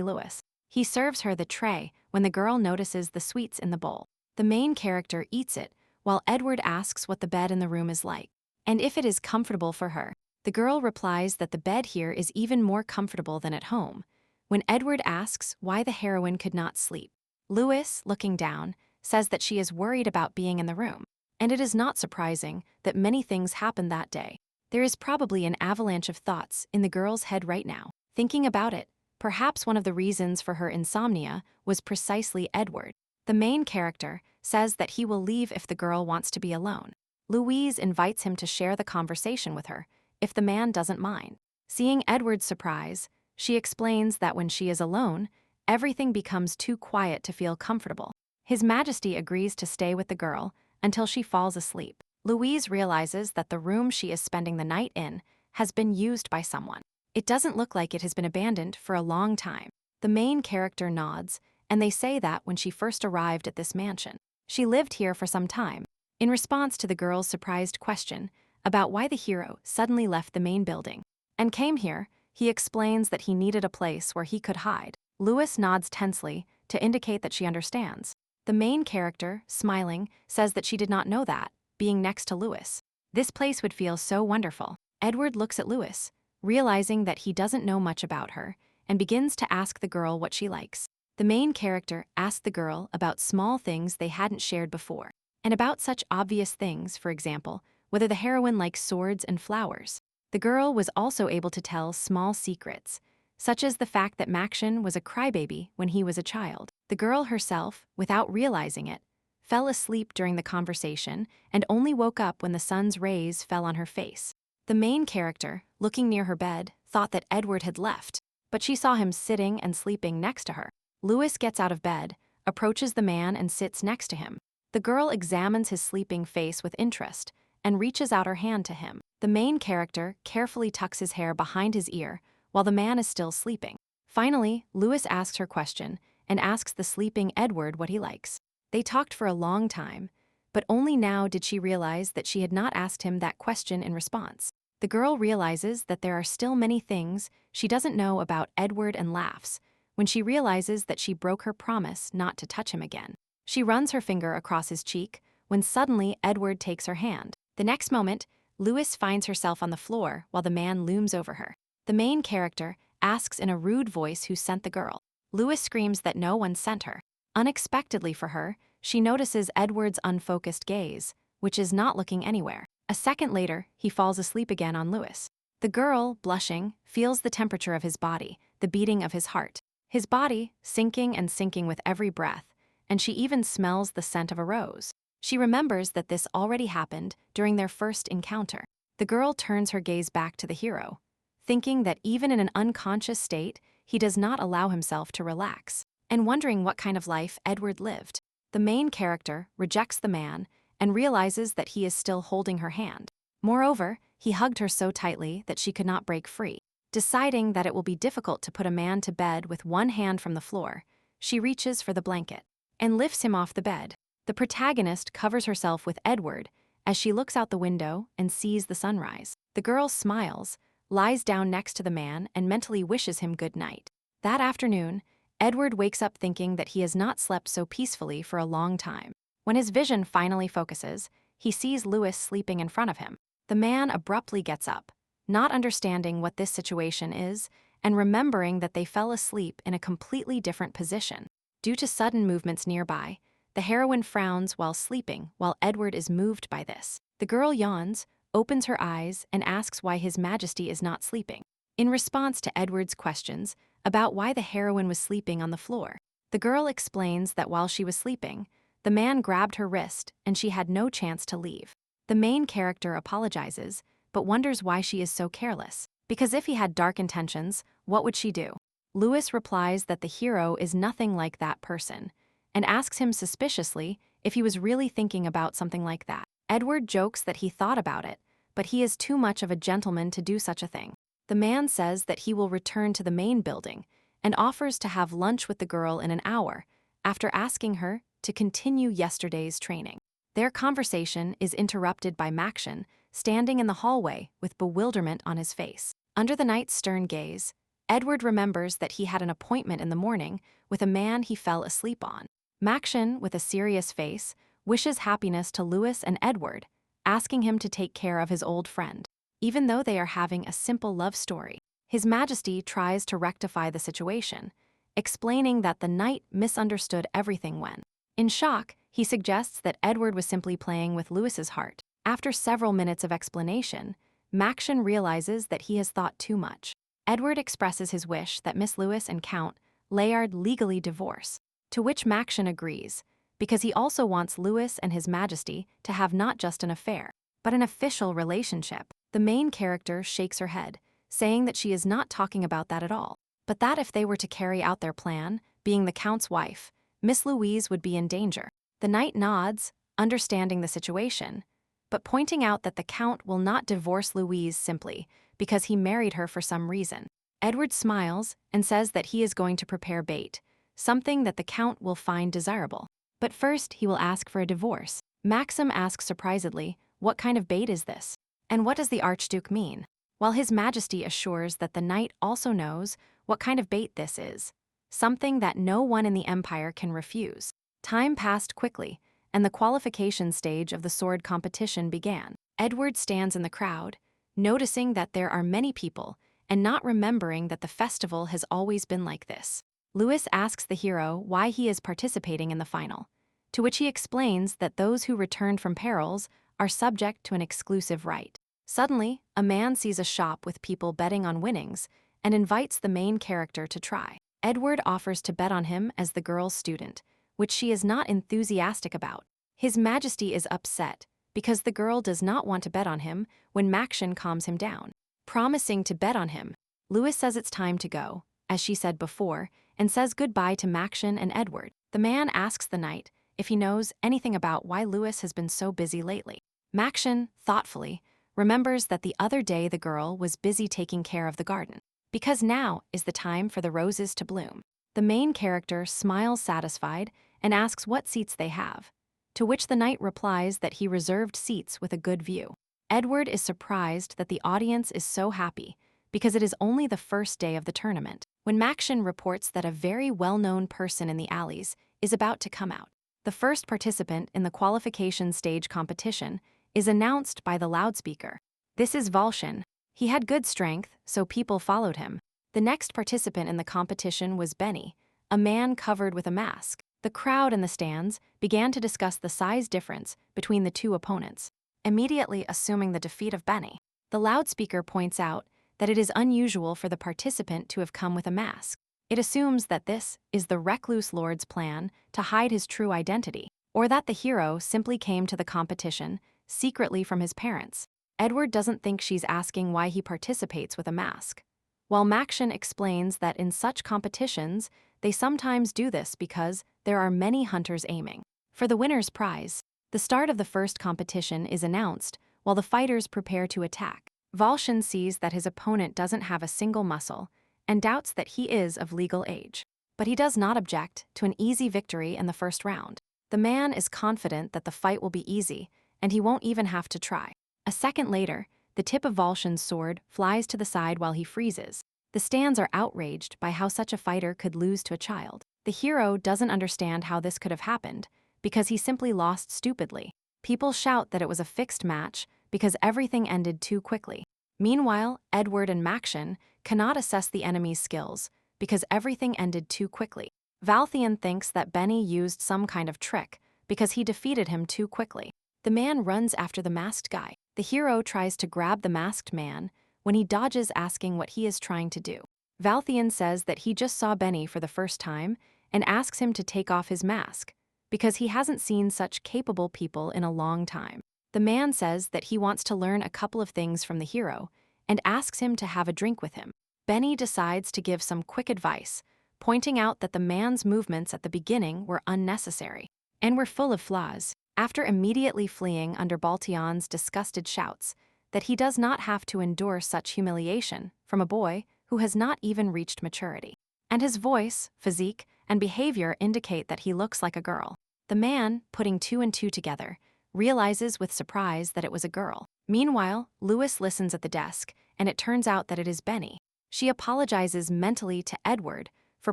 Lewis. He serves her the tray when the girl notices the sweets in the bowl. The main character eats it, while Edward asks what the bed in the room is like, and if it is comfortable for her. The girl replies that the bed here is even more comfortable than at home, when Edward asks why the heroine could not sleep. Lewis, looking down, says that she is worried about being in the room, and it is not surprising that many things happened that day. There is probably an avalanche of thoughts in the girl's head right now. Thinking about it, perhaps one of the reasons for her insomnia was precisely Edward. The main character says that he will leave if the girl wants to be alone. Louise invites him to share the conversation with her, if the man doesn't mind. Seeing Edward's surprise, she explains that when she is alone, everything becomes too quiet to feel comfortable. His Majesty agrees to stay with the girl until she falls asleep. Louise realizes that the room she is spending the night in has been used by someone. It doesn't look like it has been abandoned for a long time. The main character nods, and they say that when she first arrived at this mansion, she lived here for some time. In response to the girl's surprised question about why the hero suddenly left the main building and came here, he explains that he needed a place where he could hide. Lewis nods tensely to indicate that she understands. The main character, smiling, says that she did not know that, being next to Lewis. This place would feel so wonderful. Edward looks at Lewis, realizing that he doesn't know much about her, and begins to ask the girl what she likes. The main character asked the girl about small things they hadn't shared before, and about such obvious things, for example, whether the heroine likes swords and flowers. The girl was also able to tell small secrets, such as the fact that Makshin was a crybaby when he was a child. The girl herself, without realizing it, fell asleep during the conversation and only woke up when the sun's rays fell on her face. The main character, looking near her bed, thought that Edward had left, but she saw him sitting and sleeping next to her. Lewis gets out of bed, approaches the man and sits next to him. The girl examines his sleeping face with interest and reaches out her hand to him. The main character carefully tucks his hair behind his ear while the man is still sleeping. Finally, Lewis asks her question and asks the sleeping Edward what he likes. They talked for a long time, but only now did she realize that she had not asked him that question in response. The girl realizes that there are still many things she doesn't know about Edward and laughs when she realizes that she broke her promise not to touch him again. She runs her finger across his cheek when suddenly Edward takes her hand. The next moment, Lewis finds herself on the floor while the man looms over her. The main character asks in a rude voice who sent the girl. Lewis screams that no one sent her. Unexpectedly for her, she notices Edward's unfocused gaze, which is not looking anywhere. A second later, he falls asleep again on Lewis. The girl, blushing, feels the temperature of his body, the beating of his heart. His body, sinking and sinking with every breath, and she even smells the scent of a rose. She remembers that this already happened during their first encounter. The girl turns her gaze back to the hero, thinking that even in an unconscious state, he does not allow himself to relax, and wondering what kind of life Edward lived. The main character rejects the man and realizes that he is still holding her hand. Moreover, he hugged her so tightly that she could not break free. Deciding that it will be difficult to put a man to bed with one hand from the floor, she reaches for the blanket and lifts him off the bed. The protagonist covers herself with Edward as she looks out the window and sees the sunrise. The girl smiles, lies down next to the man, and mentally wishes him good night. That afternoon, Edward wakes up thinking that he has not slept so peacefully for a long time. When his vision finally focuses, he sees Lewis sleeping in front of him. The man abruptly gets up, not understanding what this situation is, and remembering that they fell asleep in a completely different position. Due to sudden movements nearby, the heroine frowns while sleeping, while Edward is moved by this. The girl yawns, opens her eyes, and asks why His Majesty is not sleeping. In response to Edward's questions about why the heroine was sleeping on the floor, the girl explains that while she was sleeping, the man grabbed her wrist and she had no chance to leave. The main character apologizes, but wonders why she is so careless. Because if he had dark intentions, what would she do? Lewis replies that the hero is nothing like that person, and asks him suspiciously if he was really thinking about something like that. Edward jokes that he thought about it, but he is too much of a gentleman to do such a thing. The man says that he will return to the main building and offers to have lunch with the girl in an hour after asking her to continue yesterday's training. Their conversation is interrupted by Makshin, standing in the hallway with bewilderment on his face. Under the knight's stern gaze, Edward remembers that he had an appointment in the morning with a man he fell asleep on. Makshin, with a serious face, wishes happiness to Lewis and Edward, asking him to take care of his old friend. Even though they are having a simple love story, His Majesty tries to rectify the situation, explaining that the knight misunderstood everything when. In shock, he suggests that Edward was simply playing with Lewis's heart. After several minutes of explanation, Makshin realizes that he has thought too much. Edward expresses his wish that Miss Lewis and Count Layard legally divorce, to which Makshin agrees, because he also wants Lewis and His Majesty to have not just an affair, but an official relationship. The main character shakes her head, saying that she is not talking about that at all, but that if they were to carry out their plan, being the Count's wife, Miss Louise would be in danger. The knight nods, understanding the situation, but pointing out that the Count will not divorce Louise simply because he married her for some reason. Edward smiles and says that he is going to prepare bait, something that the Count will find desirable. But first, he will ask for a divorce. Maxim asks surprisedly, what kind of bait is this? And what does the Archduke mean? While His Majesty assures that the knight also knows what kind of bait this is, something that no one in the Empire can refuse. Time passed quickly, and the qualification stage of the sword competition began. Edward stands in the crowd, noticing that there are many people and not remembering that the festival has always been like this. Lewis asks the hero why he is participating in the final, to which he explains that those who return from perils are subject to an exclusive right. Suddenly, a man sees a shop with people betting on winnings and invites the main character to try. Edward offers to bet on him as the girl's student, which she is not enthusiastic about. His Majesty is upset because the girl does not want to bet on him when Maction calms him down. Promising to bet on him, Lewis says it's time to go, as she said before, and says goodbye to Maction and Edward. The man asks the knight if he knows anything about why Lewis has been so busy lately. Maction, thoughtfully, remembers that the other day the girl was busy taking care of the garden, because now is the time for the roses to bloom. The main character smiles satisfied and asks what seats they have, to which the knight replies that he reserved seats with a good view. Edward is surprised that the audience is so happy because it is only the first day of the tournament, when Maction reports that a very well-known person in the alleys is about to come out. The first participant in the qualification stage competition is announced by the loudspeaker. This is Volshin. He had good strength, so people followed him. The next participant in the competition was Benny, a man covered with a mask. The crowd in the stands began to discuss the size difference between the two opponents, immediately assuming the defeat of Benny. The loudspeaker points out that it is unusual for the participant to have come with a mask. It assumes that this is the recluse lord's plan to hide his true identity, or that the hero simply came to the competition secretly from his parents. Edward doesn't think she's asking why he participates with a mask, while Maction explains that in such competitions, they sometimes do this because there are many hunters aiming for the winner's prize. The start of the first competition is announced while the fighters prepare to attack. Volshin sees that his opponent doesn't have a single muscle and doubts that he is of legal age, but he does not object to an easy victory in the first round. The man is confident that the fight will be easy and he won't even have to try. A second later, the tip of Volshin's sword flies to the side while he freezes. The stands are outraged by how such a fighter could lose to a child. The hero doesn't understand how this could have happened because he simply lost stupidly. People shout that it was a fixed match because everything ended too quickly. Meanwhile, Edward and Maction cannot assess the enemy's skills because everything ended too quickly. Valthian thinks that Benny used some kind of trick because he defeated him too quickly. The man runs after the masked guy. The hero tries to grab the masked man when he dodges, asking what he is trying to do. Valthian says that he just saw Benny for the first time and asks him to take off his mask because he hasn't seen such capable people in a long time. The man says that he wants to learn a couple of things from the hero and asks him to have a drink with him. Benny decides to give some quick advice, pointing out that the man's movements at the beginning were unnecessary and were full of flaws, after immediately fleeing under Baltion's disgusted shouts that he does not have to endure such humiliation from a boy who has not even reached maturity. And his voice, physique, and behavior indicate that he looks like a girl. The man, putting two and two together, realizes with surprise that it was a girl. Meanwhile, Lewis listens at the desk, and it turns out that it is Benny. She apologizes mentally to Edward for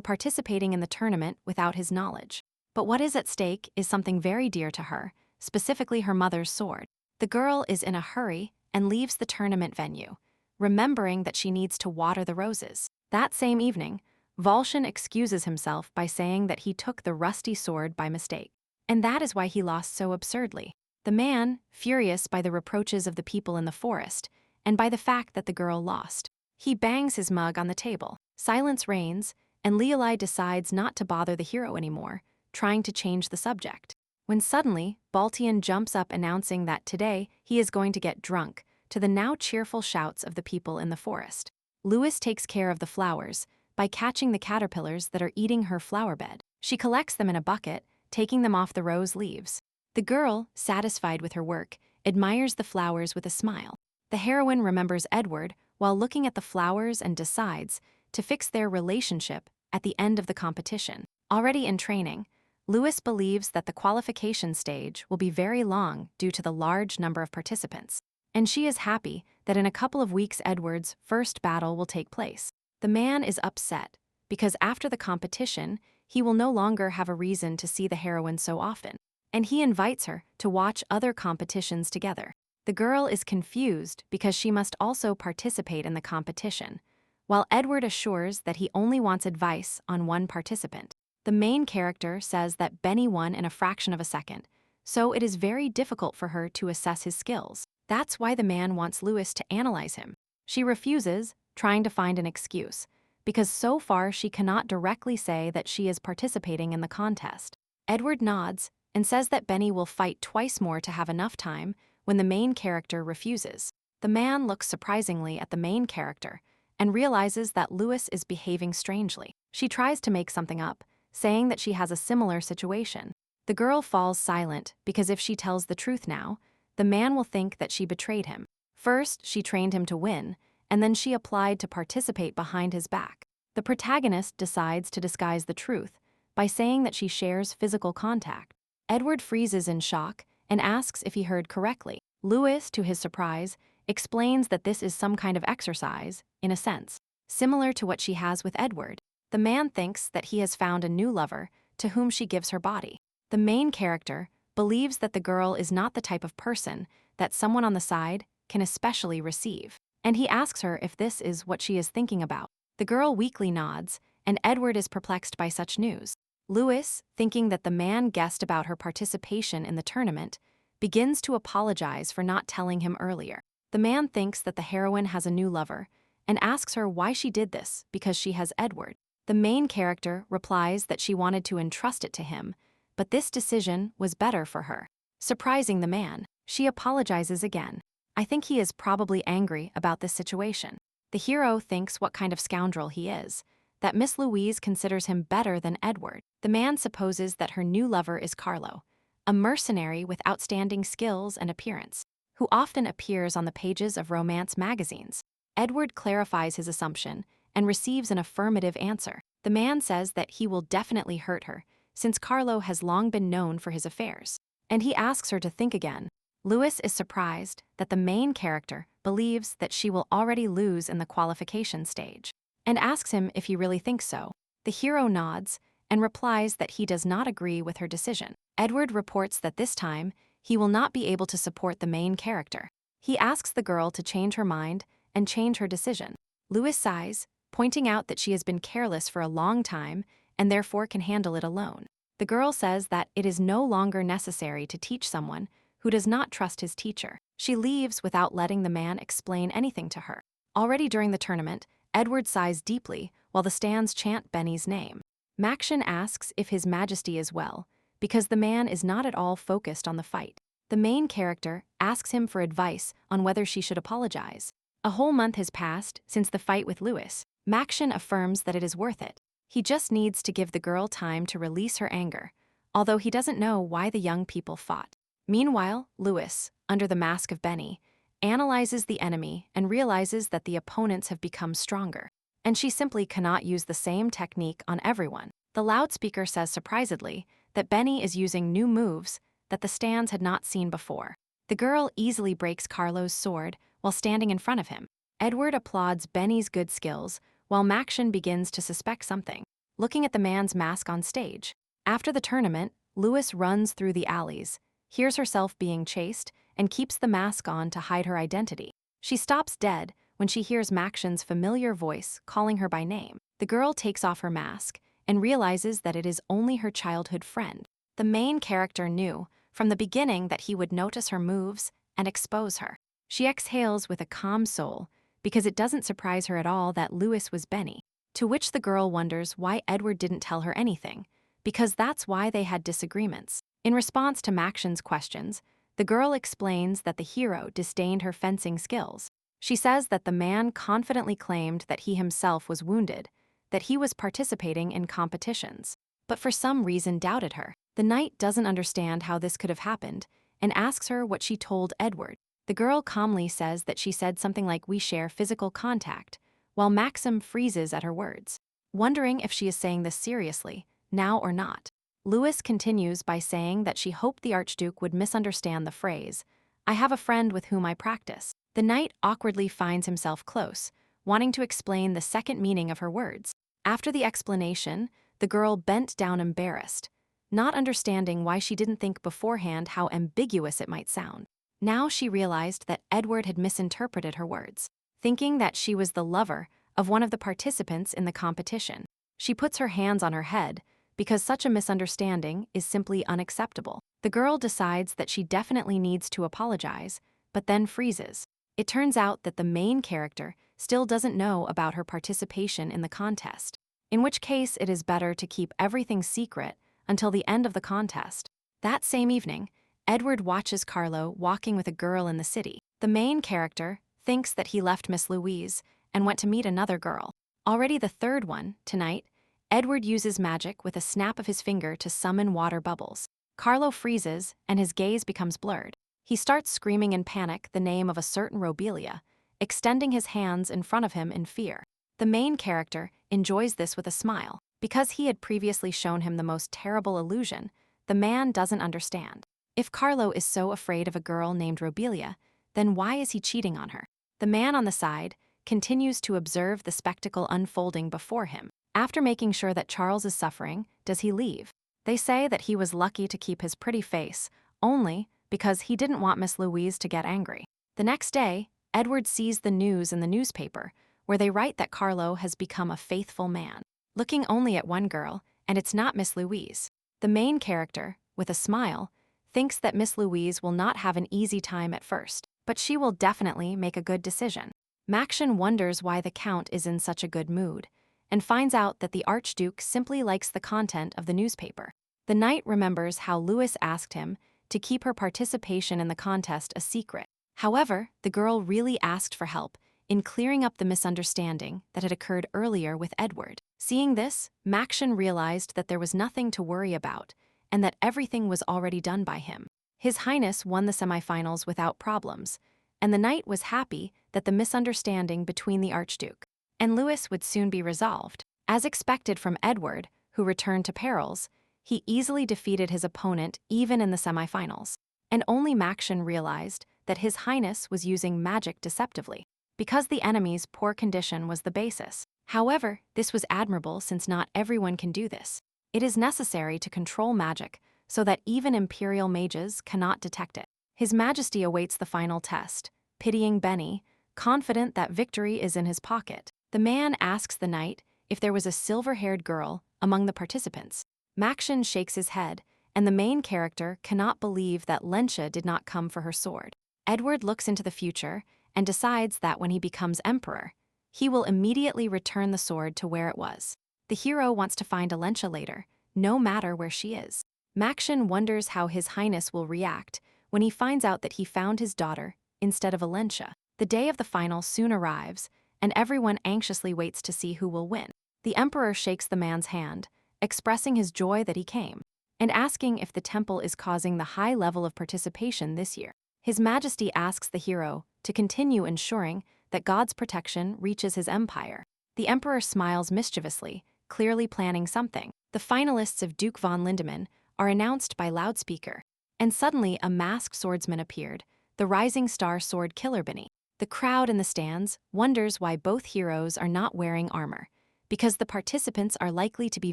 participating in the tournament without his knowledge. But what is at stake is something very dear to her, specifically her mother's sword. The girl is in a hurry and leaves the tournament venue, remembering that she needs to water the roses. That same evening, Volshin excuses himself by saying that he took the rusty sword by mistake, and that is why he lost so absurdly. The man, furious by the reproaches of the people in the forest and by the fact that the girl lost, he bangs his mug on the table. Silence reigns, and Leoli decides not to bother the hero anymore, trying to change the subject, when suddenly Baltion jumps up announcing that today he is going to get drunk, to the now cheerful shouts of the people in the forest. Lewis takes care of the flowers by catching the caterpillars that are eating her flower bed. She collects them in a bucket, taking them off the rose leaves. The girl, satisfied with her work, admires the flowers with a smile. The heroine remembers Edward while looking at the flowers and decides to fix their relationship at the end of the competition. Already in training, Lewis believes that the qualification stage will be very long due to the large number of participants, and she is happy that in a couple of weeks Edward's first battle will take place. The man is upset because after the competition, he will no longer have a reason to see the heroine so often, and he invites her to watch other competitions together. The girl is confused because she must also participate in the competition, while Edward assures that he only wants advice on one participant. The main character says that Benny won in a fraction of a second, so it is very difficult for her to assess his skills. That's why the man wants Lewis to analyze him. She refuses, trying to find an excuse, because so far she cannot directly say that she is participating in the contest. Edward nods and says that Benny will fight twice more to have enough time when the main character refuses. The man looks surprisingly at the main character and realizes that Lewis is behaving strangely. She tries to make something up, saying that she has a similar situation. The girl falls silent because if she tells the truth now, the man will think that she betrayed him. First, she trained him to win, and then she applied to participate behind his back. The protagonist decides to disguise the truth by saying that she shares physical contact. Edward freezes in shock and asks if he heard correctly. Lewis, to his surprise, explains that this is some kind of exercise, in a sense, similar to what she has with Edward. The man thinks that he has found a new lover to whom she gives her body. The main character believes that the girl is not the type of person that someone on the side can especially receive, and he asks her if this is what she is thinking about. The girl weakly nods, and Edward is perplexed by such news. Lewis, thinking that the man guessed about her participation in the tournament, begins to apologize for not telling him earlier. The man thinks that the heroine has a new lover and asks her why she did this because she has Edward. The main character replies that she wanted to entrust it to him, but this decision was better for her. Surprising the man, she apologizes again. I think he is probably angry about this situation. The hero thinks what kind of scoundrel he is, that Miss Louise considers him better than Edward. The man supposes that her new lover is Carlo, a mercenary with outstanding skills and appearance, who often appears on the pages of romance magazines. Edward clarifies his assumption and receives an affirmative answer. The man says that he will definitely hurt her, since Carlo has long been known for his affairs, and he asks her to think again. Lewis is surprised that the main character believes that she will already lose in the qualification stage, and asks him if he really thinks so. The hero nods and replies that he does not agree with her decision. Edward reports that this time, he will not be able to support the main character. He asks the girl to change her mind and change her decision. Lewis sighs, pointing out that she has been careless for a long time and therefore can handle it alone. The girl says that it is no longer necessary to teach someone who does not trust his teacher. She leaves without letting the man explain anything to her. Already during the tournament, Edward sighs deeply while the stands chant Benny's name. Maction asks if His Majesty is well, because the man is not at all focused on the fight. The main character asks him for advice on whether she should apologize. A whole month has passed since the fight with Lewis. Maction affirms that it is worth it. He just needs to give the girl time to release her anger, although he doesn't know why the young people fought. Meanwhile, Lewis, under the mask of Benny, analyzes the enemy and realizes that the opponents have become stronger, and she simply cannot use the same technique on everyone. The loudspeaker says surprisedly that Benny is using new moves that the stands had not seen before. The girl easily breaks Carlo's sword while standing in front of him. Edward applauds Benny's good skills while Maction begins to suspect something, looking at the man's mask on stage. After the tournament, Lewis runs through the alleys, hears herself being chased, and keeps the mask on to hide her identity. She stops dead when she hears Maction's familiar voice calling her by name. The girl takes off her mask and realizes that it is only her childhood friend. The main character knew from the beginning that he would notice her moves and expose her. She exhales with a calm soul because it doesn't surprise her at all that Lewis was Benny, to which the girl wonders why Edward didn't tell her anything, because that's why they had disagreements. In response to Maction's questions, the girl explains that the hero disdained her fencing skills. She says that the man confidently claimed that he himself was wounded, that he was participating in competitions, but for some reason doubted her. The knight doesn't understand how this could have happened and asks her what she told Edward. The girl calmly says that she said something like "we share physical contact," while Maxim freezes at her words, wondering if she is saying this seriously, now or not. Lewis continues by saying that she hoped the Archduke would misunderstand the phrase, "I have a friend with whom I practice." The knight awkwardly finds himself close, wanting to explain the second meaning of her words. After the explanation, the girl bent down embarrassed, not understanding why she didn't think beforehand how ambiguous it might sound. Now she realized that Edward had misinterpreted her words, thinking that she was the lover of one of the participants in the competition. She puts her hands on her head because such a misunderstanding is simply unacceptable. The girl decides that she definitely needs to apologize, but then freezes. It turns out that the main character still doesn't know about her participation in the contest, in which case it is better to keep everything secret until the end of the contest. That same evening, Edward watches Carlo walking with a girl in the city. The main character thinks that he left Miss Louise and went to meet another girl. Already the third one, tonight, Edward uses magic with a snap of his finger to summon water bubbles. Carlo freezes and his gaze becomes blurred. He starts screaming in panic the name of a certain Robelia, extending his hands in front of him in fear. The main character enjoys this with a smile. Because he had previously shown him the most terrible illusion, the man doesn't understand. If Carlo is so afraid of a girl named Robelia, then why is he cheating on her? The man on the side continues to observe the spectacle unfolding before him. After making sure that Charles is suffering, does he leave? They say that he was lucky to keep his pretty face, only because he didn't want Miss Louise to get angry. The next day, Edward sees the news in the newspaper, where they write that Carlo has become a faithful man, looking only at one girl, and it's not Miss Louise. The main character, with a smile, thinks that Miss Louise will not have an easy time at first, but she will definitely make a good decision. Maction wonders why the Count is in such a good mood, and finds out that the Archduke simply likes the content of the newspaper. The knight remembers how Louis asked him to keep her participation in the contest a secret. However, the girl really asked for help in clearing up the misunderstanding that had occurred earlier with Edward. Seeing this, Maction realized that there was nothing to worry about and that everything was already done by him. His Highness won the semifinals without problems, and the knight was happy that the misunderstanding between the Archduke and Louis would soon be resolved. As expected from Edward, who returned to perils, he easily defeated his opponent even in the semifinals, and only Maction realized that His Highness was using magic deceptively, because the enemy's poor condition was the basis. However, this was admirable since not everyone can do this. It is necessary to control magic so that even imperial mages cannot detect it. His Majesty awaits the final test, pitying Benny, confident that victory is in his pocket. The man asks the knight if there was a silver-haired girl among the participants. Maction shakes his head, and the main character cannot believe that Lentia did not come for her sword. Edward looks into the future and decides that when he becomes emperor, he will immediately return the sword to where it was. The hero wants to find Lentia later, no matter where she is. Maction wonders how His Highness will react when he finds out that he found his daughter instead of Lentia. The day of the final soon arrives, and everyone anxiously waits to see who will win. The emperor shakes the man's hand, expressing his joy that he came, and asking if the temple is causing the high level of participation this year. His Majesty asks the hero to continue ensuring that God's protection reaches his empire. The emperor smiles mischievously, clearly planning something. The finalists of Duke von Lindemann are announced by loudspeaker, and suddenly a masked swordsman appeared, the rising star sword killer Benny. The crowd in the stands wonders why both heroes are not wearing armor, because the participants are likely to be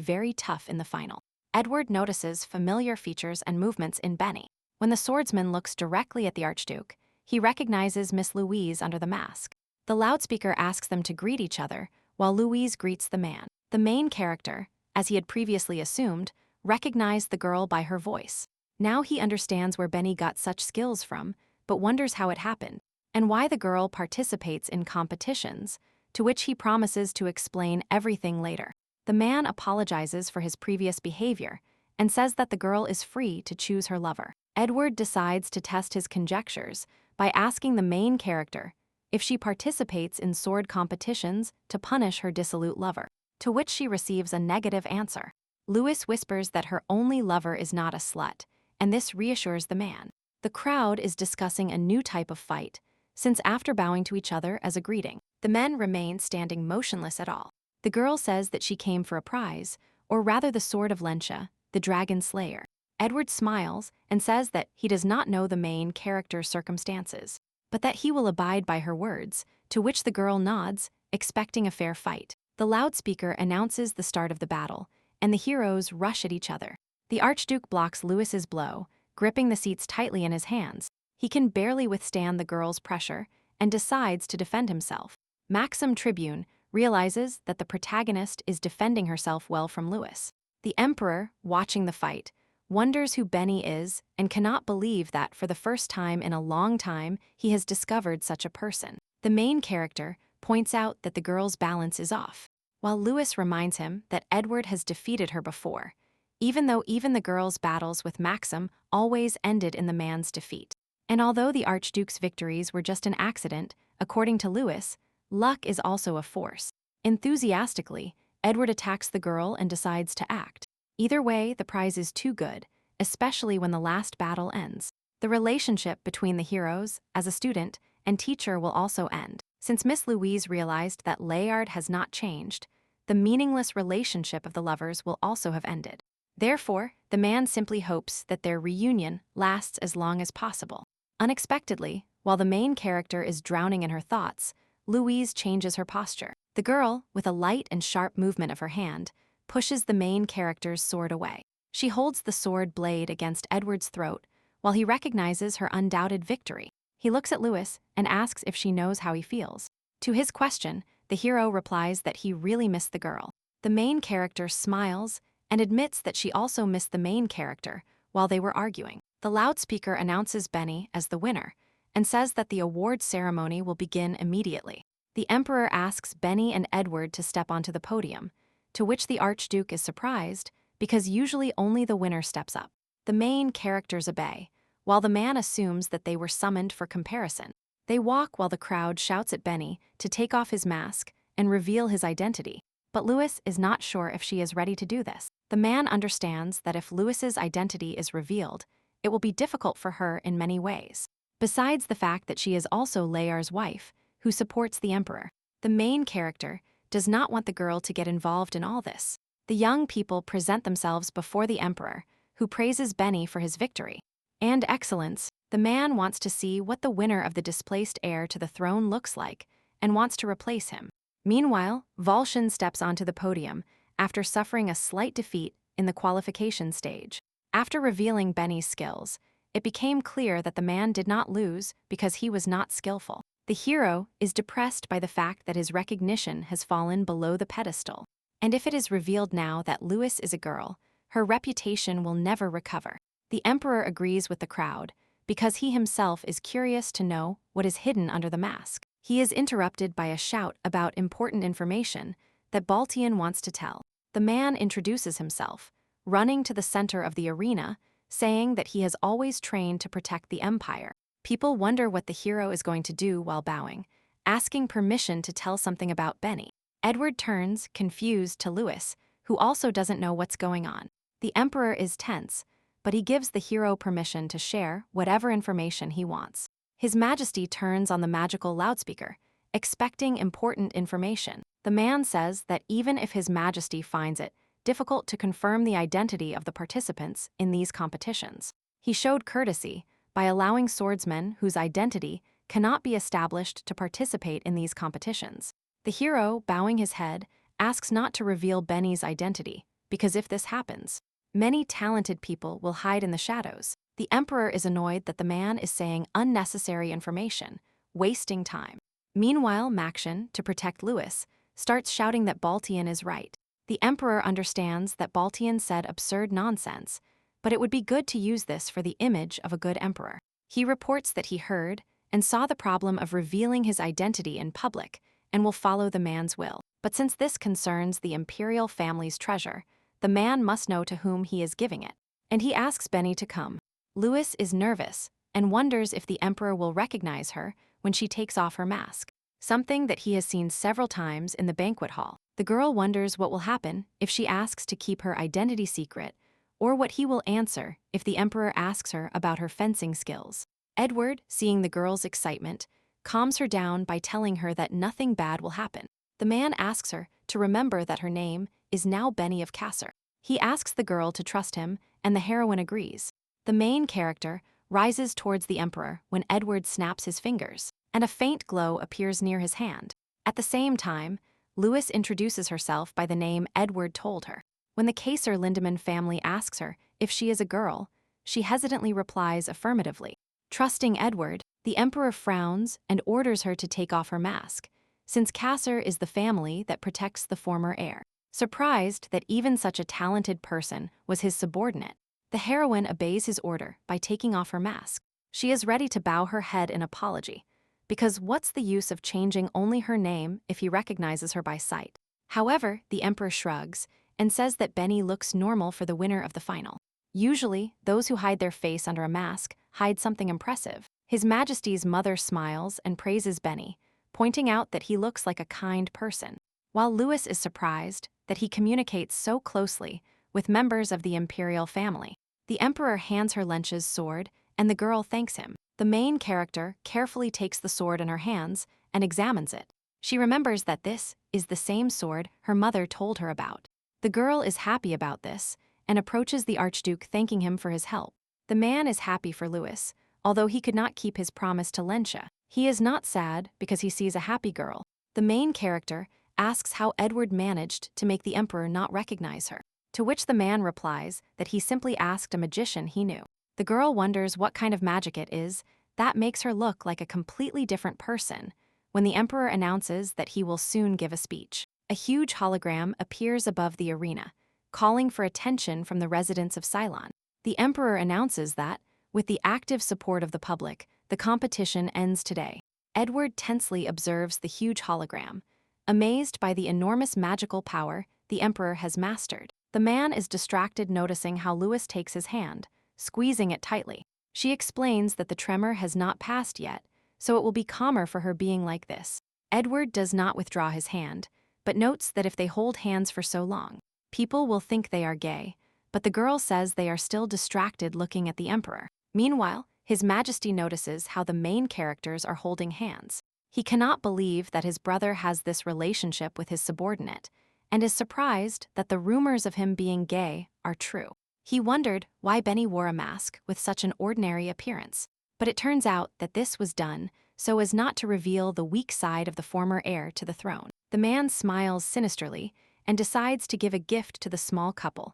very tough in the final. Edward notices familiar features and movements in Benny. When the swordsman looks directly at the Archduke, he recognizes Miss Louise under the mask. The loudspeaker asks them to greet each other, while Louise greets the man. The main character, as he had previously assumed, recognized the girl by her voice. Now he understands where Benny got such skills from, but wonders how it happened, and why the girl participates in competitions, to which he promises to explain everything later. The man apologizes for his previous behavior and says that the girl is free to choose her lover. Edward decides to test his conjectures by asking the main character if she participates in sword competitions to punish her dissolute lover, to which she receives a negative answer. Louis whispers that her only lover is not a slut, and this reassures the man. The crowd is discussing a new type of fight, since after bowing to each other as a greeting, the men remain standing motionless at all. The girl says that she came for a prize, or rather the sword of Lentia, the dragon slayer. Edward smiles and says that he does not know the main character's circumstances, but that he will abide by her words, to which the girl nods, expecting a fair fight. The loudspeaker announces the start of the battle, and the heroes rush at each other. The Archduke blocks Louis's blow, gripping the seats tightly in his hands. He can barely withstand the girl's pressure and decides to defend himself. Maxim Tribune realizes that the protagonist is defending herself well from Louis. The Emperor, watching the fight, wonders who Benny is and cannot believe that for the first time in a long time he has discovered such a person. The main character points out that the girl's balance is off, while Louis reminds him that Edward has defeated her before, even though even the girl's battles with Maxim always ended in the man's defeat. And although the Archduke's victories were just an accident, according to Louis, luck is also a force. Enthusiastically, Edward attacks the girl and decides to act. Either way, the prize is too good, especially when the last battle ends. The relationship between the heroes, as a student and teacher, will also end. Since Miss Louise realized that Layard has not changed, the meaningless relationship of the lovers will also have ended. Therefore, the man simply hopes that their reunion lasts as long as possible. Unexpectedly, while the main character is drowning in her thoughts, Louise changes her posture. The girl, with a light and sharp movement of her hand, pushes the main character's sword away. She holds the sword blade against Edward's throat while he recognizes her undoubted victory. He looks at Louis and asks if she knows how he feels. To his question, the hero replies that he really missed the girl. The main character smiles and admits that she also missed the main character while they were arguing. The loudspeaker announces Benny as the winner and says that the award ceremony will begin immediately. The Emperor asks Benny and Edward to step onto the podium, to which the Archduke is surprised because usually only the winner steps up. The main characters obey, while the man assumes that they were summoned for comparison. They walk while the crowd shouts at Benny to take off his mask and reveal his identity, but Louis is not sure if she is ready to do this. The man understands that if Louis's identity is revealed, it will be difficult for her in many ways. Besides the fact that she is also Layard's wife, who supports the Emperor, the main character does not want the girl to get involved in all this. The young people present themselves before the Emperor, who praises Benny for his victory and excellence. The man wants to see what the winner of the displaced heir to the throne looks like and wants to replace him. Meanwhile, Volshin steps onto the podium after suffering a slight defeat in the qualification stage. After revealing Benny's skills, it became clear that the man did not lose because he was not skillful. The hero is depressed by the fact that his recognition has fallen below the pedestal. And if it is revealed now that Louis is a girl, her reputation will never recover. The Emperor agrees with the crowd because he himself is curious to know what is hidden under the mask. He is interrupted by a shout about important information that Baltian wants to tell. The man introduces himself, running to the center of the arena, saying that he has always trained to protect the Empire. People wonder what the hero is going to do while bowing, asking permission to tell something about Benny. Edward turns, confused, to Louis, who also doesn't know what's going on. The Emperor is tense, but he gives the hero permission to share whatever information he wants. His Majesty turns on the magical loudspeaker, expecting important information. The man says that even if His Majesty finds it difficult to confirm the identity of the participants in these competitions, he showed courtesy by allowing swordsmen whose identity cannot be established to participate in these competitions. The hero, bowing his head, asks not to reveal Benny's identity, because if this happens, many talented people will hide in the shadows. The Emperor is annoyed that the man is saying unnecessary information, wasting time. Meanwhile, Maxim, to protect Louis, starts shouting that Baltian is right. The Emperor understands that Baltian said absurd nonsense, but it would be good to use this for the image of a good emperor. He reports that he heard and saw the problem of revealing his identity in public and will follow the man's will. But since this concerns the imperial family's treasure, the man must know to whom he is giving it, and he asks Benny to come. Louis is nervous and wonders if the Emperor will recognize her when she takes off her mask, something that he has seen several times in the banquet hall. The girl wonders what will happen if she asks to keep her identity secret, or what he will answer if the Emperor asks her about her fencing skills. Edward, seeing the girl's excitement, calms her down by telling her that nothing bad will happen. The man asks her to remember that her name is now Benny of Cassar. He asks the girl to trust him, and the heroine agrees. The main character rises towards the Emperor when Edward snaps his fingers, and a faint glow appears near his hand. At the same time, Louis introduces herself by the name Edward told her. When the Caesar Lindemann family asks her if she is a girl, she hesitantly replies affirmatively. Trusting Edward, the Emperor frowns and orders her to take off her mask, since Kasser is the family that protects the former heir. Surprised that even such a talented person was his subordinate, the heroine obeys his order by taking off her mask. She is ready to bow her head in apology, because what's the use of changing only her name if he recognizes her by sight? However, the emperor shrugs and says that Benny looks normal for the winner of the final. Usually, those who hide their face under a mask hide something impressive. His Majesty's mother smiles and praises Benny, pointing out that he looks like a kind person, while Louis is surprised that he communicates so closely with members of the imperial family. The emperor hands her Lenscha's sword, and the girl thanks him. The main character carefully takes the sword in her hands and examines it. She remembers that this is the same sword her mother told her about. The girl is happy about this and approaches the Archduke thanking him for his help. The man is happy for Louis, although he could not keep his promise to Lenscha. He is not sad because he sees a happy girl. The main character asks how Edward managed to make the emperor not recognize her, to which the man replies that he simply asked a magician he knew. The girl wonders what kind of magic it is that makes her look like a completely different person when the emperor announces that he will soon give a speech. A huge hologram appears above the arena, calling for attention from the residents of Ceylon. The emperor announces that, with the active support of the public, the competition ends today. Edward tensely observes the huge hologram, amazed by the enormous magical power the emperor has mastered. The man is distracted noticing how Louis takes his hand, squeezing it tightly. She explains that the tremor has not passed yet, so it will be calmer for her being like this. Edward does not withdraw his hand, but notes that if they hold hands for so long, people will think they are gay, but the girl says they are still distracted looking at the emperor. Meanwhile, His Majesty notices how the main characters are holding hands. He cannot believe that his brother has this relationship with his subordinate, and is surprised that the rumors of him being gay are true. He wondered why Benny wore a mask with such an ordinary appearance, but it turns out that this was done so as not to reveal the weak side of the former heir to the throne. The man smiles sinisterly and decides to give a gift to the small couple,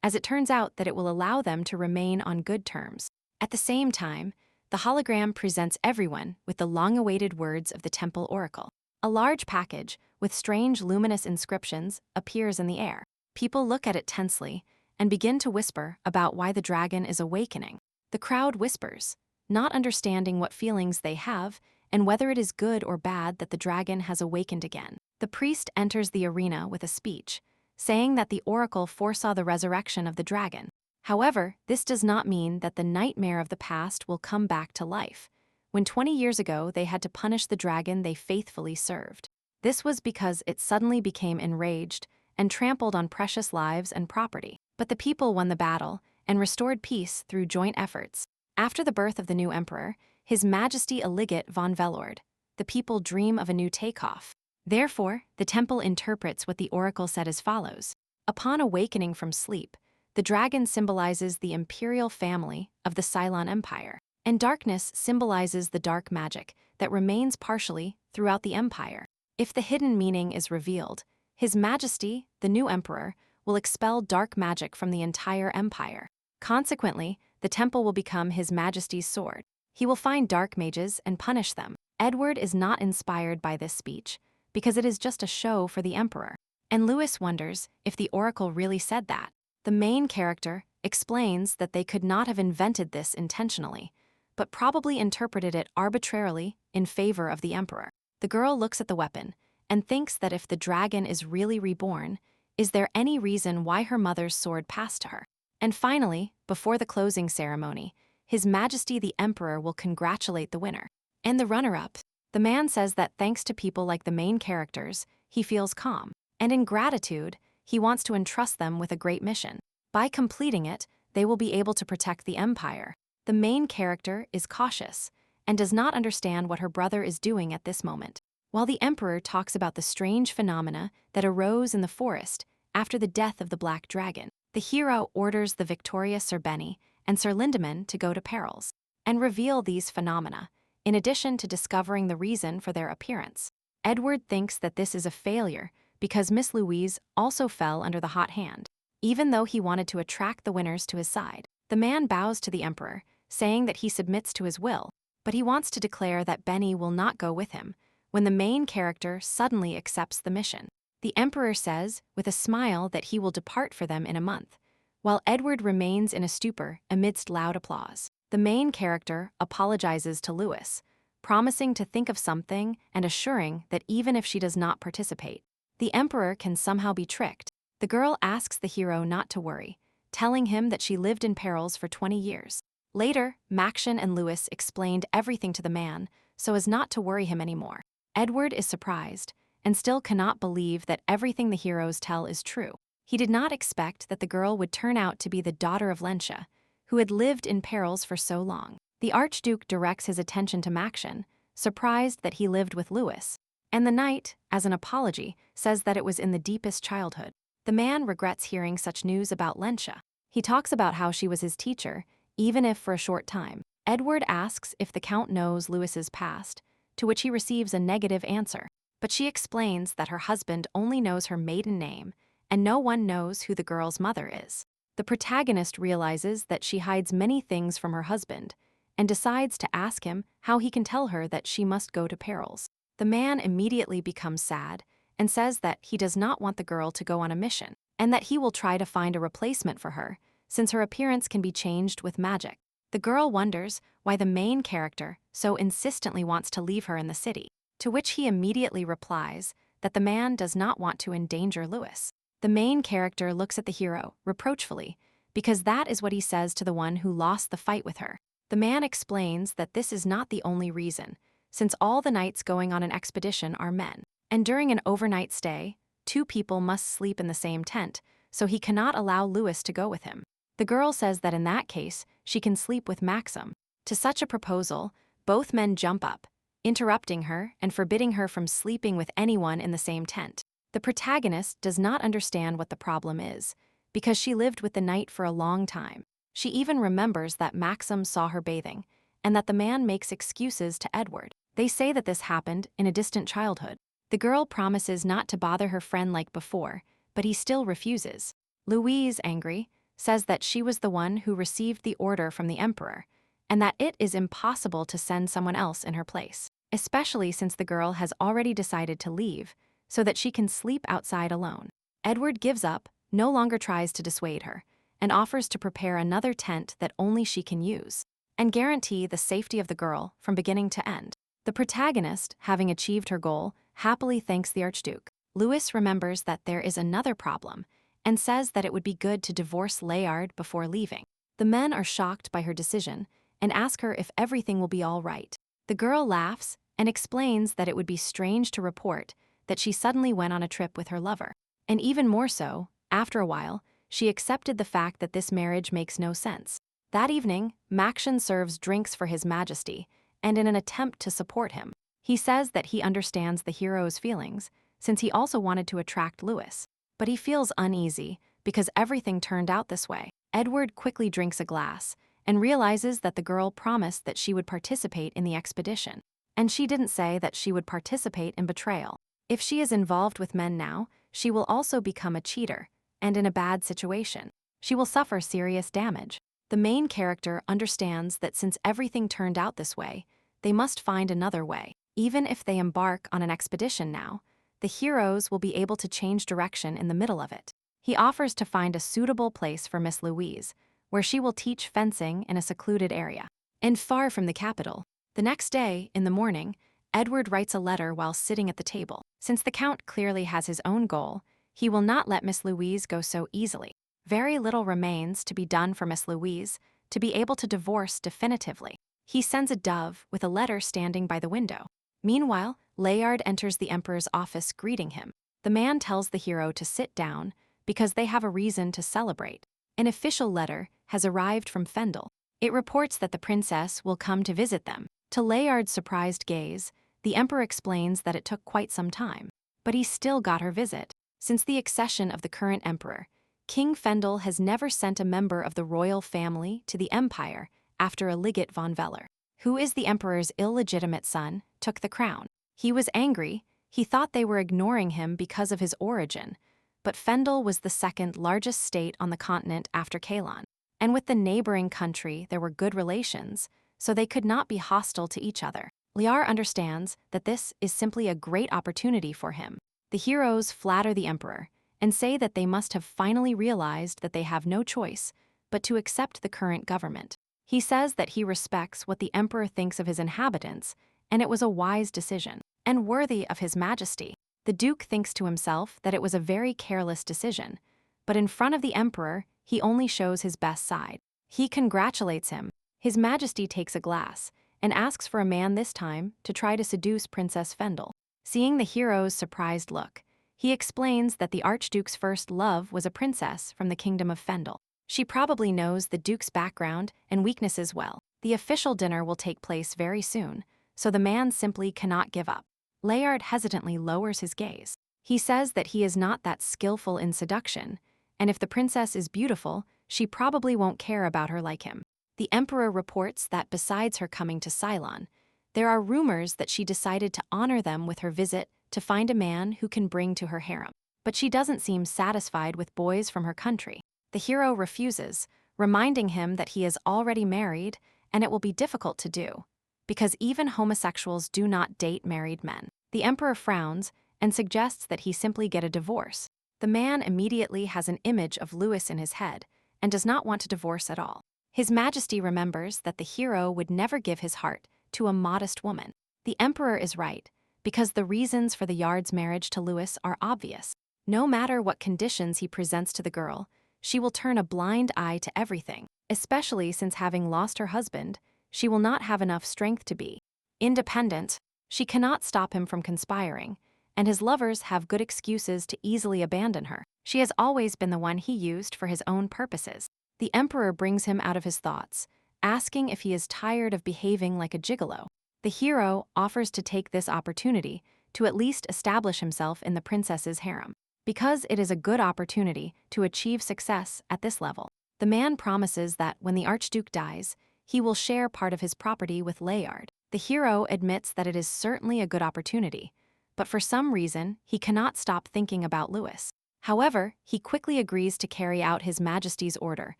as it turns out that it will allow them to remain on good terms. At the same time, the hologram presents everyone with the long-awaited words of the temple oracle. A large package with strange luminous inscriptions appears in the air. People look at it tensely and begin to whisper about why the dragon is awakening. The crowd whispers, not understanding what feelings they have and whether it is good or bad that the dragon has awakened again. The priest enters the arena with a speech, saying that the oracle foresaw the resurrection of the dragon. However, this does not mean that the nightmare of the past will come back to life, when 20 years ago they had to punish the dragon they faithfully served. This was because it suddenly became enraged and trampled on precious lives and property. But the people won the battle and restored peace through joint efforts. After the birth of the new emperor, His Majesty Eligate von Velord, the people dream of a new takeoff. Therefore, the temple interprets what the oracle said as follows. Upon awakening from sleep, the dragon symbolizes the imperial family of the Ceylon Empire, and darkness symbolizes the dark magic that remains partially throughout the empire. If the hidden meaning is revealed, His Majesty, the new emperor, will expel dark magic from the entire empire. Consequently, the temple will become His Majesty's sword. He will find dark mages and punish them. Edward is not inspired by this speech, because it is just a show for the emperor. And Louis wonders if the oracle really said that. The main character explains that they could not have invented this intentionally, but probably interpreted it arbitrarily in favor of the emperor. The girl looks at the weapon and thinks that if the dragon is really reborn, is there any reason why her mother's sword passed to her? And finally, before the closing ceremony, His Majesty the Emperor will congratulate the winner and the runner-up. The man says that thanks to people like the main characters, he feels calm, and in gratitude, he wants to entrust them with a great mission. By completing it, they will be able to protect the empire. The main character is cautious and does not understand what her brother is doing at this moment, while the emperor talks about the strange phenomena that arose in the forest after the death of the black dragon. The hero orders the victorious Sir Benny and Sir Lindemann to go to perils and reveal these phenomena, in addition to discovering the reason for their appearance. Edward thinks that this is a failure because Miss Louise also fell under the hot hand, even though he wanted to attract the winners to his side. The man bows to the emperor, saying that he submits to his will, but he wants to declare that Benny will not go with him, when the main character suddenly accepts the mission. The emperor says, with a smile, that he will depart for them in a month, while Edward remains in a stupor amidst loud applause. The main character apologizes to Lewis, promising to think of something and assuring that even if she does not participate, the emperor can somehow be tricked. The girl asks the hero not to worry, telling him that she lived in perils for 20 years. Later, Machen and Lewis explained everything to the man so as not to worry him anymore. Edward is surprised and still cannot believe that everything the heroes tell is true. He did not expect that the girl would turn out to be the daughter of Lensha, who had lived in perils for so long. The Archduke directs his attention to Machen, surprised that he lived with Lewis, and the knight, as an apology, says that it was in the deepest childhood. The man regrets hearing such news about Lensha. He talks about how she was his teacher, even if for a short time. Edward asks if the Count knows Lewis's past, to which he receives a negative answer, but she explains that her husband only knows her maiden name, and no one knows who the girl's mother is. The protagonist realizes that she hides many things from her husband, and decides to ask him how he can tell her that she must go to perils. The man immediately becomes sad and says that he does not want the girl to go on a mission, and that he will try to find a replacement for her, since her appearance can be changed with magic. The girl wonders why the main character so insistently wants to leave her in the city, to which he immediately replies that the man does not want to endanger Lewis. The main character looks at the hero reproachfully, because that is what he says to the one who lost the fight with her. The man explains that this is not the only reason, since all the knights going on an expedition are men, and during an overnight stay, 2 people must sleep in the same tent, so he cannot allow Lewis to go with him. The girl says that in that case, she can sleep with Maxim. To such a proposal, both men jump up, interrupting her and forbidding her from sleeping with anyone in the same tent. The protagonist does not understand what the problem is, because she lived with the knight for a long time. She even remembers that Maxim saw her bathing, and that the man makes excuses to Edward. They say that this happened in a distant childhood. The girl promises not to bother her friend like before, but he still refuses. Louise, angry, says that she was the one who received the order from the emperor, and that it is impossible to send someone else in her place, especially since the girl has already decided to leave, so that she can sleep outside alone. Edward gives up, no longer tries to dissuade her, and offers to prepare another tent that only she can use, and guarantee the safety of the girl from beginning to end. The protagonist, having achieved her goal, happily thanks the Archduke. Lewis remembers that there is another problem, and says that it would be good to divorce Layard before leaving. The men are shocked by her decision, and ask her if everything will be all right. The girl laughs, and explains that it would be strange to report that she suddenly went on a trip with her lover. And even more so, after a while, she accepted the fact that this marriage makes no sense. That evening, Machen serves drinks for His Majesty, and in an attempt to support him, he says that he understands the hero's feelings, since he also wanted to attract Lewis. But he feels uneasy, because everything turned out this way. Edward quickly drinks a glass, and realizes that the girl promised that she would participate in the expedition. And she didn't say that she would participate in betrayal. If she is involved with men now, she will also become a cheater, and in a bad situation. She will suffer serious damage. The main character understands that since everything turned out this way, they must find another way. Even if they embark on an expedition now, the heroes will be able to change direction in the middle of it. He offers to find a suitable place for Miss Louise, where she will teach fencing in a secluded area, and far from the capital. The next day, in the morning, Edward writes a letter while sitting at the table. Since the Count clearly has his own goal, he will not let Miss Louise go so easily. Very little remains to be done for Miss Louise to be able to divorce definitively. He sends a dove with a letter standing by the window. Meanwhile, Layard enters the Emperor's office greeting him. The man tells the hero to sit down because they have a reason to celebrate. An official letter has arrived from Fendel. It reports that the princess will come to visit them. To Layard's surprised gaze, the Emperor explains that it took quite some time, but he still got her visit. Since the accession of the current emperor, King Fendel has never sent a member of the royal family to the empire after a legate von Veller, who is the emperor's illegitimate son, took the crown. He was angry. He thought they were ignoring him because of his origin, but Fendel was the second largest state on the continent after Kalon, and with the neighboring country there were good relations, so they could not be hostile to each other. Liar understands that this is simply a great opportunity for him. The heroes flatter the emperor and say that they must have finally realized that they have no choice but to accept the current government. He says that he respects what the emperor thinks of his inhabitants, and it was a wise decision, and worthy of his majesty. The duke thinks to himself that it was a very careless decision, but in front of the emperor, he only shows his best side. He congratulates him. His majesty takes a glass and asks for a man this time to try to seduce Princess Fendel. Seeing the hero's surprised look, he explains that the Archduke's first love was a princess from the kingdom of Fendel. She probably knows the Duke's background and weaknesses well. The official dinner will take place very soon, so the man simply cannot give up. Layard hesitantly lowers his gaze. He says that he is not that skillful in seduction, and if the princess is beautiful, she probably won't care about her like him. The emperor reports that besides her coming to Ceylon, there are rumors that she decided to honor them with her visit to find a man who can bring to her harem. But she doesn't seem satisfied with boys from her country. The hero refuses, reminding him that he is already married and it will be difficult to do, because even homosexuals do not date married men. The emperor frowns and suggests that he simply get a divorce. The man immediately has an image of Louis in his head and does not want to divorce at all. His Majesty remembers that the hero would never give his heart to a modest woman. The emperor is right, because the reasons for the Yard's marriage to Louis are obvious. No matter what conditions he presents to the girl, she will turn a blind eye to everything, especially since having lost her husband, she will not have enough strength to be independent. She cannot stop him from conspiring, and his lovers have good excuses to easily abandon her. She has always been the one he used for his own purposes. The emperor brings him out of his thoughts, asking if he is tired of behaving like a gigolo. The hero offers to take this opportunity to at least establish himself in the princess's harem, because it is a good opportunity to achieve success at this level. The man promises that when the Archduke dies, he will share part of his property with Layard. The hero admits that it is certainly a good opportunity, but for some reason, he cannot stop thinking about Louis. However, he quickly agrees to carry out His Majesty's order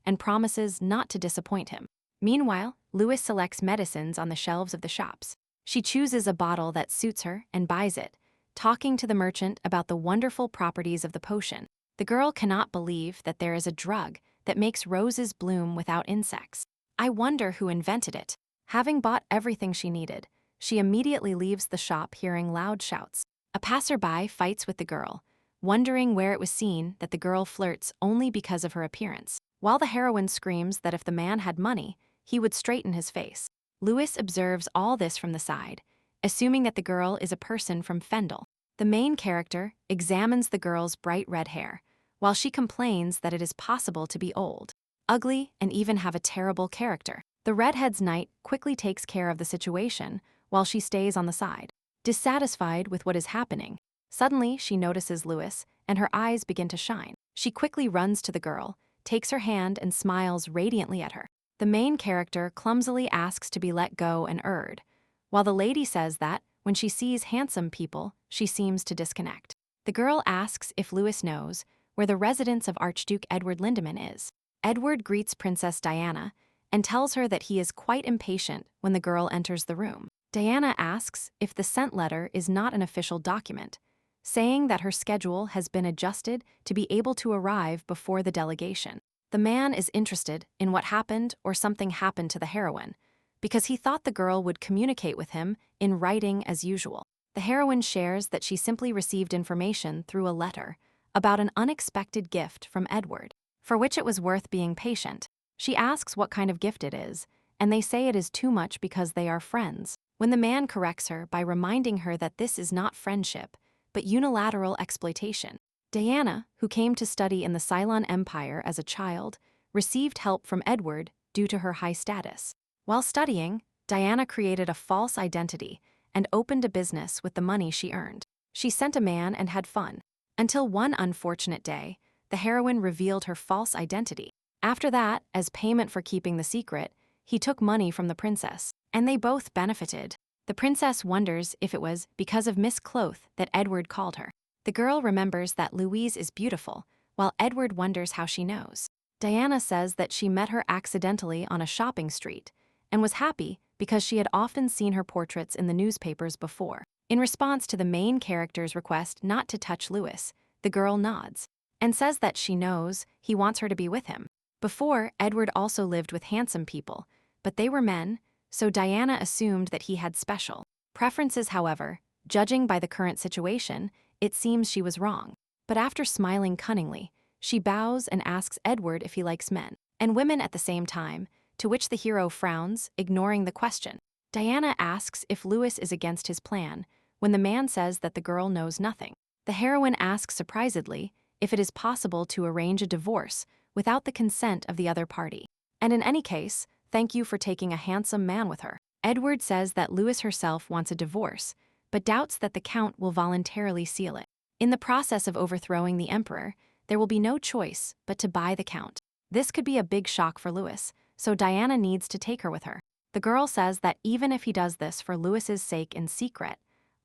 and promises not to disappoint him. Meanwhile, Louis selects medicines on the shelves of the shops. She chooses a bottle that suits her and buys it, talking to the merchant about the wonderful properties of the potion. The girl cannot believe that there is a drug that makes roses bloom without insects. I wonder who invented it. Having bought everything she needed, she immediately leaves the shop hearing loud shouts. A passerby fights with the girl, wondering where it was seen that the girl flirts only because of her appearance, while the heroine screams that if the man had money, he would straighten his face. Louis observes all this from the side, assuming that the girl is a person from Fendel. The main character examines the girl's bright red hair, while she complains that it is possible to be old, ugly, and even have a terrible character. The redhead's knight quickly takes care of the situation while she stays on the side. Dissatisfied with what is happening, suddenly she notices Louis and her eyes begin to shine. She quickly runs to the girl, takes her hand and smiles radiantly at her. The main character clumsily asks to be let go and erred, while the lady says that, when she sees handsome people, she seems to disconnect. The girl asks if Louis knows where the residence of Archduke Edward Lindemann is. Edward greets Princess Diana and tells her that he is quite impatient when the girl enters the room. Diana asks if the sent letter is not an official document, saying that her schedule has been adjusted to be able to arrive before the delegation. The man is interested in what happened or something happened to the heroine, because he thought the girl would communicate with him in writing as usual. The heroine shares that she simply received information through a letter about an unexpected gift from Edward, for which it was worth being patient. She asks what kind of gift it is, and they say it is too much because they are friends. When the man corrects her by reminding her that this is not friendship, but unilateral exploitation. Diana, who came to study in the Ceylon Empire as a child, received help from Edward due to her high status. While studying, Diana created a false identity and opened a business with the money she earned. She sent a man and had fun, until one unfortunate day, the heroine revealed her false identity. After that, as payment for keeping the secret, he took money from the princess, and they both benefited. The princess wonders if it was because of Miss Cloth that Edward called her. The girl remembers that Louise is beautiful, while Edward wonders how she knows. Diana says that she met her accidentally on a shopping street and was happy because she had often seen her portraits in the newspapers before. In response to the main character's request not to touch Louis, the girl nods and says that she knows he wants her to be with him. Before, Edward also lived with handsome people, but they were men, so Diana assumed that he had special preferences. However, judging by the current situation, it seems she was wrong. But after smiling cunningly, she bows and asks Edward if he likes men and women at the same time, to which the hero frowns, ignoring the question. Diana asks if Louis is against his plan, when the man says that the girl knows nothing. The heroine asks surprisedly if it is possible to arrange a divorce without the consent of the other party. And in any case, thank you for taking a handsome man with her. Edward says that Louis herself wants a divorce, but doubts that the Count will voluntarily seal it. In the process of overthrowing the Emperor, there will be no choice but to buy the Count. This could be a big shock for Louis, so Diana needs to take her with her. The girl says that even if he does this for Louis's sake in secret,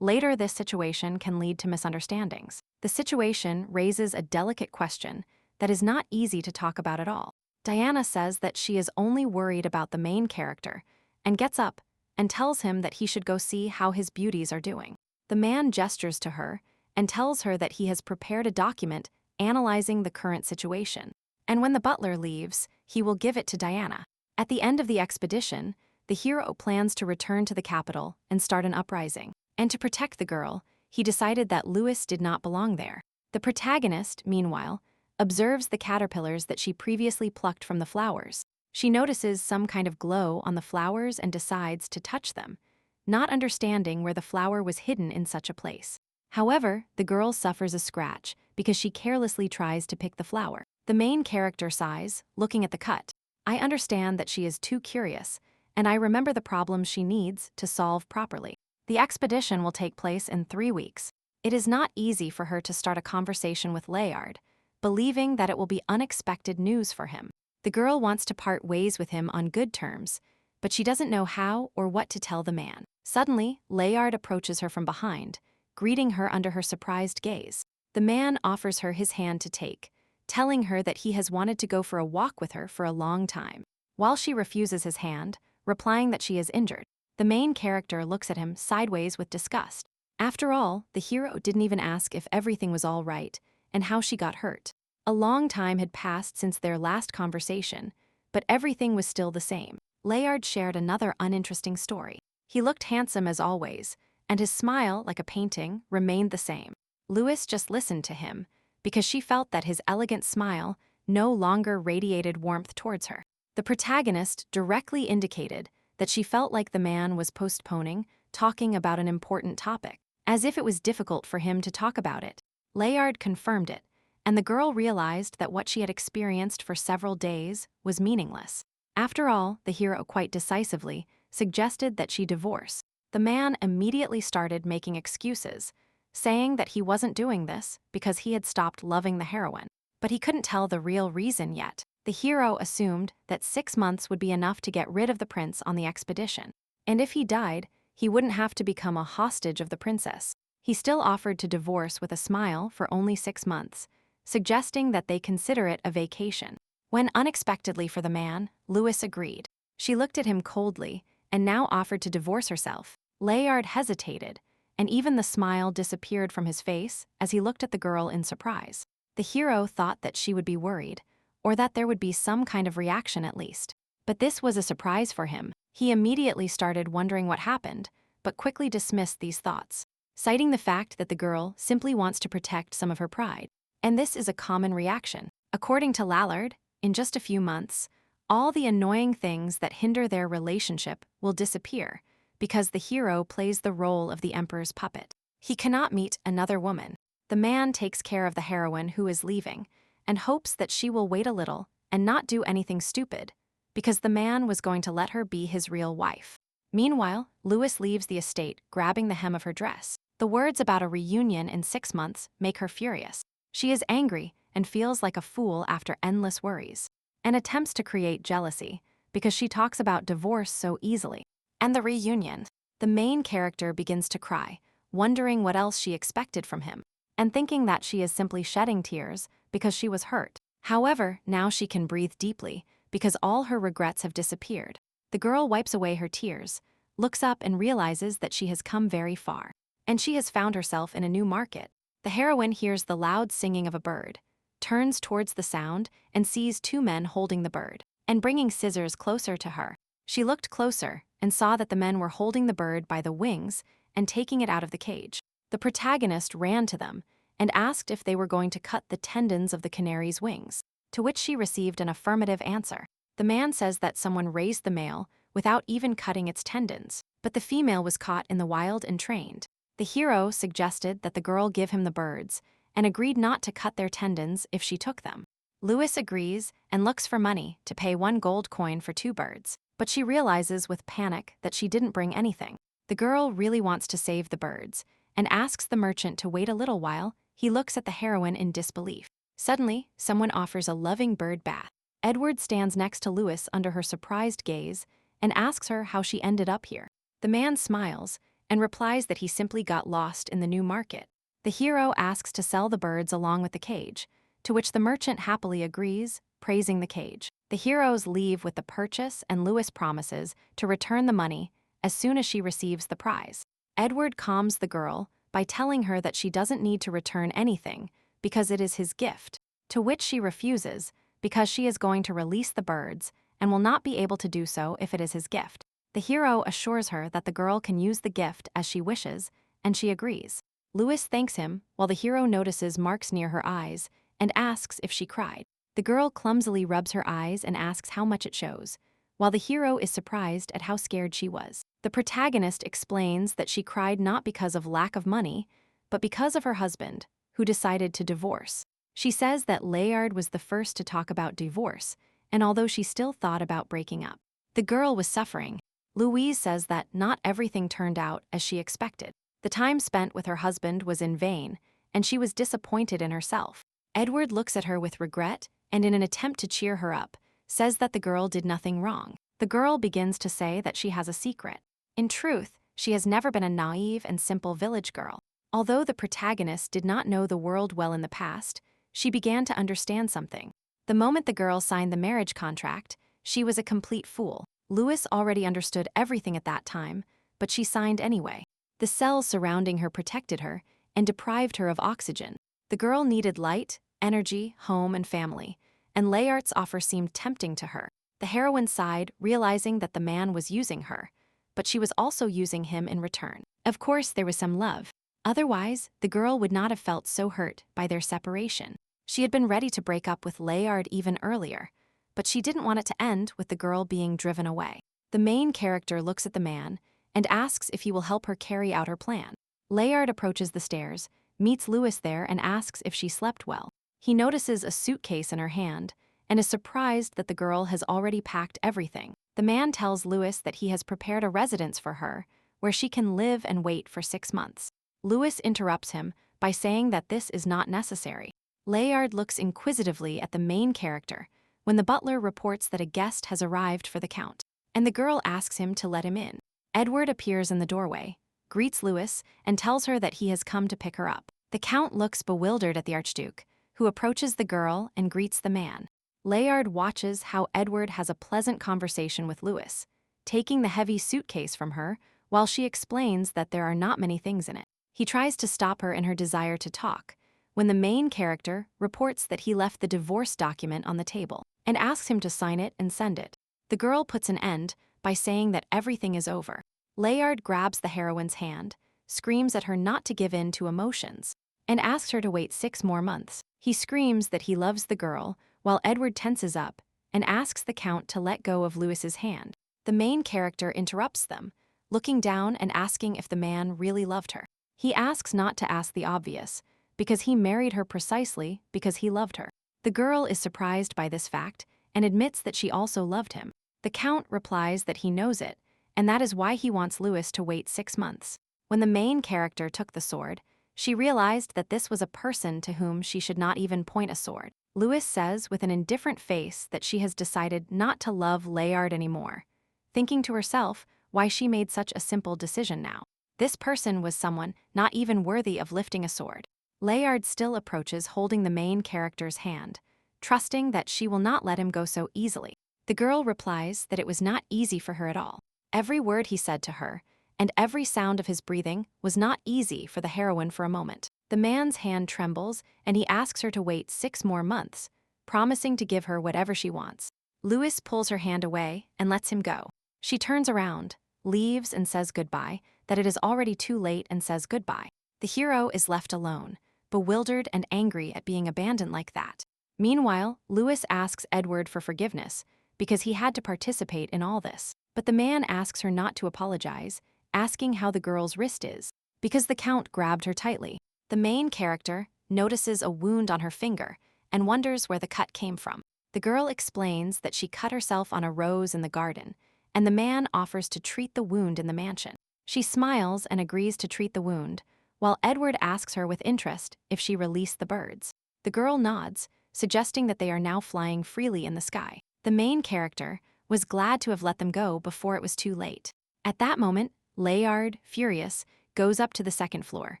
later this situation can lead to misunderstandings. The situation raises a delicate question that is not easy to talk about at all. Diana says that she is only worried about the main character and gets up and tells him that he should go see how his beauties are doing. The man gestures to her and tells her that he has prepared a document analyzing the current situation, and when the butler leaves, he will give it to Diana. At the end of the expedition, the hero plans to return to the capital and start an uprising. And to protect the girl, he decided that Louis did not belong there. The protagonist, meanwhile, observes the caterpillars that she previously plucked from the flowers. She notices some kind of glow on the flowers and decides to touch them, not understanding where the flower was hidden in such a place. However, the girl suffers a scratch because she carelessly tries to pick the flower. The main character sighs, looking at the cut. I understand that she is too curious, and I remember the problems she needs to solve properly. The expedition will take place in 3 weeks. It is not easy for her to start a conversation with Layard, believing that it will be unexpected news for him. The girl wants to part ways with him on good terms, but she doesn't know how or what to tell the man. Suddenly, Layard approaches her from behind, greeting her under her surprised gaze. The man offers her his hand to take, telling her that he has wanted to go for a walk with her for a long time. While she refuses his hand, replying that she is injured, the main character looks at him sideways with disgust. After all, the hero didn't even ask if everything was all right and how she got hurt. A long time had passed since their last conversation, but everything was still the same. Layard shared another uninteresting story. He looked handsome as always, and his smile, like a painting, remained the same. Louis just listened to him, because she felt that his elegant smile no longer radiated warmth towards her. The protagonist directly indicated that she felt like the man was postponing talking about an important topic, as if it was difficult for him to talk about it. Layard confirmed it, and the girl realized that what she had experienced for several days was meaningless. After all, the hero quite decisively suggested that she divorce. The man immediately started making excuses, saying that he wasn't doing this because he had stopped loving the heroine. But he couldn't tell the real reason yet. The hero assumed that 6 months would be enough to get rid of the prince on the expedition. And if he died, he wouldn't have to become a hostage of the princess. He still offered to divorce with a smile for only 6 months, suggesting that they consider it a vacation. When unexpectedly for the man, Louis agreed. She looked at him coldly and now offered to divorce herself. Layard hesitated, and even the smile disappeared from his face as he looked at the girl in surprise. The hero thought that she would be worried, or that there would be some kind of reaction at least. But this was a surprise for him. He immediately started wondering what happened, but quickly dismissed these thoughts, citing the fact that the girl simply wants to protect some of her pride. And this is a common reaction. According to Layard, in just a few months, all the annoying things that hinder their relationship will disappear because the hero plays the role of the emperor's puppet. He cannot meet another woman. The man takes care of the heroine who is leaving and hopes that she will wait a little and not do anything stupid because the man was going to let her be his real wife. Meanwhile, Louis leaves the estate, grabbing the hem of her dress. The words about a reunion in 6 months make her furious. She is angry and feels like a fool after endless worries, and attempts to create jealousy because she talks about divorce so easily. And the reunion. The main character begins to cry, wondering what else she expected from him, and thinking that she is simply shedding tears because she was hurt. However, now she can breathe deeply because all her regrets have disappeared. The girl wipes away her tears, looks up and realizes that she has come very far. And she has found herself in a new market. The heroine hears the loud singing of a bird, turns towards the sound, and sees two men holding the bird and bringing scissors closer to her. She looked closer and saw that the men were holding the bird by the wings and taking it out of the cage. The protagonist ran to them and asked if they were going to cut the tendons of the canary's wings, to which she received an affirmative answer. The man says that someone raised the male without even cutting its tendons, but the female was caught in the wild and trained. The hero suggested that the girl give him the birds and agreed not to cut their tendons if she took them. Lewis agrees and looks for money to pay 1 gold coin for 2 birds, but she realizes with panic that she didn't bring anything. The girl really wants to save the birds and asks the merchant to wait a little while. He looks at the heroine in disbelief. Suddenly, someone offers a loving bird bath. Edward stands next to Lewis under her surprised gaze and asks her how she ended up here. The man smiles and replies that he simply got lost in the new market. The hero asks to sell the birds along with the cage, to which the merchant happily agrees, praising the cage. The heroes leave with the purchase, and Lewis promises to return the money as soon as she receives the prize. Edward calms the girl by telling her that she doesn't need to return anything because it is his gift, to which she refuses because she is going to release the birds and will not be able to do so if it is his gift. The hero assures her that the girl can use the gift as she wishes, and she agrees. Lewis thanks him while the hero notices marks near her eyes and asks if she cried. The girl clumsily rubs her eyes and asks how much it shows, while the hero is surprised at how scared she was. The protagonist explains that she cried not because of lack of money, but because of her husband, who decided to divorce. She says that Layard was the first to talk about divorce, and although she still thought about breaking up, the girl was suffering. Louise says that not everything turned out as she expected. The time spent with her husband was in vain, and she was disappointed in herself. Edward looks at her with regret and, in an attempt to cheer her up, says that the girl did nothing wrong. The girl begins to say that she has a secret. In truth, she has never been a naive and simple village girl. Although the protagonist did not know the world well in the past, she began to understand something. The moment the girl signed the marriage contract, she was a complete fool. Lewis already understood everything at that time, but she signed anyway. The cells surrounding her protected her and deprived her of oxygen. The girl needed light, energy, home, and family, and Layard's offer seemed tempting to her. The heroine sighed, realizing that the man was using her, but she was also using him in return. Of course, there was some love. Otherwise, the girl would not have felt so hurt by their separation. She had been ready to break up with Layard even earlier, but she didn't want it to end with the girl being driven away. The main character looks at the man and asks if he will help her carry out her plan. Layard approaches the stairs, meets Lewis there, and asks if she slept well. He notices a suitcase in her hand and is surprised that the girl has already packed everything. The man tells Lewis that he has prepared a residence for her where she can live and wait for 6 months. Lewis interrupts him by saying that this is not necessary. Layard looks inquisitively at the main character when the butler reports that a guest has arrived for the count, and the girl asks him to let him in. Edward appears in the doorway, greets Lewis, and tells her that he has come to pick her up. The count looks bewildered at the Archduke, who approaches the girl and greets the man. Layard watches how Edward has a pleasant conversation with Lewis, taking the heavy suitcase from her while she explains that there are not many things in it. He tries to stop her in her desire to talk, when the main character reports that he left the divorce document on the table and asks him to sign it and send it. The girl puts an end by saying that everything is over. Layard grabs the heroine's hand, screams at her not to give in to emotions, and asks her to wait 6 more months. He screams that he loves the girl, while Edward tenses up and asks the count to let go of Lewis's hand. The main character interrupts them, looking down and asking if the man really loved her. He asks not to ask the obvious, because he married her precisely because he loved her. The girl is surprised by this fact and admits that she also loved him. The count replies that he knows it, and that is why he wants Lewis to wait 6 months. When the main character took the sword, she realized that this was a person to whom she should not even point a sword. Lewis says with an indifferent face that she has decided not to love Layard anymore, thinking to herself why she made such a simple decision now. This person was someone not even worthy of lifting a sword. Layard still approaches holding the main character's hand, trusting that she will not let him go so easily. The girl replies that it was not easy for her at all. Every word he said to her, and every sound of his breathing, was not easy for the heroine for a moment. The man's hand trembles, and he asks her to wait 6 more months, promising to give her whatever she wants. Lewis pulls her hand away and lets him go. She turns around, leaves and says goodbye, that it is already too late and says goodbye. The hero is left alone, bewildered and angry at being abandoned like that. Meanwhile, Lewis asks Edward for forgiveness, because he had to participate in all this. But the man asks her not to apologize, asking how the girl's wrist is, because the Count grabbed her tightly. The main character notices a wound on her finger and wonders where the cut came from. The girl explains that she cut herself on a rose in the garden, and the man offers to treat the wound in the mansion. She smiles and agrees to treat the wound, while Edward asks her with interest if she released the birds. The girl nods, suggesting that they are now flying freely in the sky. The main character was glad to have let them go before it was too late. At that moment, Layard, furious, goes up to the second floor,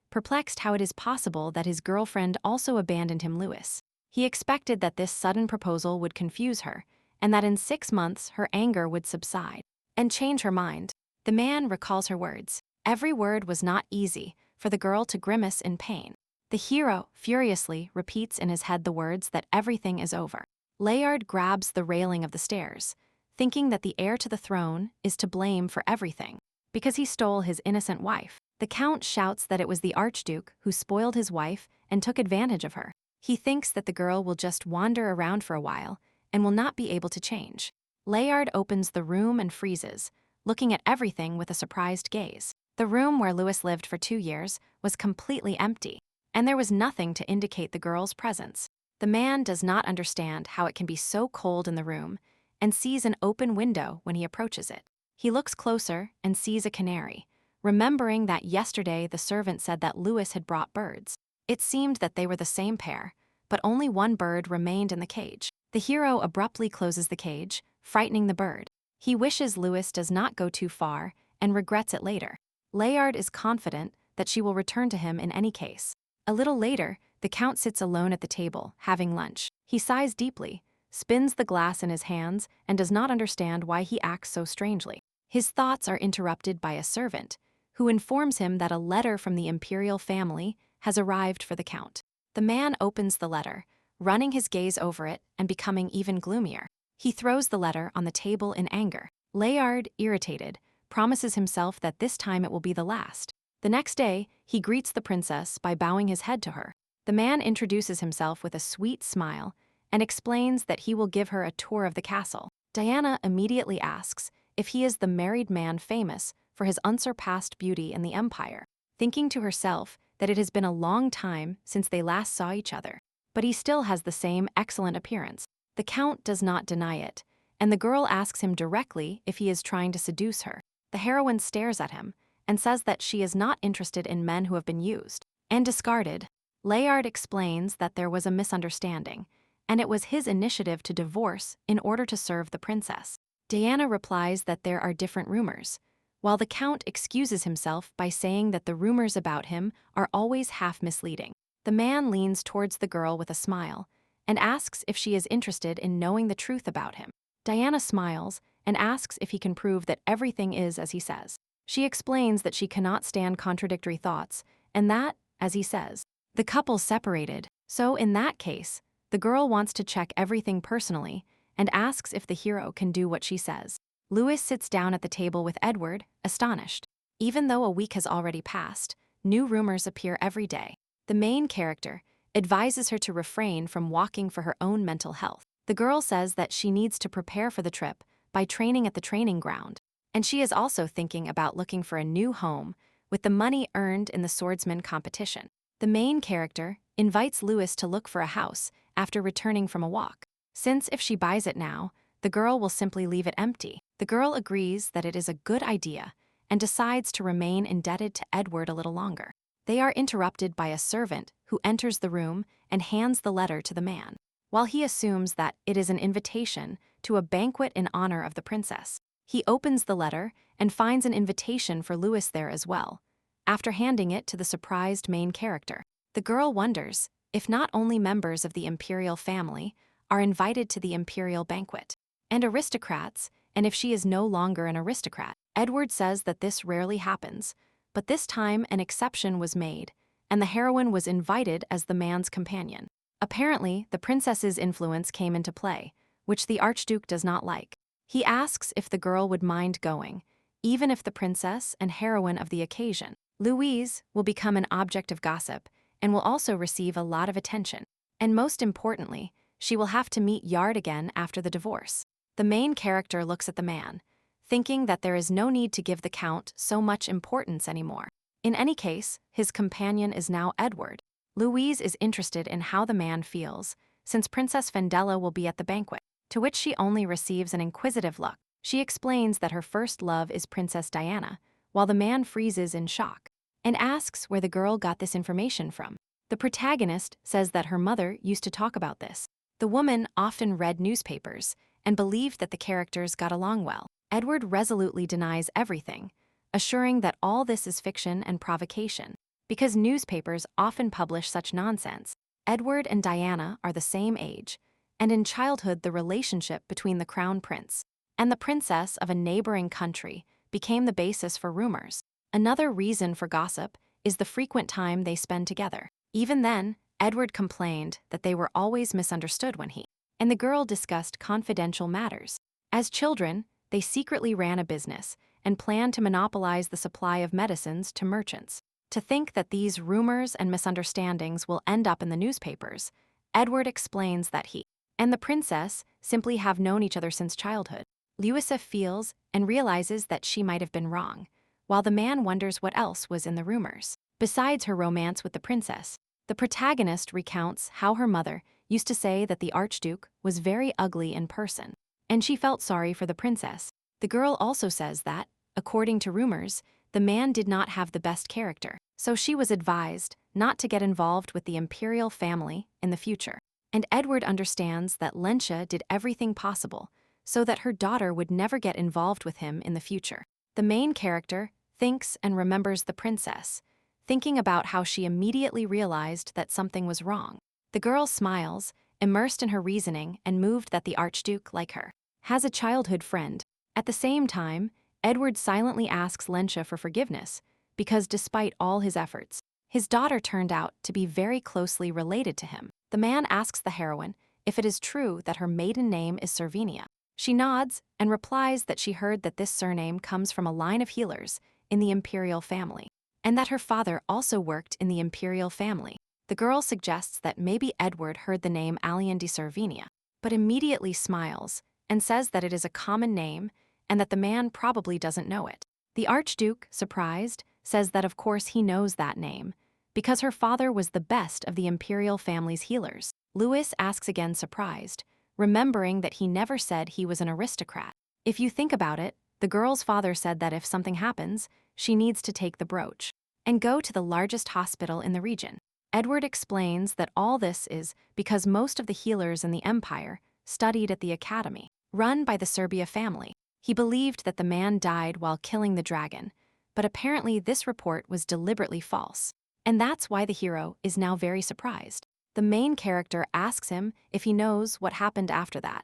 perplexed how it is possible that his girlfriend also abandoned him. Lewis. He expected that this sudden proposal would confuse her, and that in 6 months her anger would subside and change her mind. The man recalls her words. Every word was not easy for the girl to grimace in pain. The hero furiously repeats in his head the words that everything is over. Layard grabs the railing of the stairs, thinking that the heir to the throne is to blame for everything, because he stole his innocent wife. The Count shouts that it was the Archduke who spoiled his wife and took advantage of her. He thinks that the girl will just wander around for a while and will not be able to change. Layard opens the room and freezes, looking at everything with a surprised gaze. The room where Lewis lived for 2 years was completely empty, and there was nothing to indicate the girl's presence. The man does not understand how it can be so cold in the room and sees an open window when he approaches it. He looks closer and sees a canary, remembering that yesterday the servant said that Lewis had brought birds. It seemed that they were the same pair, but only one bird remained in the cage. The hero abruptly closes the cage, frightening the bird. He wishes Lewis does not go too far and regrets it later. Layard is confident that she will return to him in any case. A little later, the Count sits alone at the table, having lunch. He sighs deeply, spins the glass in his hands, and does not understand why he acts so strangely. His thoughts are interrupted by a servant, who informs him that a letter from the imperial family has arrived for the Count. The man opens the letter, running his gaze over it and becoming even gloomier. He throws the letter on the table in anger. Layard, irritated, promises himself that this time it will be the last. The next day, he greets the princess by bowing his head to her. The man introduces himself with a sweet smile and explains that he will give her a tour of the castle. Diana immediately asks if he is the married man famous for his unsurpassed beauty in the empire, thinking to herself that it has been a long time since they last saw each other, but he still has the same excellent appearance. The Count does not deny it, and the girl asks him directly if he is trying to seduce her. The heroine stares at him and says that she is not interested in men who have been used and discarded. Layard explains that there was a misunderstanding, and it was his initiative to divorce in order to serve the princess. Diana replies that there are different rumors, while the Count excuses himself by saying that the rumors about him are always half misleading. The man leans towards the girl with a smile and asks if she is interested in knowing the truth about him. Diana smiles and asks if he can prove that everything is as he says. She explains that she cannot stand contradictory thoughts and that, as he says, the couple separated. So in that case, the girl wants to check everything personally and asks if the hero can do what she says. Lewis sits down at the table with Edward, astonished. Even though a week has already passed, new rumors appear every day. The main character advises her to refrain from walking for her own mental health. The girl says that she needs to prepare for the trip by training at the training ground, and she is also thinking about looking for a new home with the money earned in the swordsman competition. The main character invites Lewis to look for a house after returning from a walk, since if she buys it now, the girl will simply leave it empty. The girl agrees that it is a good idea and decides to remain indebted to Edward a little longer. They are interrupted by a servant who enters the room and hands the letter to the man, while he assumes that it is an invitation to a banquet in honor of the princess. He opens the letter and finds an invitation for Lewis there as well, after handing it to the surprised main character. The girl wonders if not only members of the imperial family are invited to the imperial banquet. and aristocrats, and if she is no longer an aristocrat. Edward says that this rarely happens, but this time an exception was made, and the heroine was invited as the man's companion. Apparently, the princess's influence came into play, which the Archduke does not like. He asks if the girl would mind going, even if the princess and heroine of the occasion, Louise, will become an object of gossip and will also receive a lot of attention. And most importantly, she will have to meet Yard again after the divorce. The main character looks at the man, thinking that there is no need to give the Count so much importance anymore. In any case, his companion is now Edward. Louise is interested in how the man feels, since Princess Fendella will be at the banquet, to which she only receives an inquisitive look. She explains that her first love is Princess Diana, while the man freezes in shock, and asks where the girl got this information from. The protagonist says that her mother used to talk about this. The woman often read newspapers and believed that the characters got along well. Edward resolutely denies everything, assuring that all this is fiction and provocation, because newspapers often publish such nonsense. Edward and Diana are the same age, and in childhood the relationship between the crown prince and the princess of a neighboring country became the basis for rumors. Another reason for gossip is the frequent time they spend together. Even then, Edward complained that they were always misunderstood when he and the girl discussed confidential matters. As children, they secretly ran a business and planned to monopolize the supply of medicines to merchants. To think that these rumors and misunderstandings will end up in the newspapers, Edward explains that he and the princess simply have known each other since childhood. Louisa feels and realizes that she might have been wrong, while the man wonders what else was in the rumors. Besides her romance with the princess, the protagonist recounts how her mother used to say that the Archduke was very ugly in person, and she felt sorry for the princess. The girl also says that, according to rumors, the man did not have the best character, so she was advised not to get involved with the imperial family in the future. And Edward understands that Lentia did everything possible so that her daughter would never get involved with him in the future. The main character thinks and remembers the princess, thinking about how she immediately realized that something was wrong. The girl smiles, immersed in her reasoning and moved that the Archduke, like her, has a childhood friend. At the same time, Edward silently asks Lentia for forgiveness, because despite all his efforts, his daughter turned out to be very closely related to him. The man asks the heroine if it is true that her maiden name is Servinia. She nods and replies that she heard that this surname comes from a line of healers in the imperial family, and that her father also worked in the imperial family. The girl suggests that maybe Edward heard the name Alien de Servinia, but immediately smiles and says that it is a common name and that the man probably doesn't know it. The Archduke, surprised, says that of course he knows that name, because her father was the best of the imperial family's healers. Louis asks again, surprised, remembering that he never said he was an aristocrat. If you think about it, the girl's father said that if something happens, she needs to take the brooch and go to the largest hospital in the region. Edward explains that all this is because most of the healers in the empire studied at the academy, run by the Serbia family. He believed that the man died while killing the dragon, but apparently this report was deliberately false. And that's why the hero is now very surprised. The main character asks him if he knows what happened after that,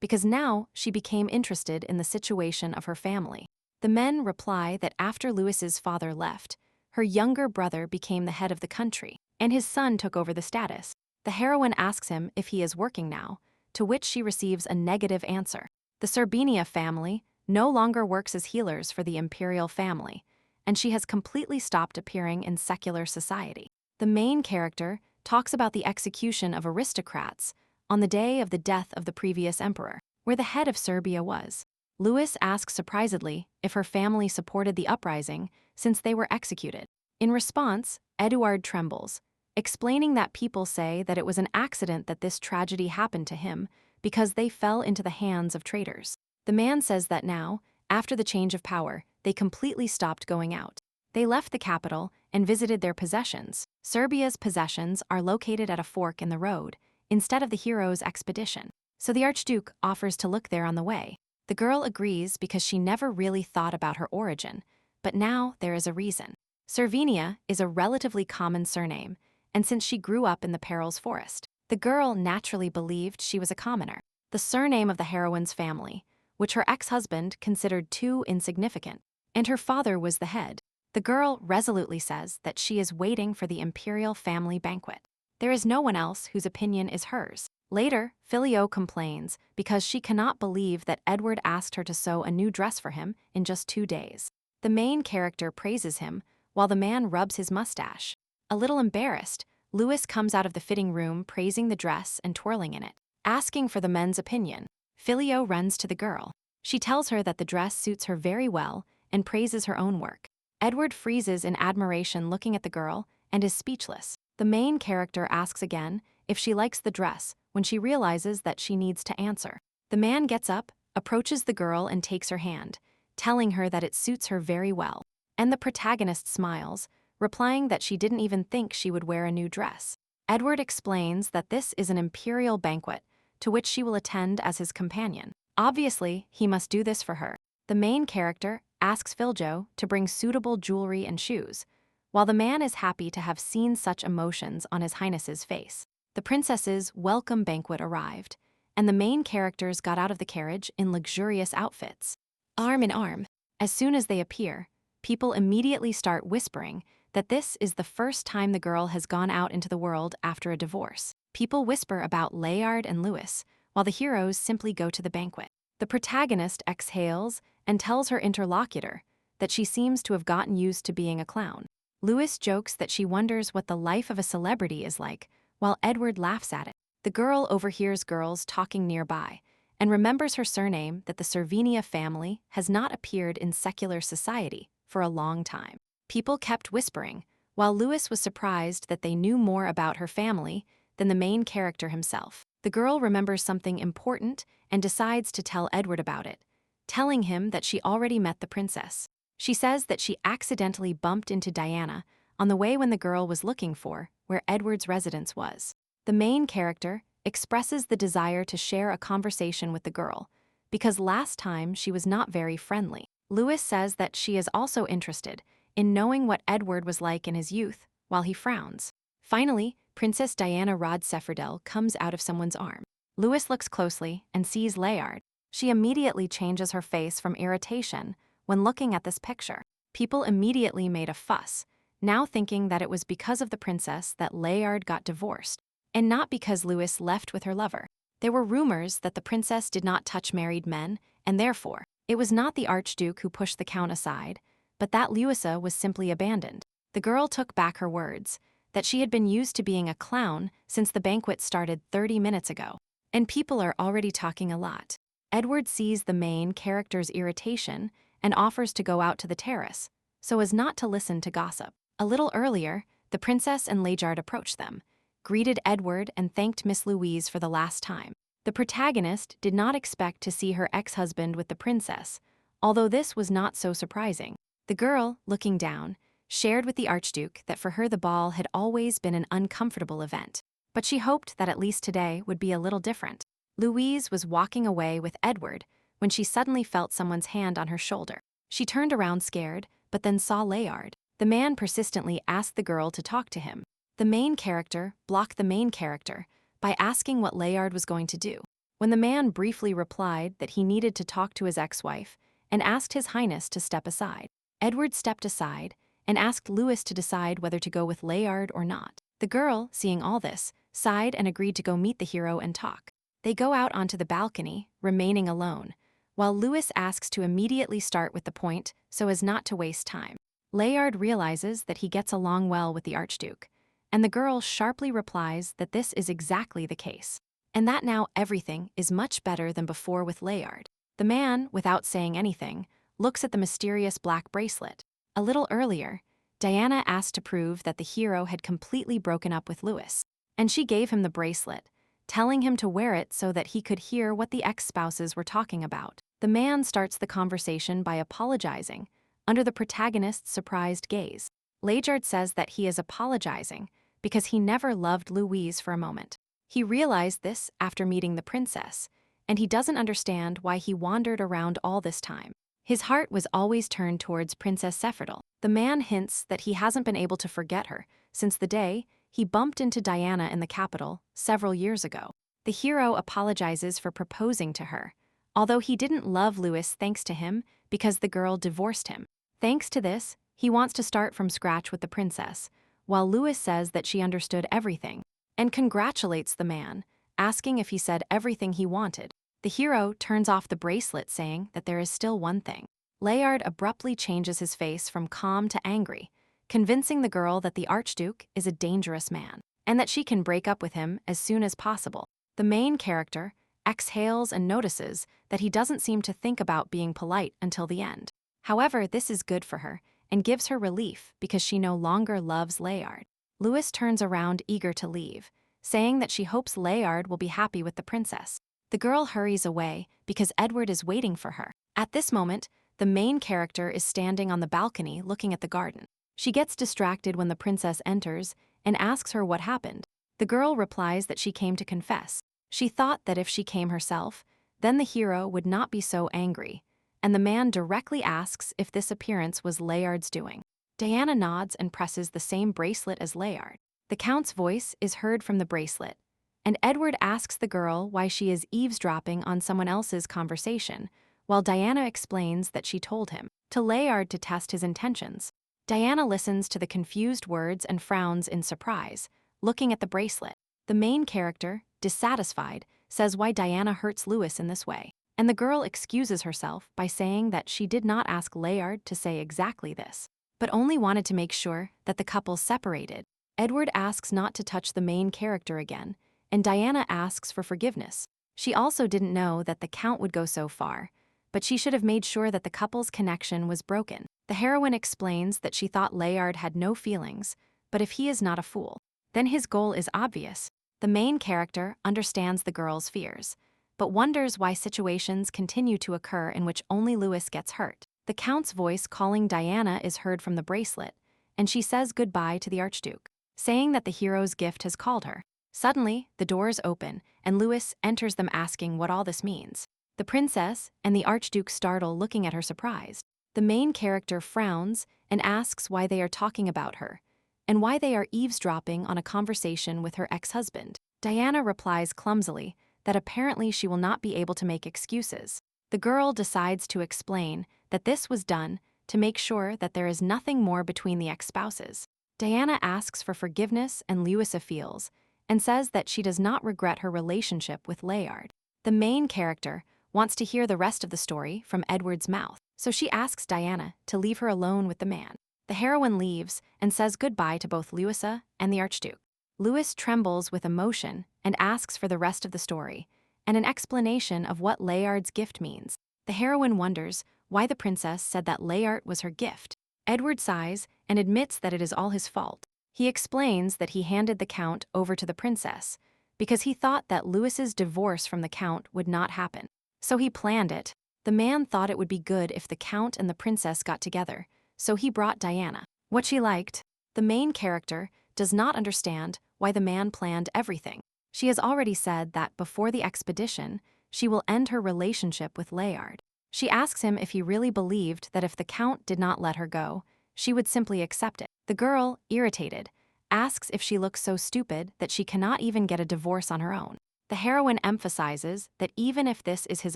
because now she became interested in the situation of her family. The men reply that after Louis's father left, her younger brother became the head of the country, and his son took over the status. The heroine asks him if he is working now, to which she receives a negative answer. The Serbinia family no longer works as healers for the imperial family, and she has completely stopped appearing in secular society. The main character talks about the execution of aristocrats on the day of the death of the previous emperor, where the head of Serbia was. Louis asks surprisedly if her family supported the uprising since they were executed. In response, Eduard trembles, explaining that people say that it was an accident that this tragedy happened to him because they fell into the hands of traitors. The man says that now, after the change of power, they completely stopped going out. They left the capital and visited their possessions. Serbia's possessions are located at a fork in the road, instead of the hero's expedition. So the Archduke offers to look there on the way. The girl agrees because she never really thought about her origin, but now there is a reason. Servinia is a relatively common surname, and since she grew up in the Perils Forest, the girl naturally believed she was a commoner. the surname of the heroine's family, which her ex-husband considered too insignificant, and her father was the head. The girl resolutely says that she is waiting for the imperial family banquet. There is no one else whose opinion is hers. Later, Filio complains because she cannot believe that Edward asked her to sew a new dress for him in just 2 days. The main character praises him, while the man rubs his mustache. A little embarrassed, Louis comes out of the fitting room praising the dress and twirling in it, asking for the men's opinion. Filio runs to the girl. She tells her that the dress suits her very well and praises her own work. Edward freezes in admiration looking at the girl and is speechless. The main character asks again if she likes the dress when she realizes that she needs to answer. The man gets up, approaches the girl and takes her hand, telling her that it suits her very well. And the protagonist smiles, replying that she didn't even think she would wear a new dress. Edward explains that this is an imperial banquet, to which she will attend as his companion. Obviously, he must do this for her. The main character asks Filjo to bring suitable jewelry and shoes, while the man is happy to have seen such emotions on His Highness's face. The princess's welcome banquet arrived, and the main characters got out of the carriage in luxurious outfits. Arm in arm, as soon as they appear, people immediately start whispering that this is the first time the girl has gone out into the world after a divorce. People whisper about Layard and Louis, while the heroes simply go to the banquet. The protagonist exhales and tells her interlocutor that she seems to have gotten used to being a clown. Louis jokes that she wonders what the life of a celebrity is like, while Edward laughs at it. The girl overhears girls talking nearby and remembers her surname that the Servinia family has not appeared in secular society for a long time. People kept whispering, while Louis was surprised that they knew more about her family than the main character himself. The girl remembers something important and decides to tell Edward about it, telling him that she already met the princess. She says that she accidentally bumped into Diana on the way when the girl was looking for where Edward's residence was. The main character expresses the desire to share a conversation with the girl, because last time she was not very friendly. Louis says that she is also interested in knowing what Edward was like in his youth, while he frowns. Finally, Princess Diana Rodseferdel comes out of someone's arm. Louis looks closely and sees Layard. She immediately changes her face from irritation when looking at this picture. People immediately made a fuss, now thinking that it was because of the princess that Layard got divorced, and not because Louis left with her lover. There were rumors that the princess did not touch married men, and therefore, it was not the Archduke who pushed the Count aside, but that Louisa was simply abandoned. The girl took back her words, that she had been used to being a clown since the banquet started 30 minutes ago. And people are already talking a lot. Edward sees the main character's irritation and offers to go out to the terrace, so as not to listen to gossip. A little earlier, the princess and Layard approached them, greeted Edward and thanked Miss Louise for the last time. The protagonist did not expect to see her ex-husband with the princess, although this was not so surprising. The girl, looking down, shared with the Archduke that for her the ball had always been an uncomfortable event, but she hoped that at least today would be a little different. Louise was walking away with Edward when she suddenly felt someone's hand on her shoulder. She turned around scared, but then saw Layard. The man persistently asked the girl to talk to him. The main character blocked the main character by asking what Layard was going to do. When the man briefly replied that he needed to talk to his ex-wife and asked His Highness to step aside, Edward stepped aside and asked Louis to decide whether to go with Layard or not. The girl, seeing all this, sighed and agreed to go meet the hero and talk. They go out onto the balcony, remaining alone, while Louis asks to immediately start with the point so as not to waste time. Layard realizes that he gets along well with the Archduke, and the girl sharply replies that this is exactly the case, and that now everything is much better than before with Layard. The man, without saying anything, looks at the mysterious black bracelet. A little earlier, Diana asked to prove that the hero had completely broken up with Louis, and she gave him the bracelet, telling him to wear it so that he could hear what the ex-spouses were talking about. The man starts the conversation by apologizing, under the protagonist's surprised gaze. Layard says that he is apologizing because he never loved Louise for a moment. He realized this after meeting the princess, and he doesn't understand why he wandered around all this time. His heart was always turned towards Princess Seferdel. The man hints that he hasn't been able to forget her since the day he bumped into Diana in the capital several years ago. The hero apologizes for proposing to her, although he didn't love Louis thanks to him because the girl divorced him. Thanks to this, he wants to start from scratch with the princess, while Louis says that she understood everything and congratulates the man, asking if he said everything he wanted. The hero turns off the bracelet, saying that there is still one thing. Layard abruptly changes his face from calm to angry, convincing the girl that the Archduke is a dangerous man and that she can break up with him as soon as possible. The main character exhales and notices that he doesn't seem to think about being polite until the end. However, this is good for her and gives her relief because she no longer loves Layard. Louis turns around eager to leave, saying that she hopes Layard will be happy with the princess. The girl hurries away because Edward is waiting for her. At this moment, the main character is standing on the balcony looking at the garden. She gets distracted when the princess enters and asks her what happened. The girl replies that she came to confess. She thought that if she came herself, then the hero would not be so angry, and the man directly asks if this appearance was Layard's doing. Diana nods and presses the same bracelet as Layard. The count's voice is heard from the bracelet, and Edward asks the girl why she is eavesdropping on someone else's conversation, while Diana explains that she told him to Layard to test his intentions. Diana listens to the confused words and frowns in surprise, looking at the bracelet. The main character, dissatisfied, says why Diana hurts Louis in this way, and the girl excuses herself by saying that she did not ask Layard to say exactly this, but only wanted to make sure that the couple separated. Edward asks not to touch the main character again, and Diana asks for forgiveness. She also didn't know that the count would go so far, but she should have made sure that the couple's connection was broken. The heroine explains that she thought Layard had no feelings, but if he is not a fool, then his goal is obvious. The main character understands the girl's fears, but wonders why situations continue to occur in which only Louis gets hurt. The count's voice calling Diana is heard from the bracelet, and she says goodbye to the Archduke, saying that the hero's gift has called her. Suddenly, the doors open, and Louis enters them asking what all this means. The princess and the Archduke startle, looking at her surprised. The main character frowns and asks why they are talking about her, and why they are eavesdropping on a conversation with her ex-husband. Diana replies clumsily that apparently she will not be able to make excuses. The girl decides to explain that this was done to make sure that there is nothing more between the ex-spouses. Diana asks for forgiveness and Louis appeals, and says that she does not regret her relationship with Layard. The main character wants to hear the rest of the story from Edward's mouth, so she asks Diana to leave her alone with the man. The heroine leaves and says goodbye to both Louisa and the Archduke. Louis trembles with emotion and asks for the rest of the story and an explanation of what Layard's gift means. The heroine wonders why the princess said that Layard was her gift. Edward sighs and admits that it is all his fault. He explains that he handed the count over to the princess because he thought that Louis's divorce from the count would not happen. So he planned it. The man thought it would be good if the count and the princess got together, so he brought Diana what she liked. The main character does not understand why the man planned everything. She has already said that before the expedition, she will end her relationship with Layard. She asks him if he really believed that if the count did not let her go, she would simply accept it. The girl, irritated, asks if she looks so stupid that she cannot even get a divorce on her own. The heroine emphasizes that even if this is his